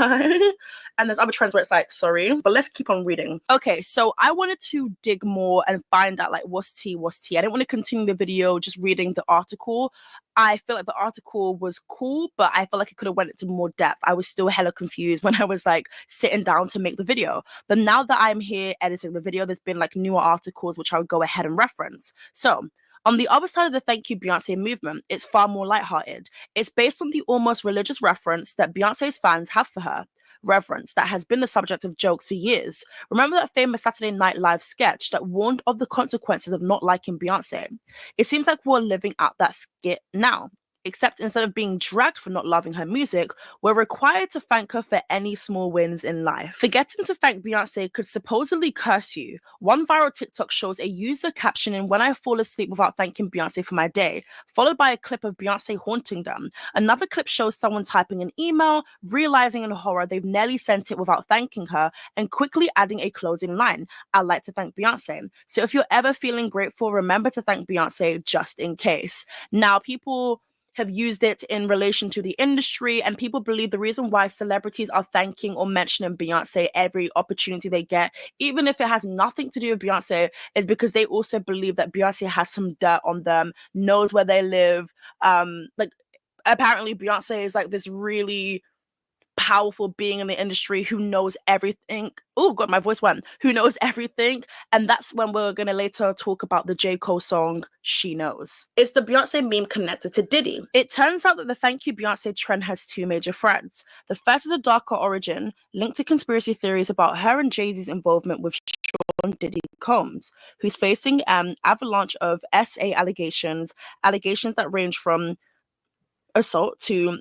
and there's other trends where it's like, sorry, but let's keep on reading. Okay, so I wanted to dig more and find out like what's tea. I didn't want to continue the video just reading the article. I feel like the article was cool, but I felt like it could have went into more depth. I was still hella confused when I was like sitting down to make the video. But now that I'm here editing the video, there's been like newer articles which I'll go ahead and reference. So on the other side of the Thank You Beyonce movement, it's far more lighthearted. It's based on the almost religious reference that Beyonce's fans have for her. Reverence that has been the subject of jokes for years. Remember that famous Saturday Night Live sketch that warned of the consequences of not liking Beyonce? It seems like we're living out that skit now. Except instead of being dragged for not loving her music, we're required to thank her for any small wins in life. Forgetting to thank Beyonce could supposedly curse you. One viral TikTok shows a user captioning, "When I fall asleep without thanking Beyonce for my day," followed by a clip of Beyonce haunting them. Another clip shows someone typing an email, realizing in horror they've nearly sent it without thanking her, and quickly adding a closing line, "I'd like to thank Beyonce." So if you're ever feeling grateful, remember to thank Beyonce just in case. Now, people have used it in relation to the industry, and people believe the reason why celebrities are thanking or mentioning Beyonce every opportunity they get, even if it has nothing to do with Beyonce, is because they also believe that Beyonce has some dirt on them, knows where they live. Like, apparently Beyonce is like this really powerful being in the industry who knows everything. Oh god, my voice went. Who knows everything. And that's when we're gonna later talk about the J. Cole song She Knows. It's the Beyonce meme connected to Diddy. It turns out that the Thank You Beyonce trend has two major threads. The first is a darker origin linked to conspiracy theories about her and Jay-Z's involvement with Sean Diddy Combs, who's facing an avalanche of SA allegations that range from assault to,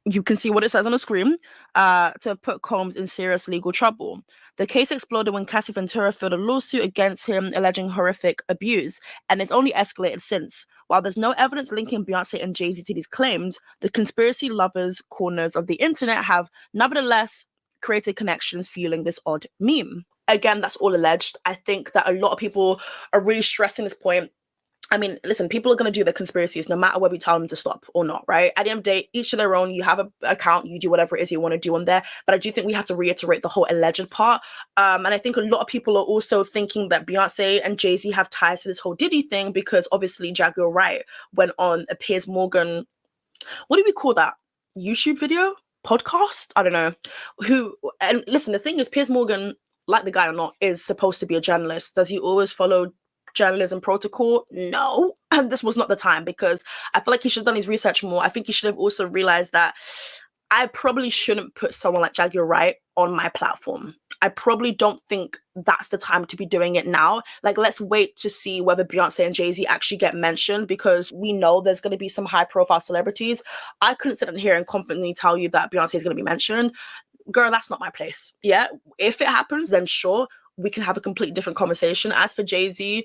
you can see what it says on the screen, to put Combs in serious legal trouble. The case exploded when Cassie Ventura filed a lawsuit against him alleging horrific abuse, and it's only escalated since. While there's no evidence linking Beyonce and Jay-Z to these claims, the conspiracy lovers' corners of the internet have nevertheless created connections fueling this odd meme. Again, that's all alleged. I think that a lot of people are really stressing this point. I mean, listen, people are going to do their conspiracies no matter whether we tell them to stop or not, right? At the end of the day, each of their own. You have an account, you do whatever it is you want to do on there. But I do think we have to reiterate the whole alleged part. And I think a lot of people are also thinking that Beyonce and Jay-Z have ties to this whole Diddy thing because obviously Jaguar Wright went on a Piers Morgan, what do we call that? YouTube video? podcast. I don't know who. And listen, the thing is, Piers Morgan, like the guy or not, is supposed to be a journalist. Does he always follow journalism protocol? No. And this was not the time, because I feel like he should have done his research more. I think he should have also realized that I probably shouldn't put someone like Jaguar Wright on my platform. I probably don't think that's the time to be doing it now. Like, let's wait to see whether Beyonce and Jay-Z actually get mentioned, because we know there's going to be some high profile celebrities. I couldn't sit in here and confidently tell you that Beyonce is going to be mentioned. Girl, that's not my place. Yeah. If it happens, then sure, we can have a completely different conversation. As for Jay-Z,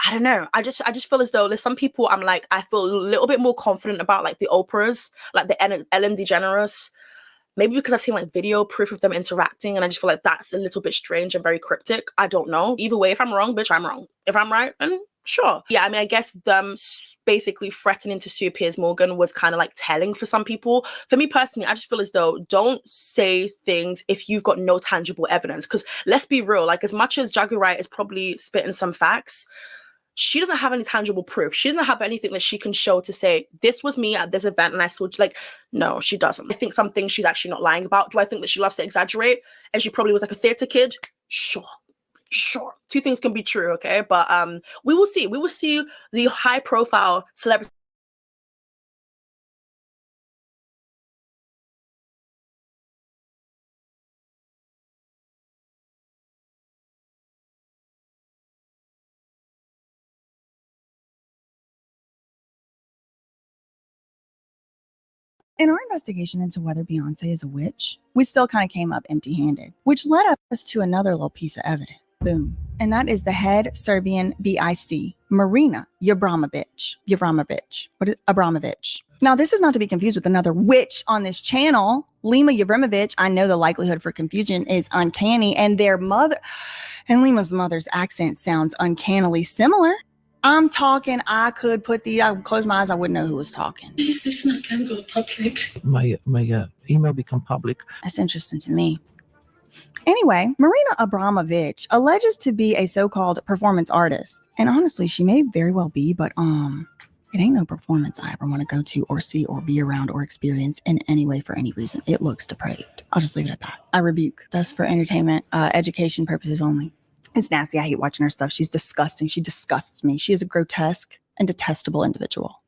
I don't know. I just feel as though there's some people I'm like, I feel a little bit more confident about, like the Oprahs, like the Ellen DeGeneres. Maybe because I've seen like video proof of them interacting, and I just feel like that's a little bit strange and very cryptic. I don't know. Either way, if I'm wrong, bitch, I'm wrong. If I'm right, then sure. Yeah, I mean, I guess them basically threatening to sue Piers Morgan was kind of like telling for some people. For me personally, I just feel as though don't say things if you've got no tangible evidence. Because let's be real, like as much as Jaguar Wright is probably spitting some facts, she doesn't have any tangible proof. She doesn't have anything that she can show to say, this was me at this event and I saw, like, no, she doesn't. I think some things she's actually not lying about. Do I think that she loves to exaggerate and she probably was like a theater kid? Sure. Two things can be true, okay? But we will see. We will see the high profile celebrity. In our investigation into whether Beyonce is a witch, we still kind of came up empty-handed, which led us to another little piece of evidence. Boom. And that is the head Serbian BIC, Marina Abramović. Abramović. Now, this is not to be confused with another witch on this channel. Lima Abramović, I know the likelihood for confusion is uncanny, and Lima's mother's accent sounds uncannily similar. I'm talking, I could close my eyes, I wouldn't know who was talking. Is this not going to go public? My email become public. That's interesting to me. Anyway, Marina Abramović alleges to be a so-called performance artist. And honestly, she may very well be, but it ain't no performance I ever want to go to or see or be around or experience in any way for any reason. It looks depraved. I'll just leave it at that. I rebuke. Thus for entertainment, education purposes only. It's nasty. I hate watching her stuff. She's disgusting. She disgusts me. She is a grotesque and detestable individual.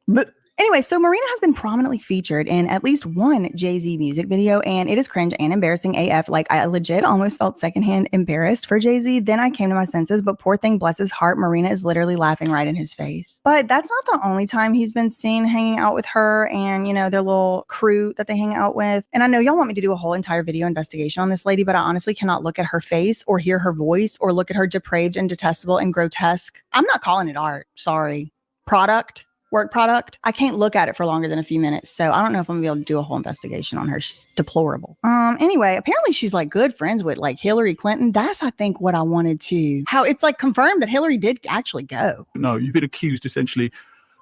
But anyway, so Marina has been prominently featured in at least one Jay-Z music video, and it is cringe and embarrassing AF. Like, I legit almost felt secondhand embarrassed for Jay-Z. Then I came to my senses, but poor thing, bless his heart, Marina is literally laughing right in his face. But that's not the only time he's been seen hanging out with her and, you know, their little crew that they hang out with. And I know y'all want me to do a whole entire video investigation on this lady, but I honestly cannot look at her face or hear her voice or look at her depraved and detestable and grotesque. I'm not calling it art. Sorry. Work product. I can't look at it for longer than a few minutes. So I don't know if I'm gonna be able to do a whole investigation on her. She's deplorable. Anyway, apparently she's like good friends with like Hillary Clinton. That's, I think, what I wanted to, how it's like confirmed that Hillary did actually go. No, you've been accused essentially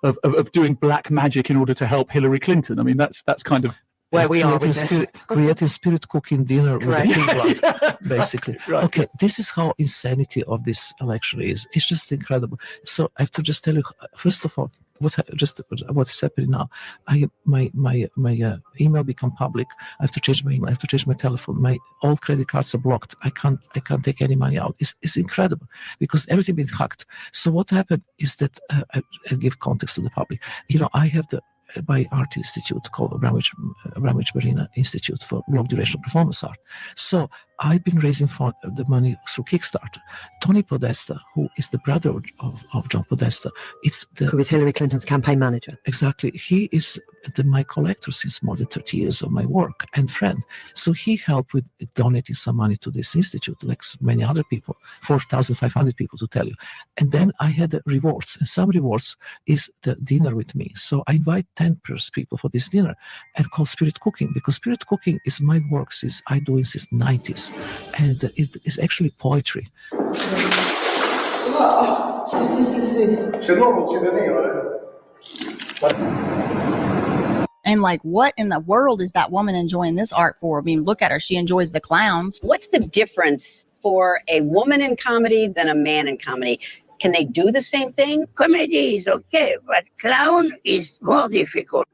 of doing black magic in order to help Hillary Clinton. I mean, that's kind of where we are with this. Creating spirit cooking dinner with the king blood, basically. Right. Okay, this is how insanity of this election is. It's just incredible. So I have to just tell you, first of all, what is happening now. My email become public. I have to change my email. I have to change my telephone. My all credit cards are blocked. I can't take any money out. It's incredible because everything been hacked. So what happened is that I give context to the public. You know, I have my art institute called Abramovich Marina Institute for Long Duration Performance Art. So I've been raising the money through Kickstarter. Tony Podesta, who is the brother of John Podesta, who is Hillary Clinton's campaign manager. Exactly. He is my collector since more than 30 years of my work and friend. So he helped with donating some money to this institute, like many other people, 4,500 people to tell you. And then I had rewards, and some rewards is the dinner with me. So I invite 10 people for this dinner and call Spirit Cooking, because Spirit Cooking is my work since I do it since 90s. And it is actually poetry. And like, what in the world is that woman enjoying this art for? I mean, look at her. She enjoys the clowns. What's the difference for a woman in comedy than a man in comedy? Can they do the same thing? Comedy is okay, but clown is more difficult.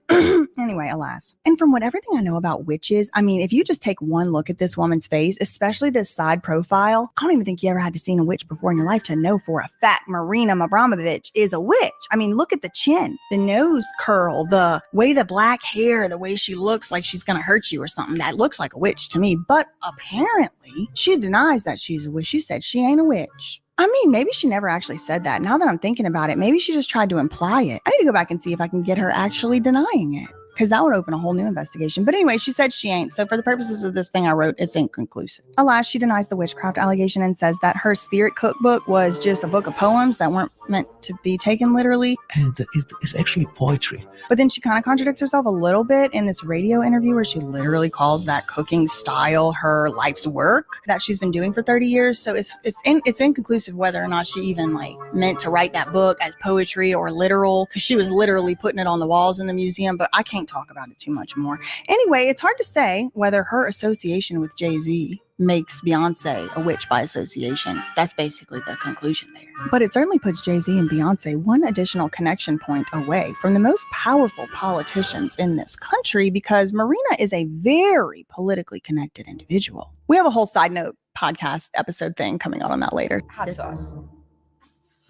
Anyway, alas. And from everything I know about witches, I mean, if you just take one look at this woman's face, especially this side profile, I don't even think you ever had to see a witch before in your life to know for a fact Marina Abramovich is a witch. I mean, look at the chin, the nose curl, the way the black hair, the way she looks like she's going to hurt you or something. That looks like a witch to me. But apparently, she denies that she's a witch. She said she ain't a witch. I mean, maybe she never actually said that. Now that I'm thinking about it, maybe she just tried to imply it. I need to go back and see if I can get her actually denying it, because that would open a whole new investigation. But anyway, she said she ain't. So for the purposes of this thing I wrote, it's inconclusive. Alas, she denies the witchcraft allegation and says that her spirit cookbook was just a book of poems that weren't meant to be taken literally. And it is actually poetry. But then she kind of contradicts herself a little bit in this radio interview where she literally calls that cooking style her life's work that she's been doing for 30 years. So it's inconclusive whether or not she even meant to write that book as poetry or literal, because she was literally putting it on the walls in the museum. But I can't talk about it too much more. Anyway, it's hard to say whether her association with Jay-Z makes Beyonce a witch by association. That's basically the conclusion there. But it certainly puts Jay-Z and Beyonce one additional connection point away from the most powerful politicians in this country, because Marina is a very politically connected individual. We have a whole side note podcast episode thing coming out on that later. Hot sauce.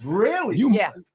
Really?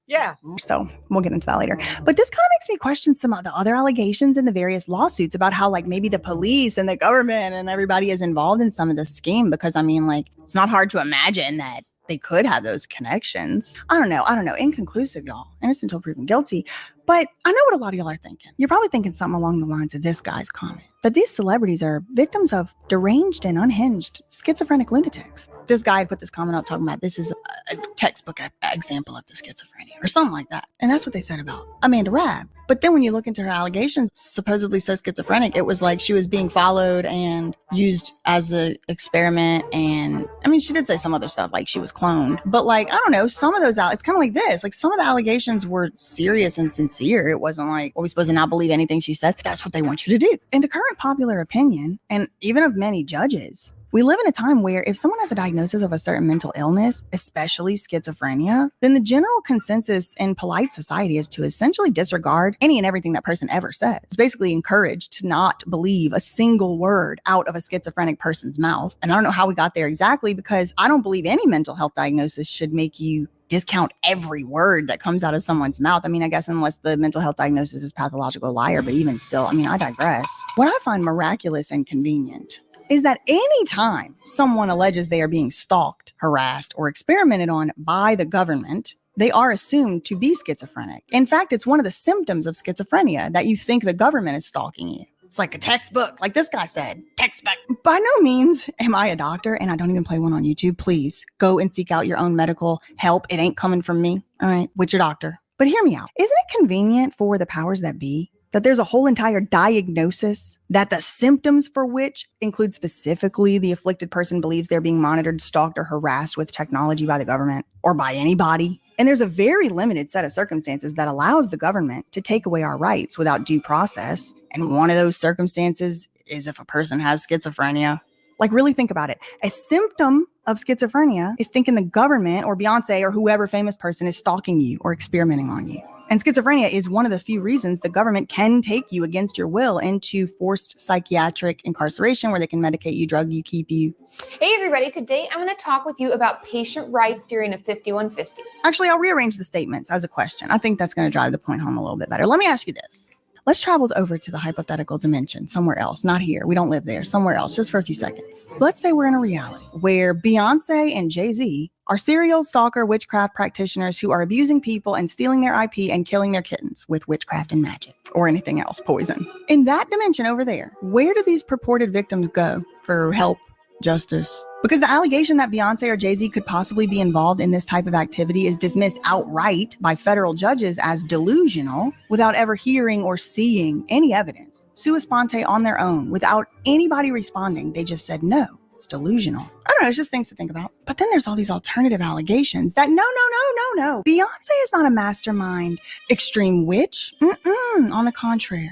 Yeah. So we'll get into that later. But this kind of makes me question some of the other allegations in the various lawsuits about how maybe the police and the government and everybody is involved in some of the scheme, because I mean, it's not hard to imagine that they could have those connections. I don't know. Inconclusive, y'all. Innocent until proven guilty. But I know what a lot of y'all are thinking. You're probably thinking something along the lines of this guy's comment, that these celebrities are victims of deranged and unhinged schizophrenic lunatics. This guy had put this comment up talking about this is a textbook example of the schizophrenia or something like that. And that's what they said about Amanda Rabb. But then when you look into her allegations, supposedly so schizophrenic, it was like she was being followed and used as an experiment. And I mean, she did say some other stuff, like she was cloned. But I don't know, some of those, it's kind of like this. Some of the allegations were serious and sincere. It wasn't like, are we supposed to not believe anything she says? That's what they want you to do. In the current popular opinion, and even of many judges, we live in a time where if someone has a diagnosis of a certain mental illness, especially schizophrenia, then the general consensus in polite society is to essentially disregard any and everything that person ever says. It's basically encouraged to not believe a single word out of a schizophrenic person's mouth. And I don't know how we got there exactly, because I don't believe any mental health diagnosis should make you discount every word that comes out of someone's mouth. I mean, I guess unless the mental health diagnosis is pathological liar, but even still, I mean, I digress. What I find miraculous and convenient is that any time someone alleges they are being stalked, harassed, or experimented on by the government, they are assumed to be schizophrenic. In fact, it's one of the symptoms of schizophrenia that you think the government is stalking you. It's like a textbook, like this guy said, textbook. By no means am I a doctor, and I don't even play one on YouTube. Please go and seek out your own medical help. It ain't coming from me. All right, with your doctor. But hear me out. Isn't it convenient for the powers that be that there's a whole entire diagnosis that the symptoms for which include specifically the afflicted person believes they're being monitored, stalked, or harassed with technology by the government or by anybody? And there's a very limited set of circumstances that allows the government to take away our rights without due process. And one of those circumstances is if a person has schizophrenia. Really think about it. A symptom of schizophrenia is thinking the government or Beyonce or whoever famous person is stalking you or experimenting on you. And schizophrenia is one of the few reasons the government can take you against your will into forced psychiatric incarceration, where they can medicate you, drug you, keep you. Hey everybody, today I'm going to talk with you about patient rights during a 5150. Actually, I'll rearrange the statements as a question. I think that's going to drive the point home a little bit better. Let me ask you this. Let's travel over to the hypothetical dimension, somewhere else, not here. We don't live there, somewhere else, just for a few seconds. Let's say we're in a reality where Beyonce and Jay-Z are serial stalker witchcraft practitioners who are abusing people and stealing their IP and killing their kittens with witchcraft and magic or anything else, poison. In that dimension over there, where do these purported victims go for help, justice? Because the allegation that Beyonce or Jay-Z could possibly be involved in this type of activity is dismissed outright by federal judges as delusional without ever hearing or seeing any evidence. Sua sponte on their own, without anybody responding, they just said, no, it's delusional. I don't know, it's just things to think about. But then there's all these alternative allegations that no. Beyonce is not a mastermind extreme witch. On the contrary.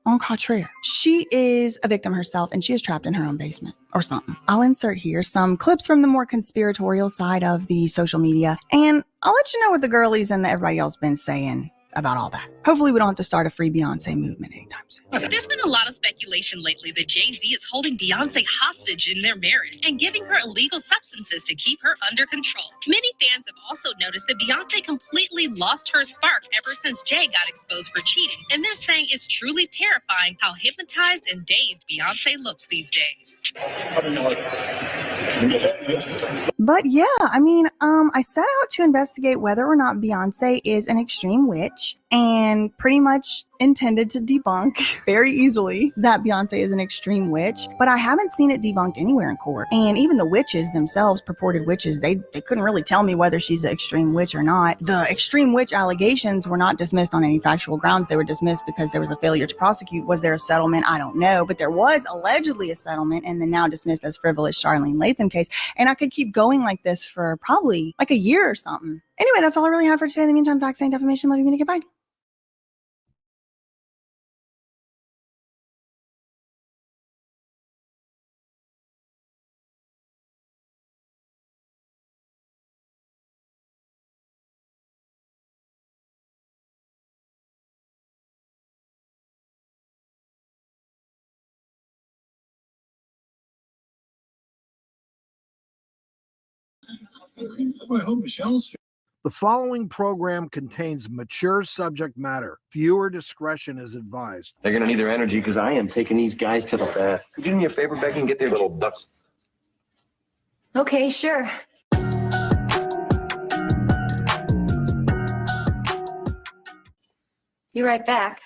En contraire. She is a victim herself and she is trapped in her own basement or something. I'll insert here some clips from the more conspiratorial side of the social media, and I'll let you know what the girlies and everybody else been saying about all that. Hopefully we don't have to start a free Beyonce movement anytime soon. There's been a lot of speculation lately that Jay-Z is holding Beyonce hostage in their marriage and giving her illegal substances to keep her under control. Many fans have also noticed that Beyonce completely lost her spark ever since Jay got exposed for cheating, and they're saying it's truly terrifying how hypnotized and dazed Beyonce looks these days. But yeah, I mean, I set out to investigate whether or not Beyonce is an extreme witch, and pretty much intended to debunk very easily that Beyonce is an extreme witch, but I haven't seen it debunked anywhere in court. And even the witches themselves, purported witches, they couldn't really tell me whether she's an extreme witch or not. The extreme witch allegations were not dismissed on any factual grounds. They were dismissed because there was a failure to prosecute. Was there a settlement? I don't know, but there was allegedly a settlement in the now dismissed as frivolous Charlene Latham case. And I could keep going like this for probably like a year or something. Anyway, that's all I really have for today. In the meantime, facts and defamation. Love you, mean goodbye. I hope Michelle's. The following program contains mature subject matter. Viewer discretion is advised. They're gonna need their energy because I am taking these guys to the bath. Could you do me a favor, Becky, and get their little ducks? Okay, sure. Be right back.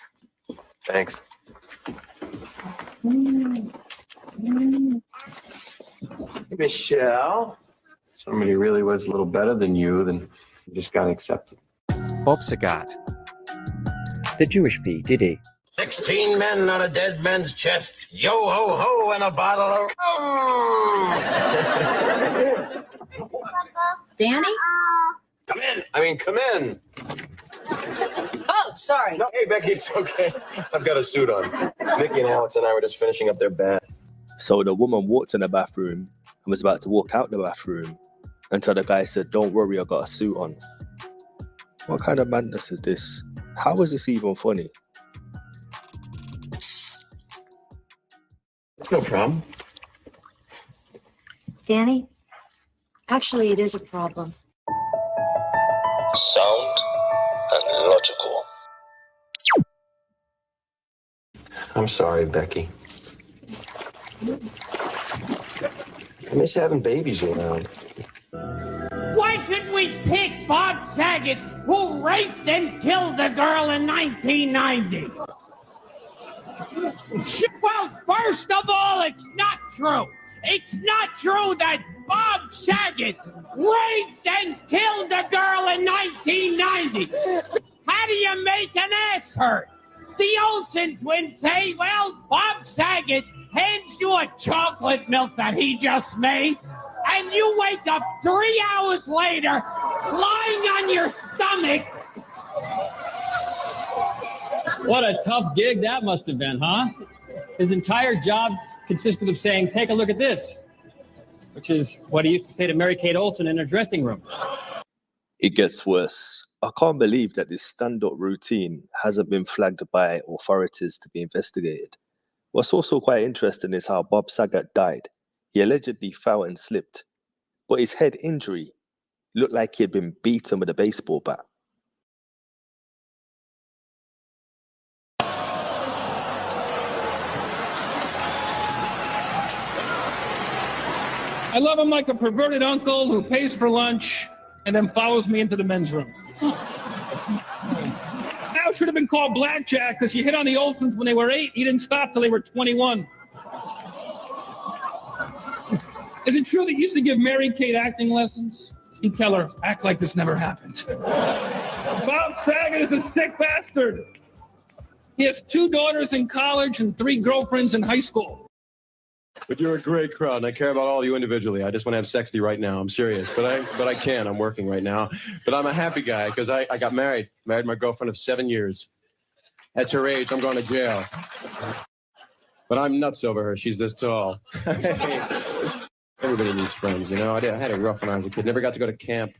Thanks. Hey, Michelle. Somebody really was a little better than you, then you just got accepted. Bob Saget. The Jewish P, Diddy. 16 men on a dead man's chest. Yo ho ho and a bottle of. Danny? Come in. Come in. Oh, sorry. No, hey, Becky, it's okay. I've got a suit on. Mickey and Alex and I were just finishing up their bath. So the woman walked in the bathroom and was about to walk out the bathroom until the guy said, "Don't worry, I got a suit on." What kind of madness is this? How is this even funny? It's no problem. Danny? Actually, it is a problem. Sound and logical. I'm sorry, Becky. I miss having babies around. Why should we pick Bob Saget, who raped and killed a girl in 1990? Well, first of all, it's not true. It's not true that Bob Saget raped and killed a girl in 1990. How do you make an ass hurt? The Olsen twins say, well, Bob Saget hands you a chocolate milk that he just made, and you wake up 3 hours later lying on your stomach. What a tough gig that must have been, huh? His entire job consisted of saying, "Take a look at this," which is what he used to say to Mary-Kate Olsen in her dressing room. It gets worse. I can't believe that this stand-up routine hasn't been flagged by authorities to be investigated. What's also quite interesting is how Bob Saget died. He allegedly fell and slipped, but his head injury looked like he had been beaten with a baseball bat. I love him like a perverted uncle who pays for lunch and then follows me into the men's room. That should have been called blackjack because she hit on the Olsens when they were 8. He didn't stop till they were 21. Is it true that you used to give Mary-Kate acting lessons? You'd tell her, act like this never happened. Bob Saget is a sick bastard. He has 2 daughters in college and 3 girlfriends in high school. But you're a great crowd, and I care about all of you individually. I just want to have sex with you right now. I'm serious, but I can't. I'm working right now. But I'm a happy guy because I got married my girlfriend of 7 years. At her age, I'm going to jail. But I'm nuts over her. She's this tall. Everybody needs friends, you know? I had it rough when I was a kid. Never got to go to camp.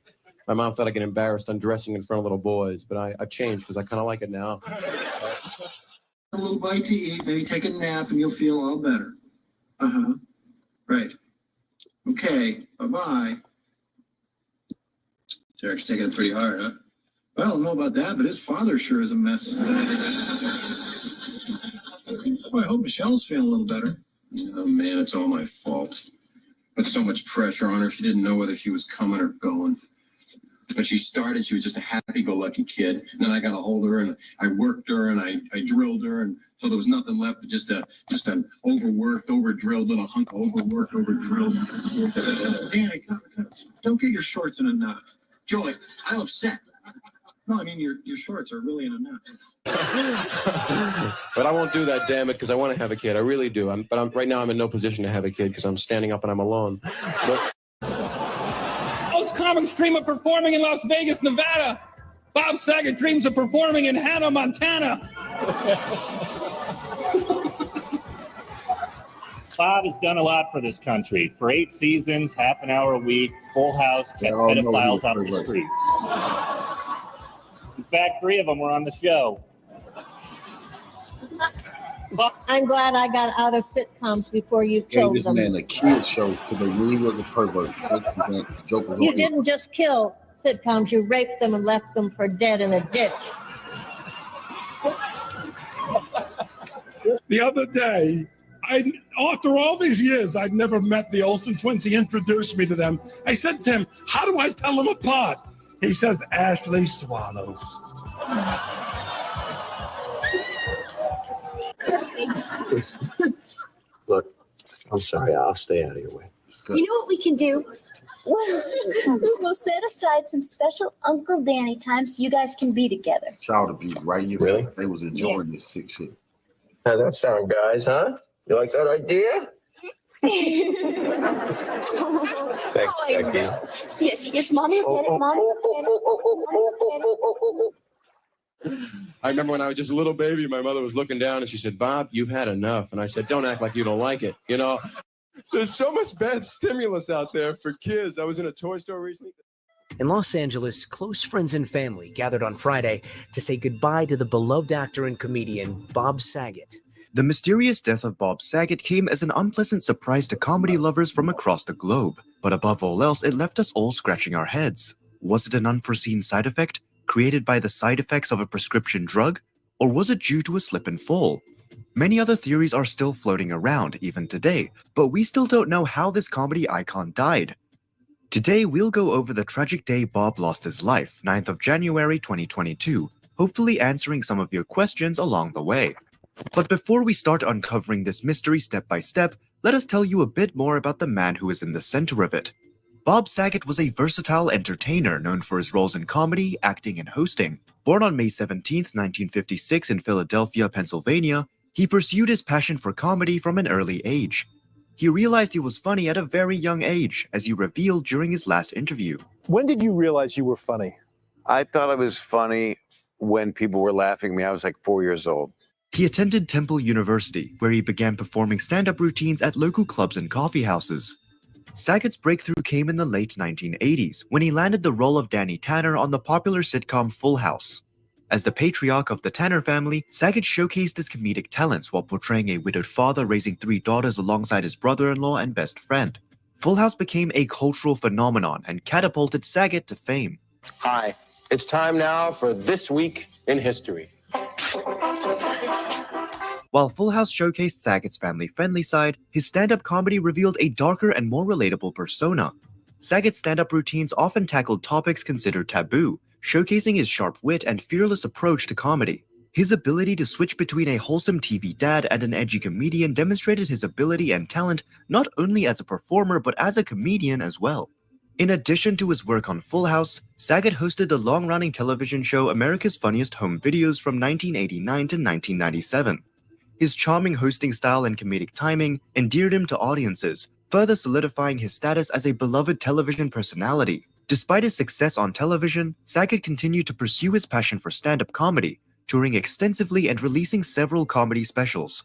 My mom thought I'd get embarrassed undressing in front of little boys, but I've changed because I kind of like it now. A little bite to eat, maybe take a nap, and you'll feel all better. Uh-huh. Right. Okay, bye-bye. Derek's taking it pretty hard, huh? Well, I don't know about that, but his father sure is a mess. Well, I hope Michelle's feeling a little better. Oh, man, it's all my fault. Put so much pressure on her, she didn't know whether she was coming or going. When she started, she was just a happy-go-lucky kid. And then I got a hold of her, and I worked her, and I drilled her, and so there was nothing left but just an overworked, over-drilled little hunk of overworked, over-drilled. Danny, come. Don't get your shorts in a knot. Joy, I'm upset. No, I mean, your shorts are really in a knot. But I won't do that, damn it, because I want to have a kid. I really do. Right now I'm in no position to have a kid because I'm standing up and I'm alone. But Most comics dream of performing in Las Vegas, Nevada. Bob Saget dreams of performing in Hannah, Montana. Bob has done a lot for this country. For 8 seasons, half an hour a week, Full House, kept pedophiles off the street. In fact, 3 of them were on the show. Well, I'm glad I got out of sitcoms before you killed this them. man a kid show because they knew he was a pervert. Joke was You on didn't just kill sitcoms, you raped them and left them for dead in a ditch. The other day, after all these years, I'd never met the Olsen twins. He introduced me to them. I said to him, how do I tell them apart? He says, Ashley Swallows. look, I'm sorry. I'll stay out of your way. You know what we can do? We'll set aside some special Uncle Danny time so you guys can be together. Child abuse, right? You Really? They was enjoying this sick shit. How's that sound, guys, huh? You like that idea? Thanks, Becky. Yes, Mommy will get it, Mommy will get it. I remember when I was just a little baby, my mother was looking down and she said, Bob, you've had enough. And I said, don't act like you don't like it. You know, there's so much bad stimulus out there for kids. I was in a toy store recently. In Los Angeles, close friends and family gathered on Friday to say goodbye to the beloved actor and comedian Bob Saget. The mysterious death of Bob Saget came as an unpleasant surprise to comedy lovers from across the globe. But above all else, it left us all scratching our heads. Was it an unforeseen side effect, created by the side effects of a prescription drug? Or was it due to a slip and fall? Many other theories are still floating around, even today, but we still don't know how this comedy icon died. Today, we'll go over the tragic day Bob lost his life, 9th of January 2022, hopefully answering some of your questions along the way. But before we start uncovering this mystery step by step, let us tell you a bit more about the man who is in the center of it. Bob Saget was a versatile entertainer known for his roles in comedy, acting, and hosting. Born on May 17, 1956 in Philadelphia, Pennsylvania, he pursued his passion for comedy from an early age. He realized he was funny at a very young age, as he revealed during his last interview. When did you realize you were funny? I thought I was funny when people were laughing at me. I was like 4 years old. He attended Temple University, where he began performing stand-up routines at local clubs and coffee houses. Saget's breakthrough came in the late 1980s, when he landed the role of Danny Tanner on the popular sitcom Full House. As the patriarch of the Tanner family, Saget showcased his comedic talents while portraying a widowed father raising 3 daughters alongside his brother-in-law and best friend. Full House became a cultural phenomenon and catapulted Saget to fame. Hi, it's time now for This Week in History. While Full House showcased Saget's family-friendly side, his stand-up comedy revealed a darker and more relatable persona. Saget's stand-up routines often tackled topics considered taboo, showcasing his sharp wit and fearless approach to comedy. His ability to switch between a wholesome TV dad and an edgy comedian demonstrated his ability and talent not only as a performer but as a comedian as well. In addition to his work on Full House, Saget hosted the long-running television show America's Funniest Home Videos from 1989 to 1997. His charming hosting style and comedic timing endeared him to audiences, further solidifying his status as a beloved television personality. Despite his success on television, Saget continued to pursue his passion for stand-up comedy, touring extensively and releasing several comedy specials.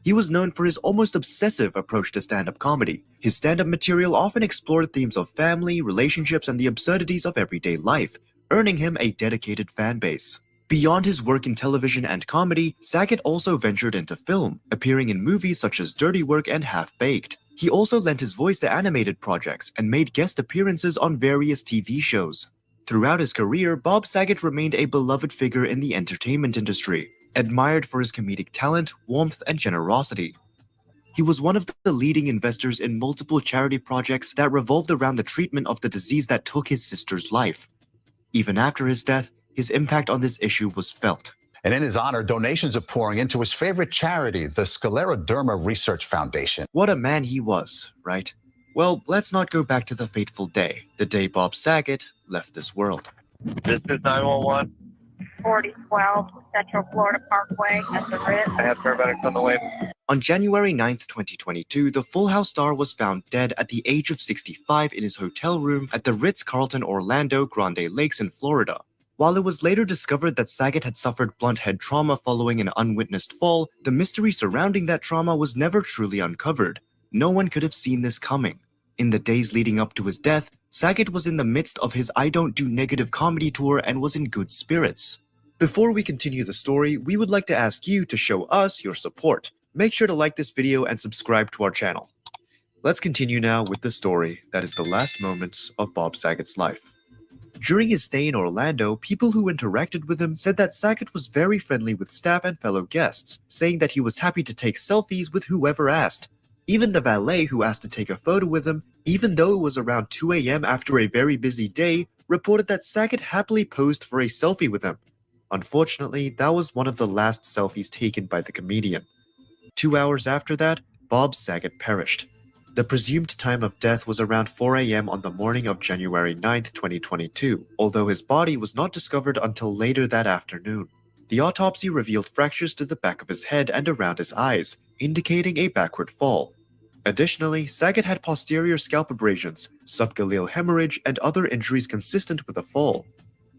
He was known for his almost obsessive approach to stand-up comedy. His stand-up material often explored themes of family, relationships, and the absurdities of everyday life, earning him a dedicated fan base. Beyond his work in television and comedy, Saget also ventured into film, appearing in movies such as Dirty Work and Half-Baked. He also lent his voice to animated projects and made guest appearances on various TV shows. Throughout his career, Bob Saget remained a beloved figure in the entertainment industry, admired for his comedic talent, warmth, and generosity. He was one of the leading investors in multiple charity projects that revolved around the treatment of the disease that took his sister's life. Even after his death, his impact on this issue was felt. And in his honor, donations are pouring into his favorite charity, the Scleroderma Research Foundation. What a man he was, right? Well, let's not go back to the fateful day, the day Bob Saget left this world. This is 911. 4012 Central Florida Parkway at the Ritz. I have paramedics on the way. On January 9th, 2022, the Full House star was found dead at the age of 65 in his hotel room at the Ritz-Carlton Orlando Grande Lakes in Florida. While it was later discovered that Saget had suffered blunt head trauma following an unwitnessed fall, the mystery surrounding that trauma was never truly uncovered. No one could have seen this coming. In the days leading up to his death, Saget was in the midst of his I Don't Do Negative comedy tour and was in good spirits. Before we continue the story, we would like to ask you to show us your support. Make sure to like this video and subscribe to our channel. Let's continue now with the story that is the last moments of Bob Saget's life. During his stay in Orlando, people who interacted with him said that Saget was very friendly with staff and fellow guests, saying that he was happy to take selfies with whoever asked. Even the valet who asked to take a photo with him, even though it was around 2 a.m. after a very busy day, reported that Saget happily posed for a selfie with him. Unfortunately, that was one of the last selfies taken by the comedian. 2 hours after that, Bob Saget perished. The presumed time of death was around 4 a.m. on the morning of January 9th, 2022, although his body was not discovered until later that afternoon. The autopsy revealed fractures to the back of his head and around his eyes, indicating a backward fall. Additionally, Saget had posterior scalp abrasions, subgaleal hemorrhage, and other injuries consistent with a fall.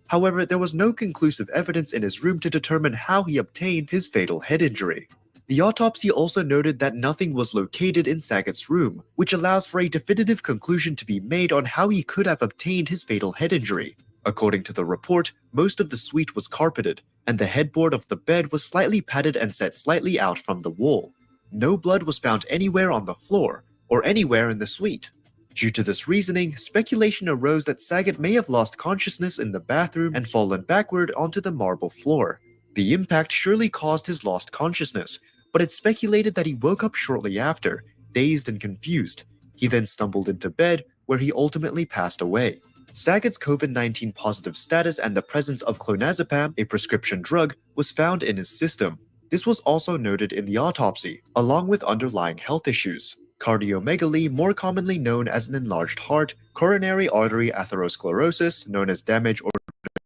However, there was no conclusive evidence in his room to determine how he obtained his fatal head injury. The autopsy also noted that nothing was located in Saget's room, which allows for a definitive conclusion to be made on how he could have obtained his fatal head injury. According to the report, most of the suite was carpeted, and the headboard of the bed was slightly padded and set slightly out from the wall. No blood was found anywhere on the floor, or anywhere in the suite. Due to this reasoning, speculation arose that Saget may have lost consciousness in the bathroom and fallen backward onto the marble floor. The impact surely caused his lost consciousness, but it's speculated that he woke up shortly after, dazed and confused. He then stumbled into bed, where he ultimately passed away. Saget's COVID-19 positive status and the presence of clonazepam, a prescription drug, was found in his system. This was also noted in the autopsy, along with underlying health issues. Cardiomegaly, more commonly known as an enlarged heart, coronary artery atherosclerosis, known as damage or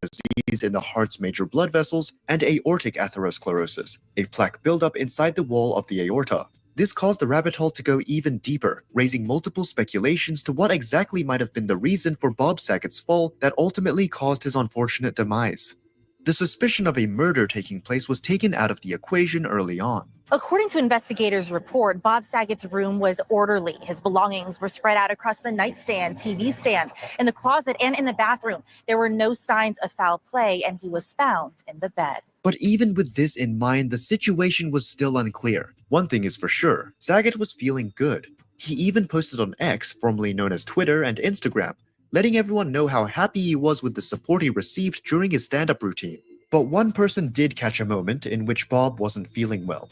disease in the heart's major blood vessels, and aortic atherosclerosis, a plaque buildup inside the wall of the aorta. This caused the rabbit hole to go even deeper, raising multiple speculations to what exactly might have been the reason for Bob Saget's fall that ultimately caused his unfortunate demise. The suspicion of a murder taking place was taken out of the equation early on. According to investigators' report, Bob Saget's room was orderly. His belongings were spread out across the nightstand, TV stand, in the closet, and in the bathroom. There were no signs of foul play, and he was found in the bed. But even with this in mind, the situation was still unclear. One thing is for sure, Saget was feeling good. He even posted on X, formerly known as Twitter, and Instagram, letting everyone know how happy he was with the support he received during his stand-up routine. But one person did catch a moment in which Bob wasn't feeling well.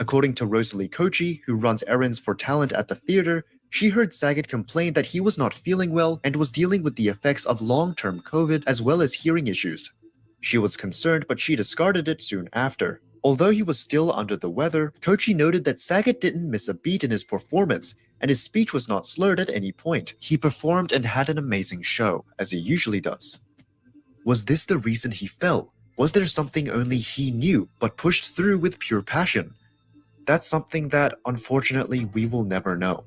According to Rosalie Kochi, who runs errands for talent at the theater, she heard Saget complain that he was not feeling well and was dealing with the effects of long-term COVID as well as hearing issues. She was concerned, but she discarded it soon after. Although he was still under the weather, Kochi noted that Saget didn't miss a beat in his performance, and his speech was not slurred at any point. He performed and had an amazing show, as he usually does. Was this the reason he fell? Was there something only he knew, but pushed through with pure passion? That's something that, unfortunately, we will never know.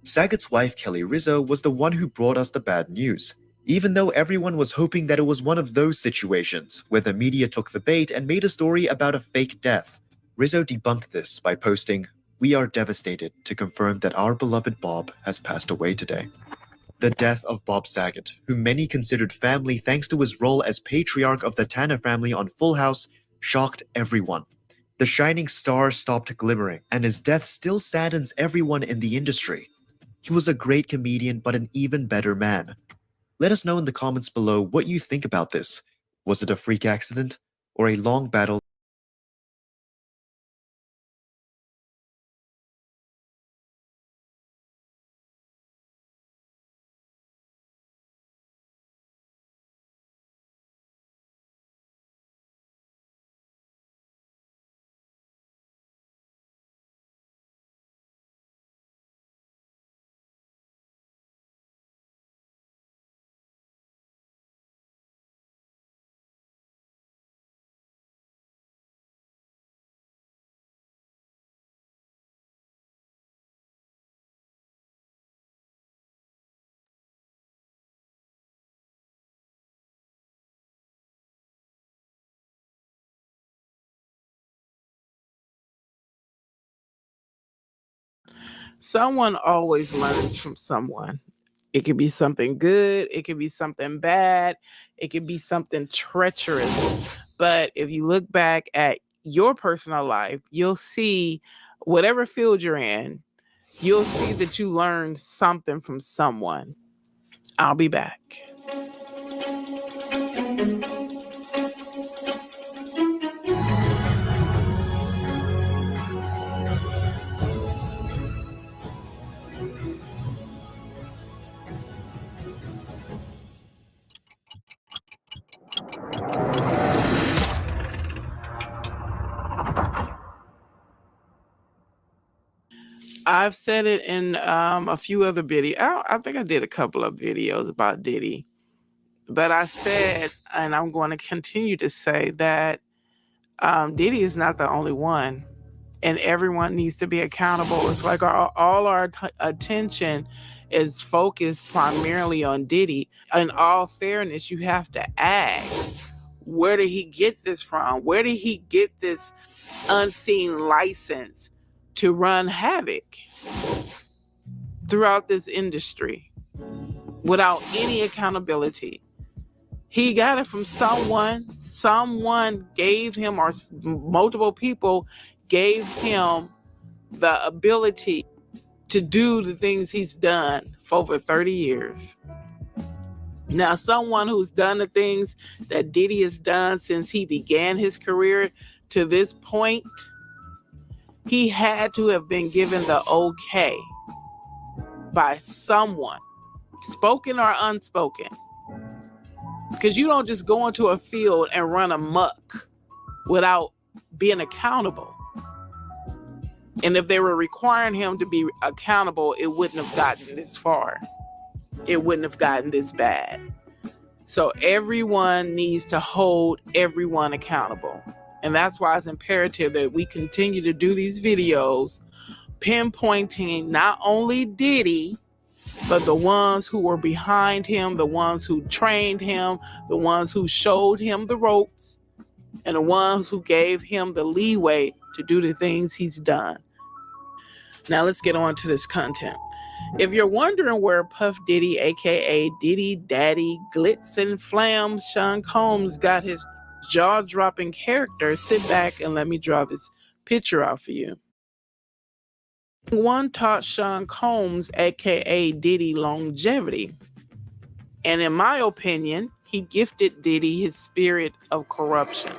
Saget's wife, Kelly Rizzo, was the one who brought us the bad news. Even though everyone was hoping that it was one of those situations where the media took the bait and made a story about a fake death, Rizzo debunked this by posting, "We are devastated to confirm that our beloved Bob has passed away today." The death of Bob Saget, whom many considered family thanks to his role as patriarch of the Tanner family on Full House, shocked everyone. The shining star stopped glimmering, and his death still saddens everyone in the industry. He was a great comedian, but an even better man. Let us know in the comments below what you think about this. Was it a freak accident, or a long battle? Someone always learns from someone. It could be something good, it could be something bad, it could be something treacherous. But if you look back at your personal life, you'll see whatever field you're in, you'll see that you learned something from someone. I'll be back. I've said it in a few other videos. I think I did a couple of videos about Diddy. But I said, and I'm going to continue to say that Diddy is not the only one. And everyone needs to be accountable. It's like all our attention is focused primarily on Diddy. In all fairness, you have to ask, where did he get this from? Where did he get this unseen license to run havoc throughout this industry without any accountability? He got it from someone. Someone gave him, or multiple people gave him, the ability to do the things he's done for over 30 years. Now, someone who's done the things that Diddy has done since he began his career to this point, he had to have been given the okay by someone, spoken or unspoken. Because you don't just go into a field and run amok without being accountable. And if they were requiring him to be accountable, it wouldn't have gotten this far. It wouldn't have gotten this bad. So everyone needs to hold everyone accountable. And that's why it's imperative that we continue to do these videos pinpointing not only Diddy, but the ones who were behind him, the ones who trained him, the ones who showed him the ropes, and the ones who gave him the leeway to do the things he's done. Now let's get on to this content. If you're wondering where Puff Diddy, aka Diddy Daddy Glitz and Flams Sean Combs got his jaw-dropping character, sit back and let me draw this picture out for you. One taught Sean Combs, aka Diddy, longevity. And in my opinion, he gifted Diddy his spirit of corruption.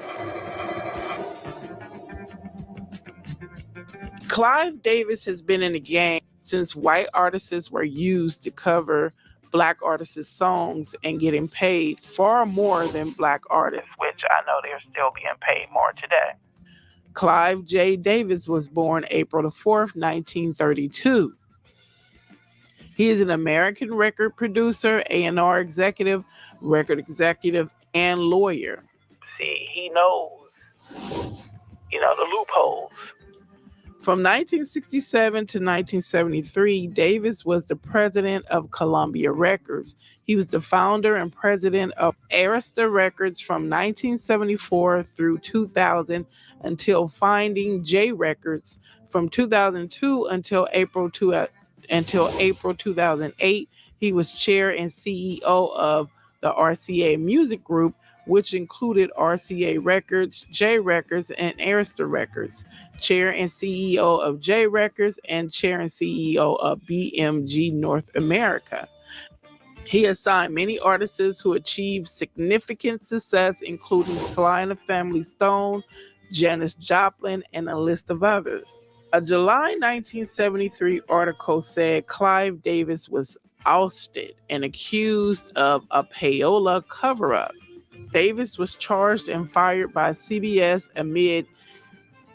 Clive Davis has been in the game since white artists were used to cover black artists' songs and getting paid far more than black artists, which I know they're still being paid more today. Clive J. Davis was born April the 4th, 1932. He is an American record producer, A&R executive, record executive, and lawyer. See, he knows, the loopholes. From 1967 to 1973, Davis was the president of Columbia Records. He was the founder and president of Arista Records from 1974 through 2000 until finding J Records. From 2002 until April 2008, he was chair and CEO of the RCA Music Group, which included RCA Records, J Records, and Arista Records. Chair and CEO of J Records and chair and CEO of BMG North America. He has signed many artists who achieved significant success, including Sly and the Family Stone, Janis Joplin, and a list of others. A July 1973 article said Clive Davis was ousted and accused of a payola cover-up. Davis was charged and fired by CBS amid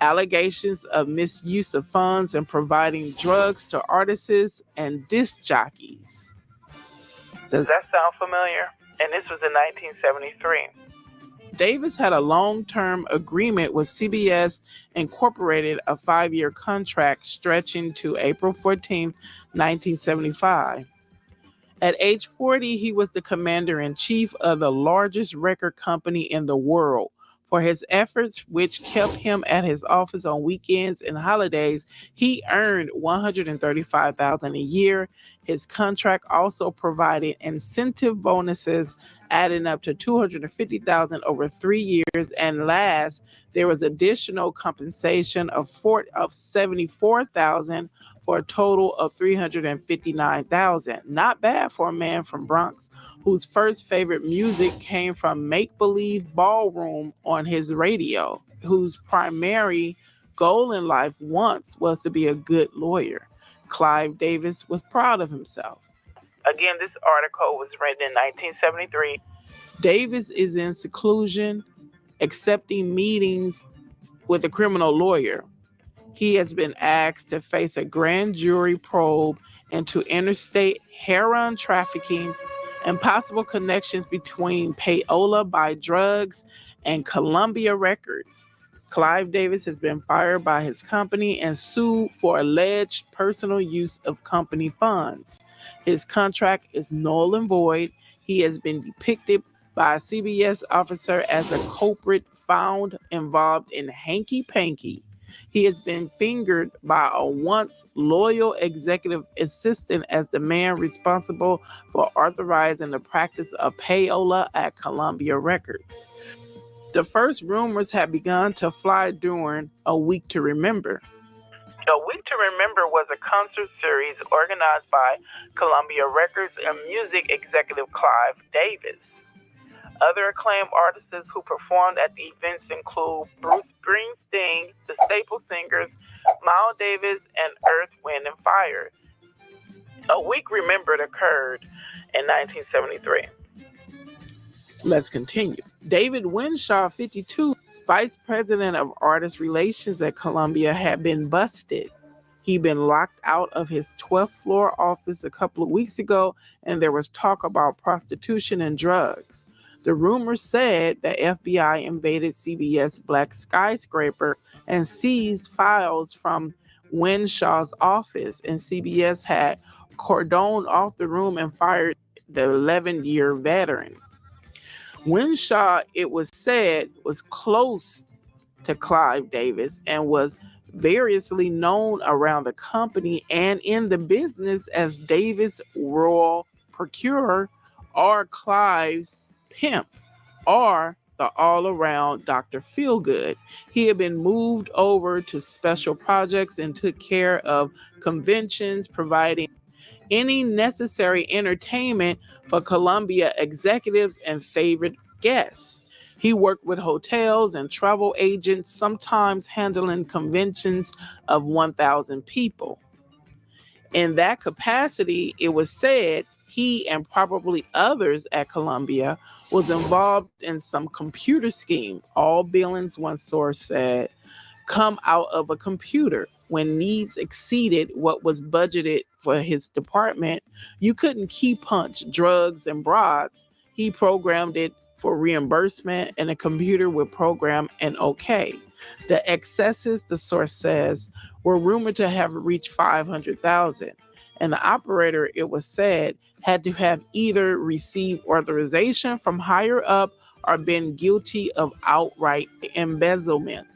allegations of misuse of funds and providing drugs to artists and disc jockeys. Does that sound familiar? And this was in 1973. Davis had a long-term agreement with CBS Incorporated, a 5-year contract stretching to April 14, 1975. At age 40, he was the commander-in-chief of the largest record company in the world. For his efforts, which kept him at his office on weekends and holidays, he earned $135,000 a year. His contract also provided incentive bonuses adding up to $250,000 over 3 years. And last, there was additional compensation of $74,000 for a total of $359,000. Not bad for a man from Bronx whose first favorite music came from Make Believe Ballroom on his radio, whose primary goal in life once was to be a good lawyer. Clive Davis was proud of himself. Again, this article was written in 1973. Davis is in seclusion, accepting meetings with a criminal lawyer. He has been asked to face a grand jury probe into interstate heroin trafficking and possible connections between payola by drugs and Columbia Records. Clive Davis has been fired by his company and sued for alleged personal use of company funds. His contract is null and void. He has been depicted by a CBS officer as a culprit found involved in hanky-panky. He has been fingered by a once loyal executive assistant as the man responsible for authorizing the practice of payola at Columbia Records. The first rumors had begun to fly during A Week to Remember. A Week to Remember was a concert series organized by Columbia Records and music executive Clive Davis. Other acclaimed artists who performed at the events include Bruce Springsteen, the Staple Singers, Miles Davis, and Earth, Wind & Fire. A Week Remembered occurred in 1973. Let's continue. David Winshaw, 52, vice president of artist relations at Columbia, had been busted. He'd been locked out of his 12th floor office a couple of weeks ago, and there was talk about prostitution and drugs. The rumors said the FBI invaded CBS Black Skyscraper and seized files from Winshaw's office, and CBS had cordoned off the room and fired the 11-year veteran. Winshaw, it was said, was close to Clive Davis and was variously known around the company and in the business as Davis' Royal Procurer or Clive's pimp, or the all-around Dr. Feelgood. He had been moved over to special projects and took care of conventions, providing any necessary entertainment for Columbia executives and favorite guests. He worked with hotels and travel agents, sometimes handling conventions of 1,000 people. In that capacity, it was said he and probably others at Columbia was involved in some computer scheme. All billings, one source said, come out of a computer. When needs exceeded what was budgeted for his department, you couldn't key punch drugs and broads. He programmed it for reimbursement, and a computer would program an okay. The excesses, the source says, were rumored to have reached 500,000, and the operator, it was said, had to have either received authorization from higher up or been guilty of outright embezzlement.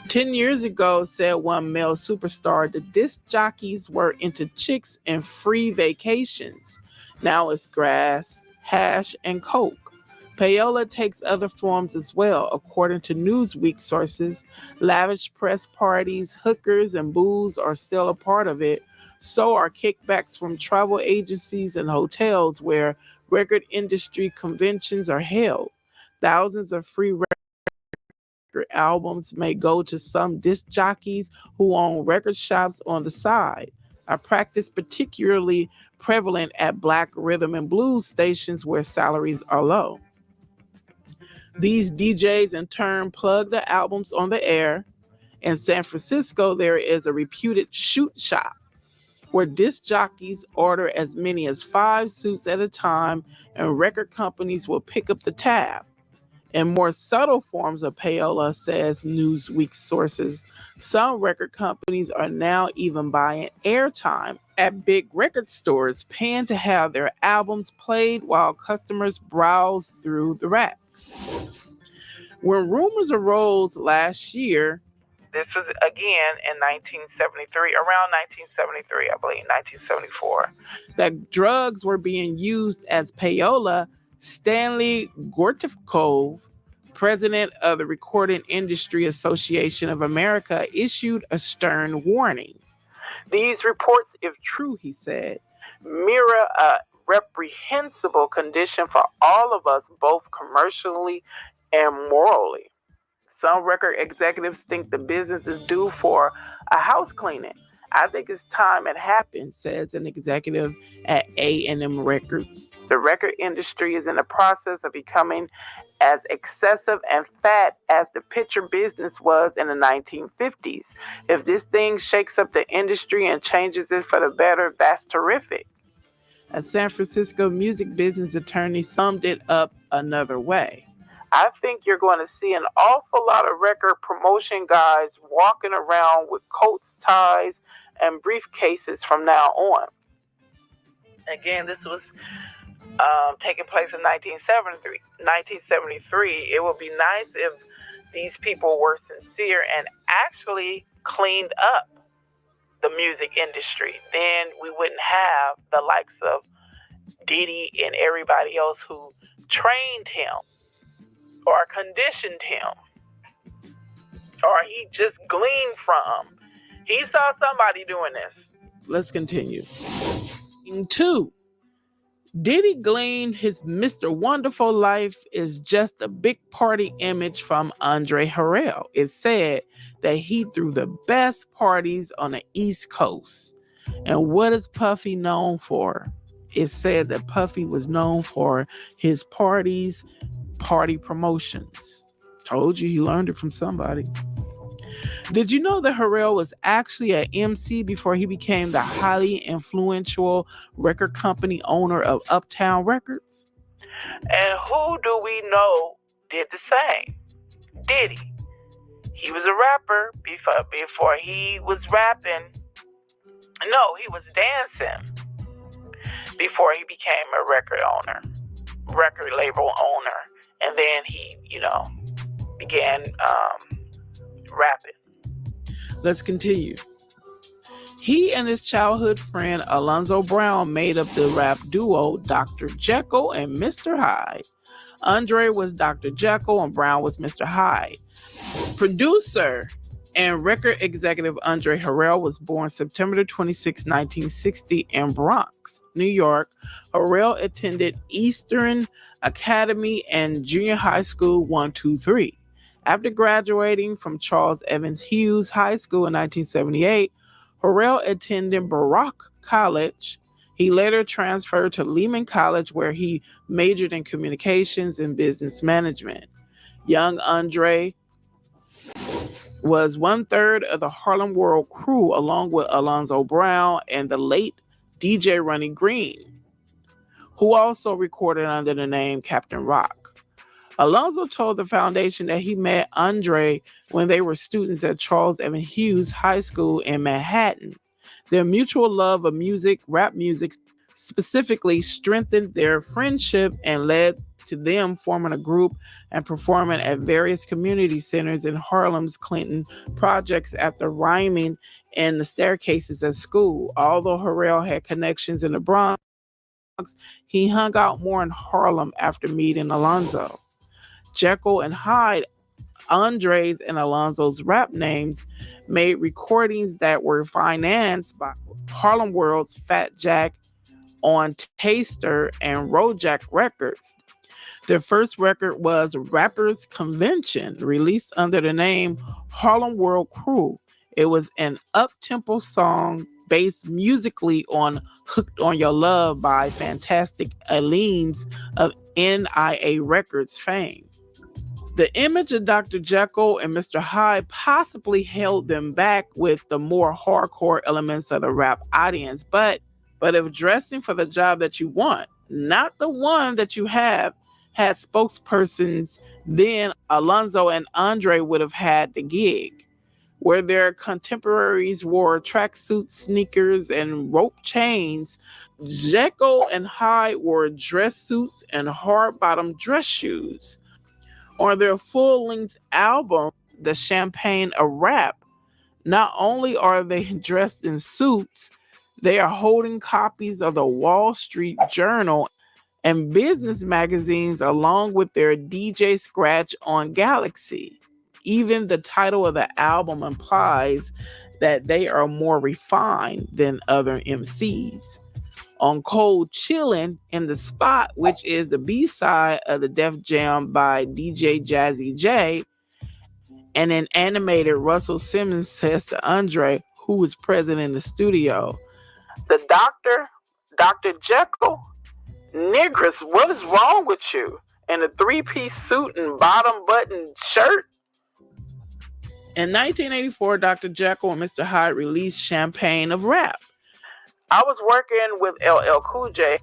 10 years ago, said one male superstar, the disc jockeys were into chicks and free vacations. Now it's grass, hash, and coke. Payola takes other forms as well. According to Newsweek sources, lavish press parties, hookers, and booze are still a part of it. So are kickbacks from travel agencies and hotels where record industry conventions are held. Thousands of free record albums may go to some disc jockeys who own record shops on the side, a practice particularly prevalent at Black rhythm and blues stations where salaries are low. These DJs in turn plug the albums on the air. In San Francisco, there is a reputed shoot shop where disc jockeys order as many as 5 suits at a time, and record companies will pick up the tab. In more subtle forms of payola, says Newsweek sources, some record companies are now even buying airtime at big record stores, paying to have their albums played while customers browse through the racks. When rumors arose last year, this was again in 1973, around 1973, I believe, 1974, that drugs were being used as payola, Stanley Gortikov, president of the Recording Industry Association of America, issued a stern warning. These reports, if true, he said, mirror a reprehensible condition for all of us, both commercially and morally. Some record executives think the business is due for a house cleaning. I think it's time it happened, says an executive at A&M Records. The record industry is in the process of becoming as excessive and fat as the picture business was in the 1950s. If this thing shakes up the industry and changes it for the better, that's terrific. A San Francisco music business attorney summed it up another way. I think you're going to see an awful lot of record promotion guys walking around with coats, ties, and briefcases from now on. Again, this was taking place in 1973. It would be nice if these people were sincere and actually cleaned up the music industry. Then we wouldn't have the likes of Diddy and everybody else who trained him or conditioned him, or he just gleaned from. He saw somebody doing this. Let's continue. 2. Diddy gleaned his Mr. Wonderful life is just a big party image from Andre Harrell. It said that he threw the best parties on the East Coast. And what is Puffy known for? It said that Puffy was known for his party promotions. Told you he learned it from somebody. Did you know that Harrell was actually an MC before he became the highly influential record company owner of Uptown Records? And who do we know did the same? Diddy. He was a rapper before he was rapping. No, he was dancing before he became a record label owner. And then he, began rapping. Let's continue. He and his childhood friend Alonzo Brown made up the rap duo Dr. Jekyll and Mr. Hyde. Andre was Dr. Jekyll and Brown was Mr. Hyde. Producer and record executive Andre Harrell was born September 26, 1960 in Bronx, New York. Harrell attended Eastern Academy and Junior High School 1-2-3. After graduating from Charles Evans Hughes High School in 1978, Harrell attended Baruch College. He later transferred to Lehman College, where he majored in communications and business management. Young Andre was 1/3 of the Harlem World crew, along with Alonzo Brown and the late DJ Ronnie Green, who also recorded under the name Captain Rock. Alonzo told the foundation that he met Andre when they were students at Charles Evan Hughes High School in Manhattan. Their mutual love of music, rap music, specifically strengthened their friendship and led to them forming a group and performing at various community centers in Harlem's Clinton projects after rhyming in the staircases at school. Although Harrell had connections in the Bronx, he hung out more in Harlem after meeting Alonzo. Jekyll and Hyde, Andre's and Alonzo's rap names, made recordings that were financed by Harlem World's Fat Jack on Taster and Rojak Records. Their first record was Rappers Convention, released under the name Harlem World Crew. It was an up-tempo song based musically on Hooked on Your Love by Fantastic Aleems of NIA Records fame. The image of Dr. Jekyll and Mr. Hyde possibly held them back with the more hardcore elements of the rap audience, but if dressing for the job that you want, not the one that you have, had spokespersons, then Alonzo and Andre would have had the gig. Where their contemporaries wore tracksuits, sneakers, and rope chains, Jekyll and Hyde wore dress suits and hard-bottom dress shoes. On their full-length album, The Champagne of Rap, not only are they dressed in suits, they are holding copies of the Wall Street Journal and business magazines along with their DJ scratch on Galaxy. Even the title of the album implies that they are more refined than other MCs. On Cold Chillin' in the Spot, which is the B-side of the Def Jam by DJ Jazzy J, and an animated Russell Simmons says to Andre, who was present in the studio, "The doctor, Dr. Jekyll, Negress, what is wrong with you? In a three-piece suit and bottom-button shirt?" In 1984, Dr. Jekyll and Mr. Hyde released Champagne of Rap. "I was working with LL Cool J,"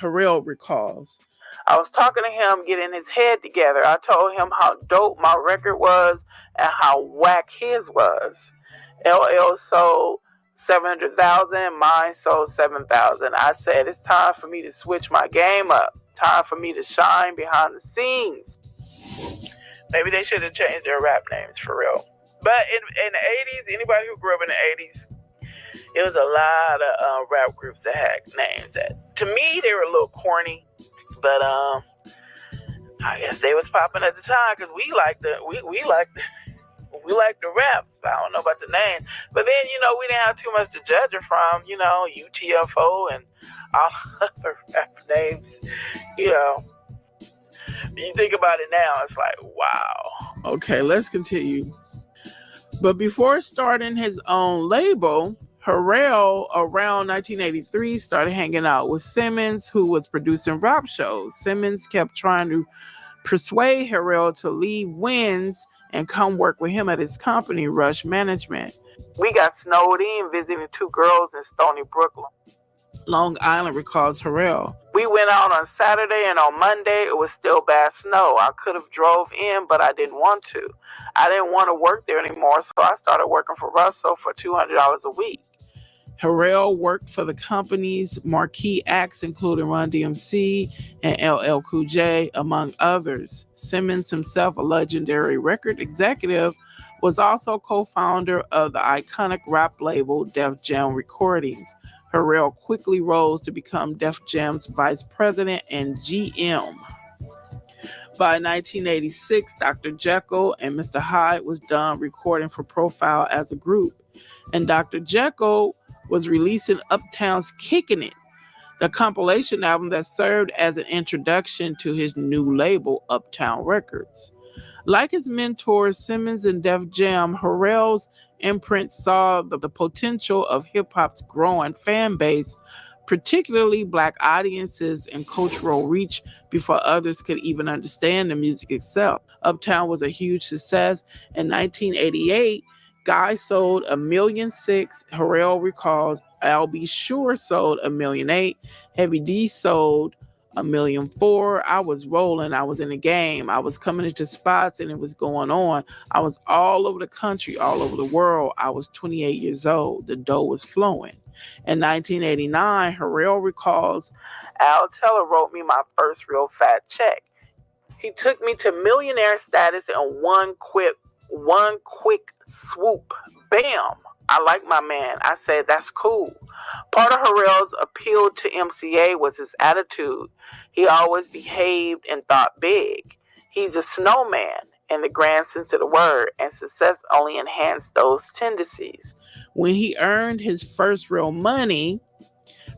Harrell recalls. "I was talking to him, getting his head together. I told him how dope my record was and how whack his was. LL sold 700,000, mine sold 7,000. I said, it's time for me to switch my game up. Time for me to shine behind the scenes." Maybe they should have changed their rap names for real. But in the 80s, anybody who grew up in the 80s, it was a lot of rap groups that had names that, to me, they were a little corny. But I guess they was popping at the time because we liked the rap. I don't know about the name. But then, we didn't have too much to judge it from. UTFO and all other rap names. You think about it now, it's like, wow. Okay, let's continue. But before starting his own label, Harrell, around 1983, started hanging out with Simmons, who was producing rap shows. Simmons kept trying to persuade Harrell to leave Wins and come work with him at his company, Rush Management. "We got snowed in visiting two girls in Stony Brook, Long Island," recalls Harrell. "We went out on Saturday and on Monday it was still bad snow. I could have drove in, but I didn't want to. I didn't want to work there anymore, so I started working for Russell for $200 a week." Harrell worked for the company's marquee acts, including Run DMC and LL Cool J, among others. Simmons himself, a legendary record executive, was also co-founder of the iconic rap label Def Jam Recordings. Harrell quickly rose to become Def Jam's vice president and GM. By 1986, Dr. Jekyll and Mr. Hyde was done recording for Profile as a group, and Dr. Jekyll was releasing Uptown's Kickin' It, the compilation album that served as an introduction to his new label, Uptown Records. Like his mentors, Simmons and Def Jam, Harrell's imprint saw the potential of hip-hop's growing fan base, particularly Black audiences, and cultural reach before others could even understand the music itself. Uptown was a huge success. In 1988, Guy sold 1.6 million. Harrell recalls Al B. Sure sold 1.8 million. Heavy D sold $1.4 million. I was rolling. I was in the game. I was coming into spots and it was going on. I was all over the country, all over the world. I was 28 years old. The dough was flowing. In 1989, Harrell recalls, Al Teller wrote me my first real fat check. He took me to millionaire status in one quick swoop. Bam! I like my man. I said, that's cool. Part of Harrell's appeal to MCA was his attitude. He always behaved and thought big. He's a snowman in the grand sense of the word, and success only enhanced those tendencies. When he earned his first real money,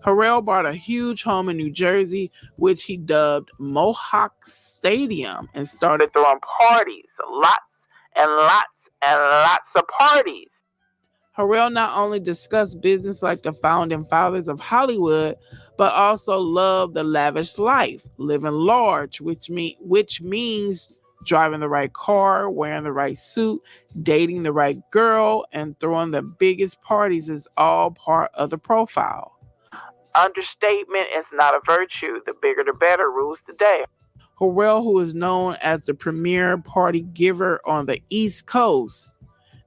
Harrell bought a huge home in New Jersey, which he dubbed Mohawk Stadium, and started throwing parties, lots and lots and lots of parties. Harrell not only discussed business like the founding fathers of Hollywood, but also loved the lavish life, living large, which means driving the right car, wearing the right suit, dating the right girl, and throwing the biggest parties is all part of the profile. Understatement is not a virtue. The bigger the better rules the day. Harrell, who is known as the premier party giver on the East Coast,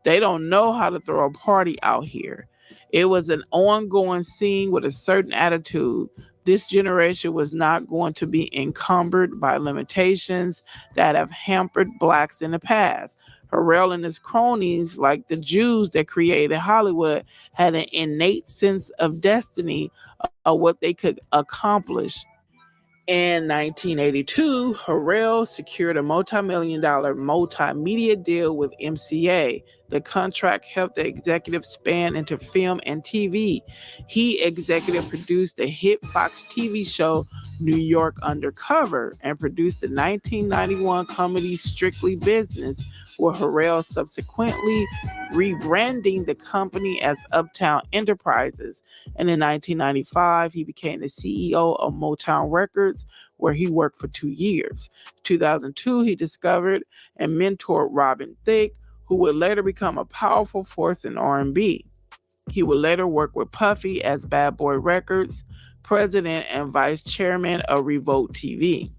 they don't know how to throw a party out here. It was an ongoing scene with a certain attitude. This generation was not going to be encumbered by limitations that have hampered blacks in the past. Harrell and his cronies, like the Jews that created Hollywood, had an innate sense of destiny of what they could accomplish. In 1982, Harrell secured a multi-million-dollar multimedia deal with MCA. The contract helped the executive span into film and TV. He executive produced the hit Fox TV show New York Undercover and produced the 1991 comedy Strictly Business, with Harrell subsequently rebranding the company as Uptown Enterprises. And in 1995, he became the CEO of Motown Records, where he worked for 2 years. In 2002, he discovered and mentored Robin Thicke, who would later become a powerful force in R&B. He would later work with Puffy as Bad Boy Records, president and vice chairman of Revolt TV.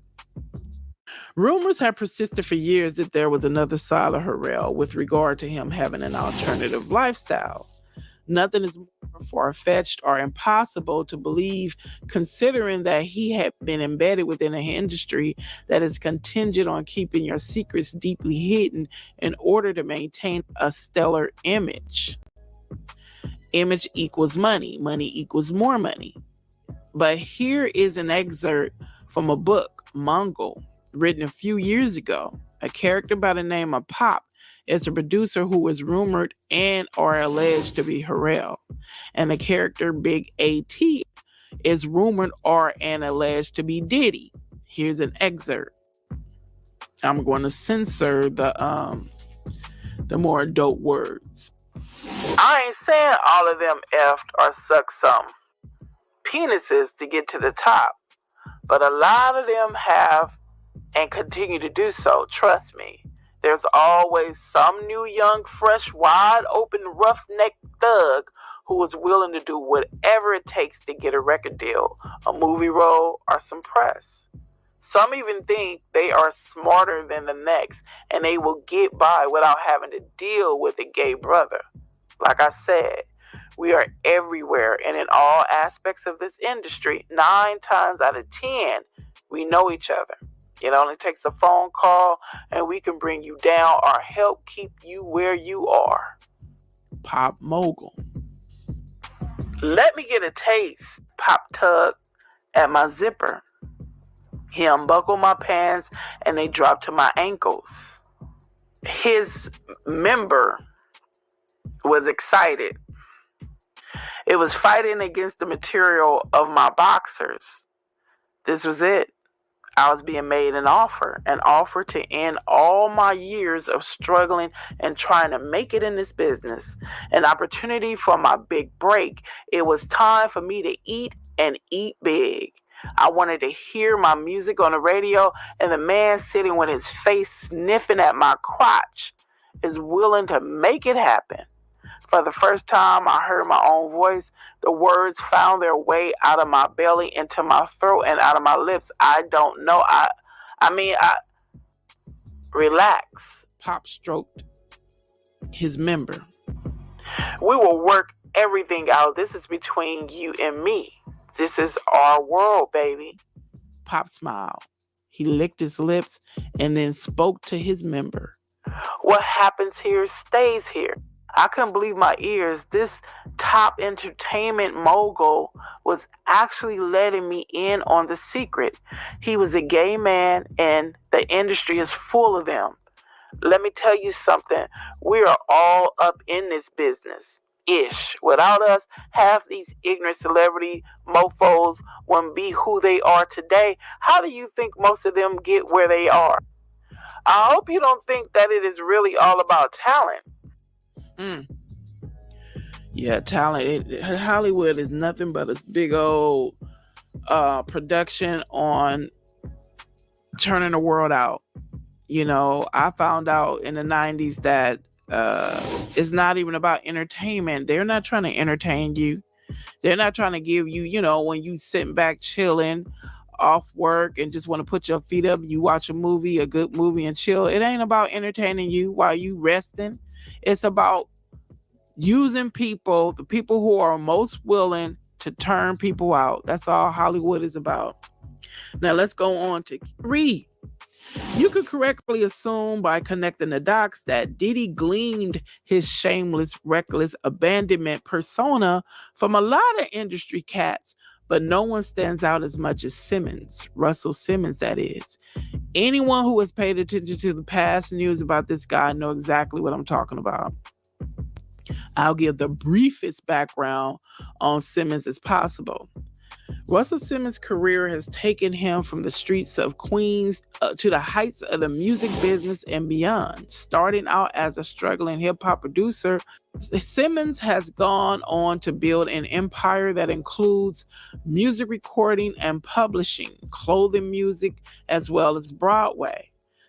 Rumors have persisted for years that there was another side of Harrell with regard to him having an alternative lifestyle. Nothing is more far-fetched or impossible to believe, considering that he had been embedded within an industry that is contingent on keeping your secrets deeply hidden in order to maintain a stellar image. Image equals money. Money equals more money. But here is an excerpt from a book, Mongol, written a few years ago. A character by the name of Pop is a producer who was rumored and or alleged to be Harrell. And the character Big A.T. is rumored or and alleged to be Diddy. Here's an excerpt. I'm going to censor the more adult words. I ain't saying all of them effed or sucked some penises to get to the top, but a lot of them have and continue to do so. Trust me. There's always some new, young, fresh, wide open, roughneck thug who is willing to do whatever it takes to get a record deal, a movie role, or some press. Some even think they are smarter than the next and they will get by without having to deal with a gay brother. Like I said, we are everywhere and in all aspects of this industry. 9 times out of 10, we know each other. It only takes a phone call and we can bring you down or help keep you where you are. Pop Mogul. Let me get a taste. Pop tug at my zipper. He unbuckled my pants and they dropped to my ankles. His member was excited. It was fighting against the material of my boxers. This was it. I was being made an offer to end all my years of struggling and trying to make it in this business. An opportunity for my big break. It was time for me to eat and eat big. I wanted to hear my music on the radio, and the man sitting with his face sniffing at my crotch is willing to make it happen. For the first time, I heard my own voice. The words found their way out of my belly, into my throat, and out of my lips. I don't know. Relax. Pop stroked his member. We will work everything out. This is between you and me. This is our world, baby. Pop smiled. He licked his lips and then spoke to his member. What happens here stays here. I couldn't believe my ears. This top entertainment mogul was actually letting me in on the secret. He was a gay man, and the industry is full of them. Let me tell you something. We are all up in this business. Ish. Without us, half these ignorant celebrity mofos wouldn't be who they are today. How do you think most of them get where they are? I hope you don't think that it is really all about talent. Yeah, talent. Hollywood is nothing but a big old production on turning the world out. You know, I found out in the 90s that it's not even about entertainment. They're not trying to entertain you. They're not trying to give you, you know, when you sitting back chilling off work and just want to put your feet up, you watch a good movie and chill. It ain't about entertaining you while you resting. It's about using people, the people who are most willing to turn people out. That's all Hollywood is about. Now let's go on to 3. You could correctly assume by connecting the dots that Diddy gleaned his shameless, reckless abandonment persona from a lot of industry cats, but no one stands out as much as Simmons, Russell Simmons, that is. Anyone who has paid attention to the past news about this guy know exactly what I'm talking about. I'll give the briefest background on Simmons as possible. Russell Simmons' career has taken him from the streets of Queens to the heights of the music business and beyond. Starting out as a struggling hip-hop producer, Simmons has gone on to build an empire that includes music recording and publishing, clothing music, as well as Broadway.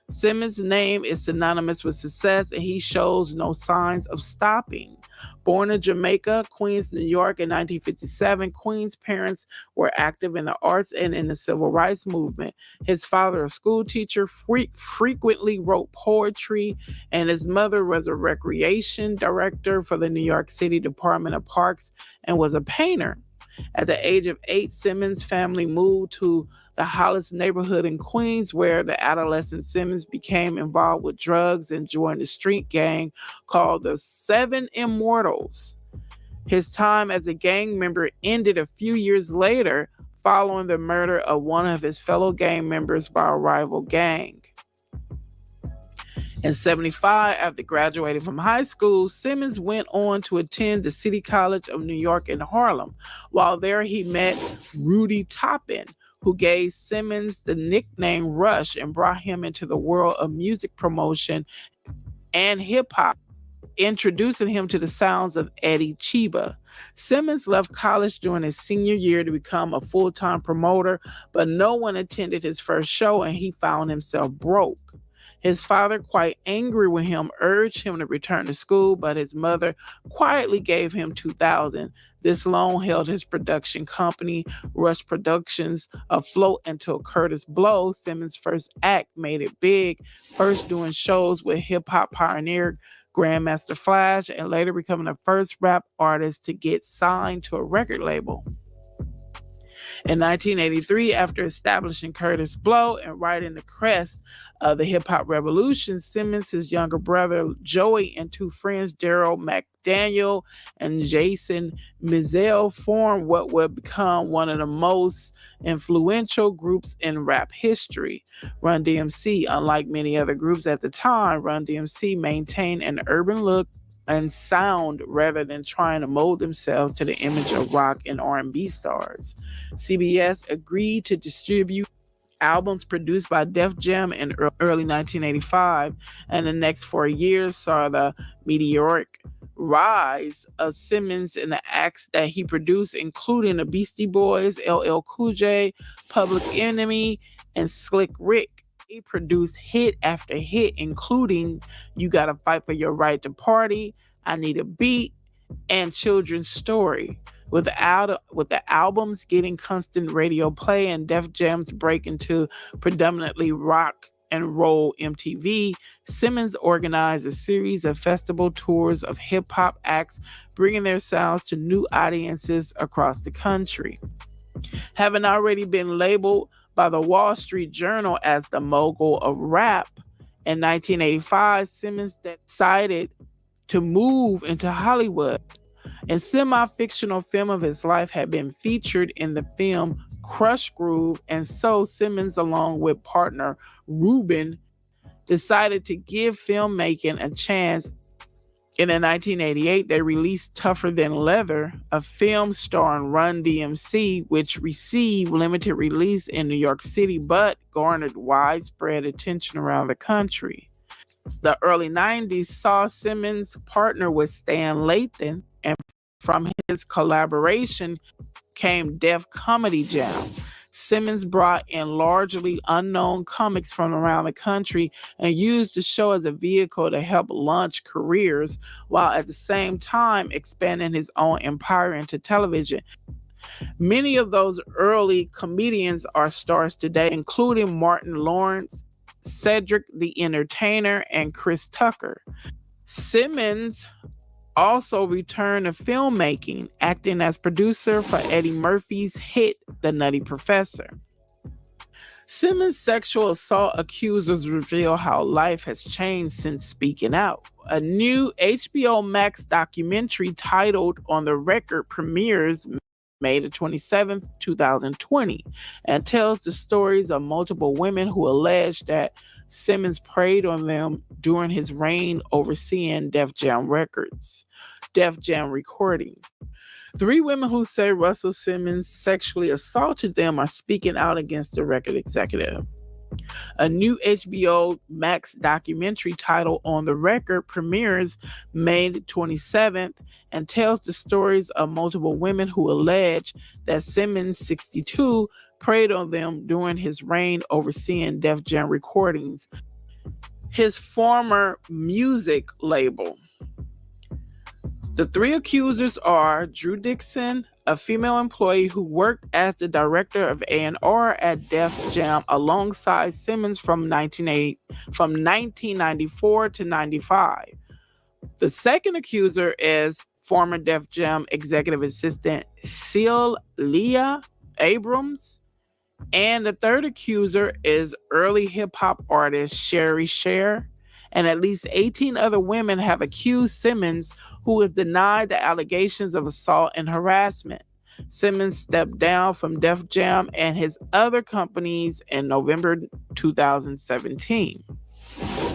Simmons' name is synonymous with success, and he shows no signs of stopping. Born in Jamaica, Queens, New York in 1957, Queen's parents were active in the arts and in the civil rights movement. His father, a school teacher, frequently wrote poetry, and his mother was a recreation director for the New York City Department of Parks and was a painter. At the age of 8, Simmons' family moved to the Hollis neighborhood in Queens, where the adolescent Simmons became involved with drugs and joined a street gang called the 7 Immortals. His time as a gang member ended a few years later following the murder of one of his fellow gang members by a rival gang. In 1975, after graduating from high school, Simmons went on to attend the City College of New York in Harlem. While there, he met Rudy Toppin, who gave Simmons the nickname Rush and brought him into the world of music promotion and hip-hop, introducing him to the sounds of Eddie Chiba. Simmons left college during his senior year to become a full-time promoter, but no one attended his first show and he found himself broke. His father, quite angry with him, urged him to return to school, but his mother quietly gave him $2,000. This loan held his production company, Rush Productions, afloat until Curtis Blow, Simmons' first act, made it big, first doing shows with hip-hop pioneer Grandmaster Flash, and later becoming the first rap artist to get signed to a record label. In 1983, after establishing Curtis Blow and riding the crest of the hip-hop revolution, Simmons, his younger brother Joey, and 2 friends, Daryl McDaniel and Jason Mizell, formed what would become one of the most influential groups in rap history, Run DMC. Unlike many other groups at the time, Run DMC maintained an urban look and sound rather than trying to mold themselves to the image of rock and R&B stars. CBS agreed to distribute albums produced by Def Jam in early 1985, and the next 4 years saw the meteoric rise of Simmons and the acts that he produced, including the Beastie Boys, LL Cool J, Public Enemy, and Slick Rick. He produced hit after hit, including You Gotta Fight for Your Right to Party, I Need a Beat, and children's story. With the albums getting constant radio play and Def Jam's break into predominantly rock and roll MTV, Simmons organized a series of festival tours of hip-hop acts, bringing their sounds to new audiences across the country. Having already been labeled by the Wall Street Journal as the mogul of rap, in 1985, Simmons decided to move into Hollywood. A semi-fictional film of his life had been featured in the film Crush Groove, and so Simmons, along with partner Rubin, decided to give filmmaking a chance. And in 1988, they released Tougher Than Leather, a film starring Run DMC, which received limited release in New York City, but garnered widespread attention around the country. The early 90s saw Simmons partner with Stan Lathan, and from his collaboration came Def Comedy Jam. Simmons brought in largely unknown comics from around the country and used the show as a vehicle to help launch careers, while at the same time expanding his own empire into television. Many of those early comedians are stars today, including Martin Lawrence, Cedric the Entertainer, and Chris Tucker. Simmons also returned to filmmaking, acting as producer for Eddie Murphy's hit The Nutty Professor. Simmons' sexual assault accusers reveal how life has changed since speaking out. A new HBO Max documentary titled On the Record premieres May the 27th, 2020, and tells the stories of multiple women who allege that Simmons preyed on them during his reign overseeing Def Jam recordings. 3 women who say Russell Simmons sexually assaulted them are speaking out against the record executive. A new HBO Max documentary titled On the Record premieres May 27th and tells the stories of multiple women who allege that Simmons, 62, preyed on them during his reign overseeing Def Jam recordings, his former music label. The 3 accusers are Drew Dixon, a female employee who worked as the director of A&R at Def Jam alongside Simmons from 1994 to 95. The second accuser is former Def Jam executive assistant Celia Abrams. And the third accuser is early hip-hop artist Sherry Sher. And at least 18 other women have accused Simmons, who has denied the allegations of assault and harassment. Simmons stepped down from Def Jam and his other companies in November 2017.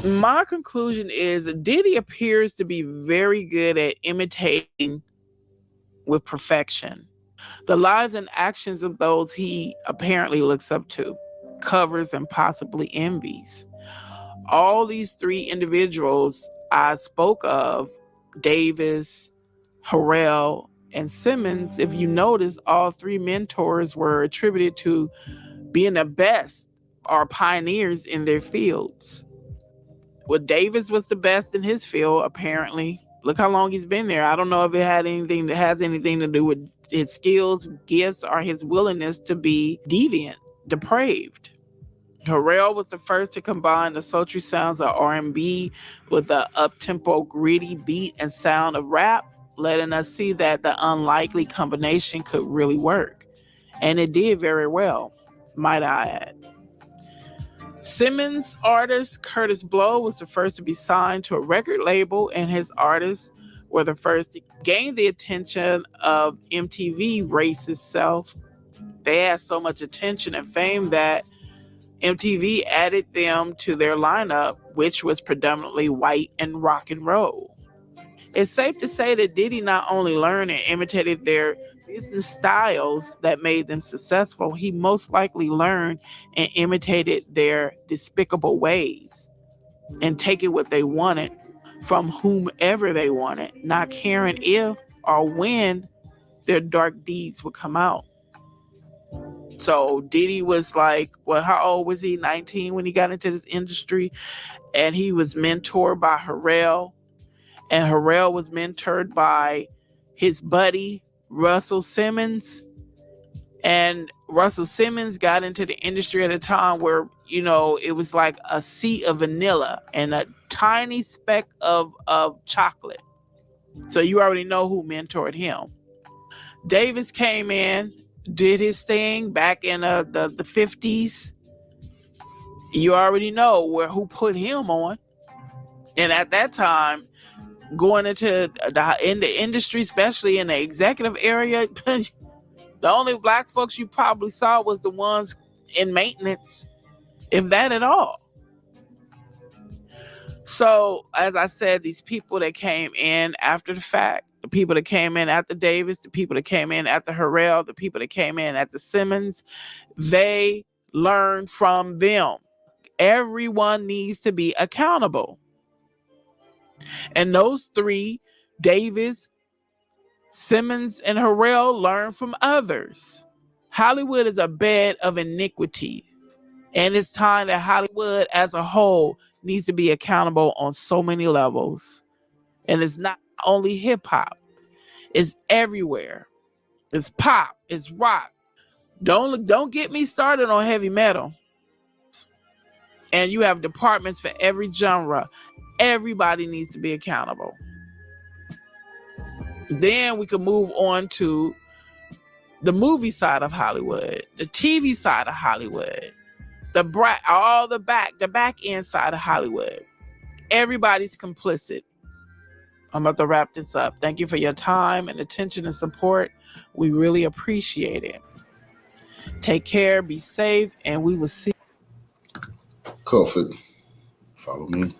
My conclusion is Diddy appears to be very good at imitating with perfection the lives and actions of those he apparently looks up to, covers, and possibly envies. All these 3 individuals I spoke of, Davis, Harrell, and Simmons, if you notice, all 3 mentors were attributed to being the best or pioneers in their fields. Well, Davis was the best in his field, apparently. Look how long he's been there. I don't know if it has anything to do with his skills, gifts, or his willingness to be deviant, depraved. Harrell was the first to combine the sultry sounds of R&B with the up-tempo, gritty beat and sound of rap, letting us see that the unlikely combination could really work. And it did very well, might I add. Simmons' artist Curtis Blow was the first to be signed to a record label, and his artists were the first to gain the attention of MTV Race itself. They had so much attention and fame that MTV added them to their lineup, which was predominantly white and rock and roll. It's safe to say that Diddy not only learned and imitated their business styles that made them successful, he most likely learned and imitated their despicable ways and taking what they wanted from whomever they wanted, not caring if or when their dark deeds would come out. So Diddy was like, well, how old was he? 19 when he got into this industry. And he was mentored by Harrell. And Harrell was mentored by his buddy, Russell Simmons. And Russell Simmons got into the industry at a time where, you know, it was like a sea of vanilla and a tiny speck of chocolate. So you already know who mentored him. Davis came in, did his thing back in the 50s. You already know who put him on. And at that time, going into in the industry, especially in the executive area, the only black folks you probably saw was the ones in maintenance, if that at all. So, as I said, these people that came in after the fact, the people that came in after Davis, the people that came in after Harrell, the people that came in after Simmons, they learned from them. Everyone needs to be accountable. And those three, Davis, Simmons, and Harrell, learned from others. Hollywood is a bed of iniquities. And it's time that Hollywood as a whole needs to be accountable on so many levels. And it's not only hip hop. It's everywhere. It's pop. It's rock. Don't get me started on heavy metal. And you have departments for every genre. Everybody needs to be accountable. Then we can move on to the movie side of Hollywood, the TV side of Hollywood, the back end side of Hollywood. Everybody's complicit. I'm about to wrap this up. Thank you for your time and attention and support. We really appreciate it. Take care, be safe, and we will see. Cool. Follow me.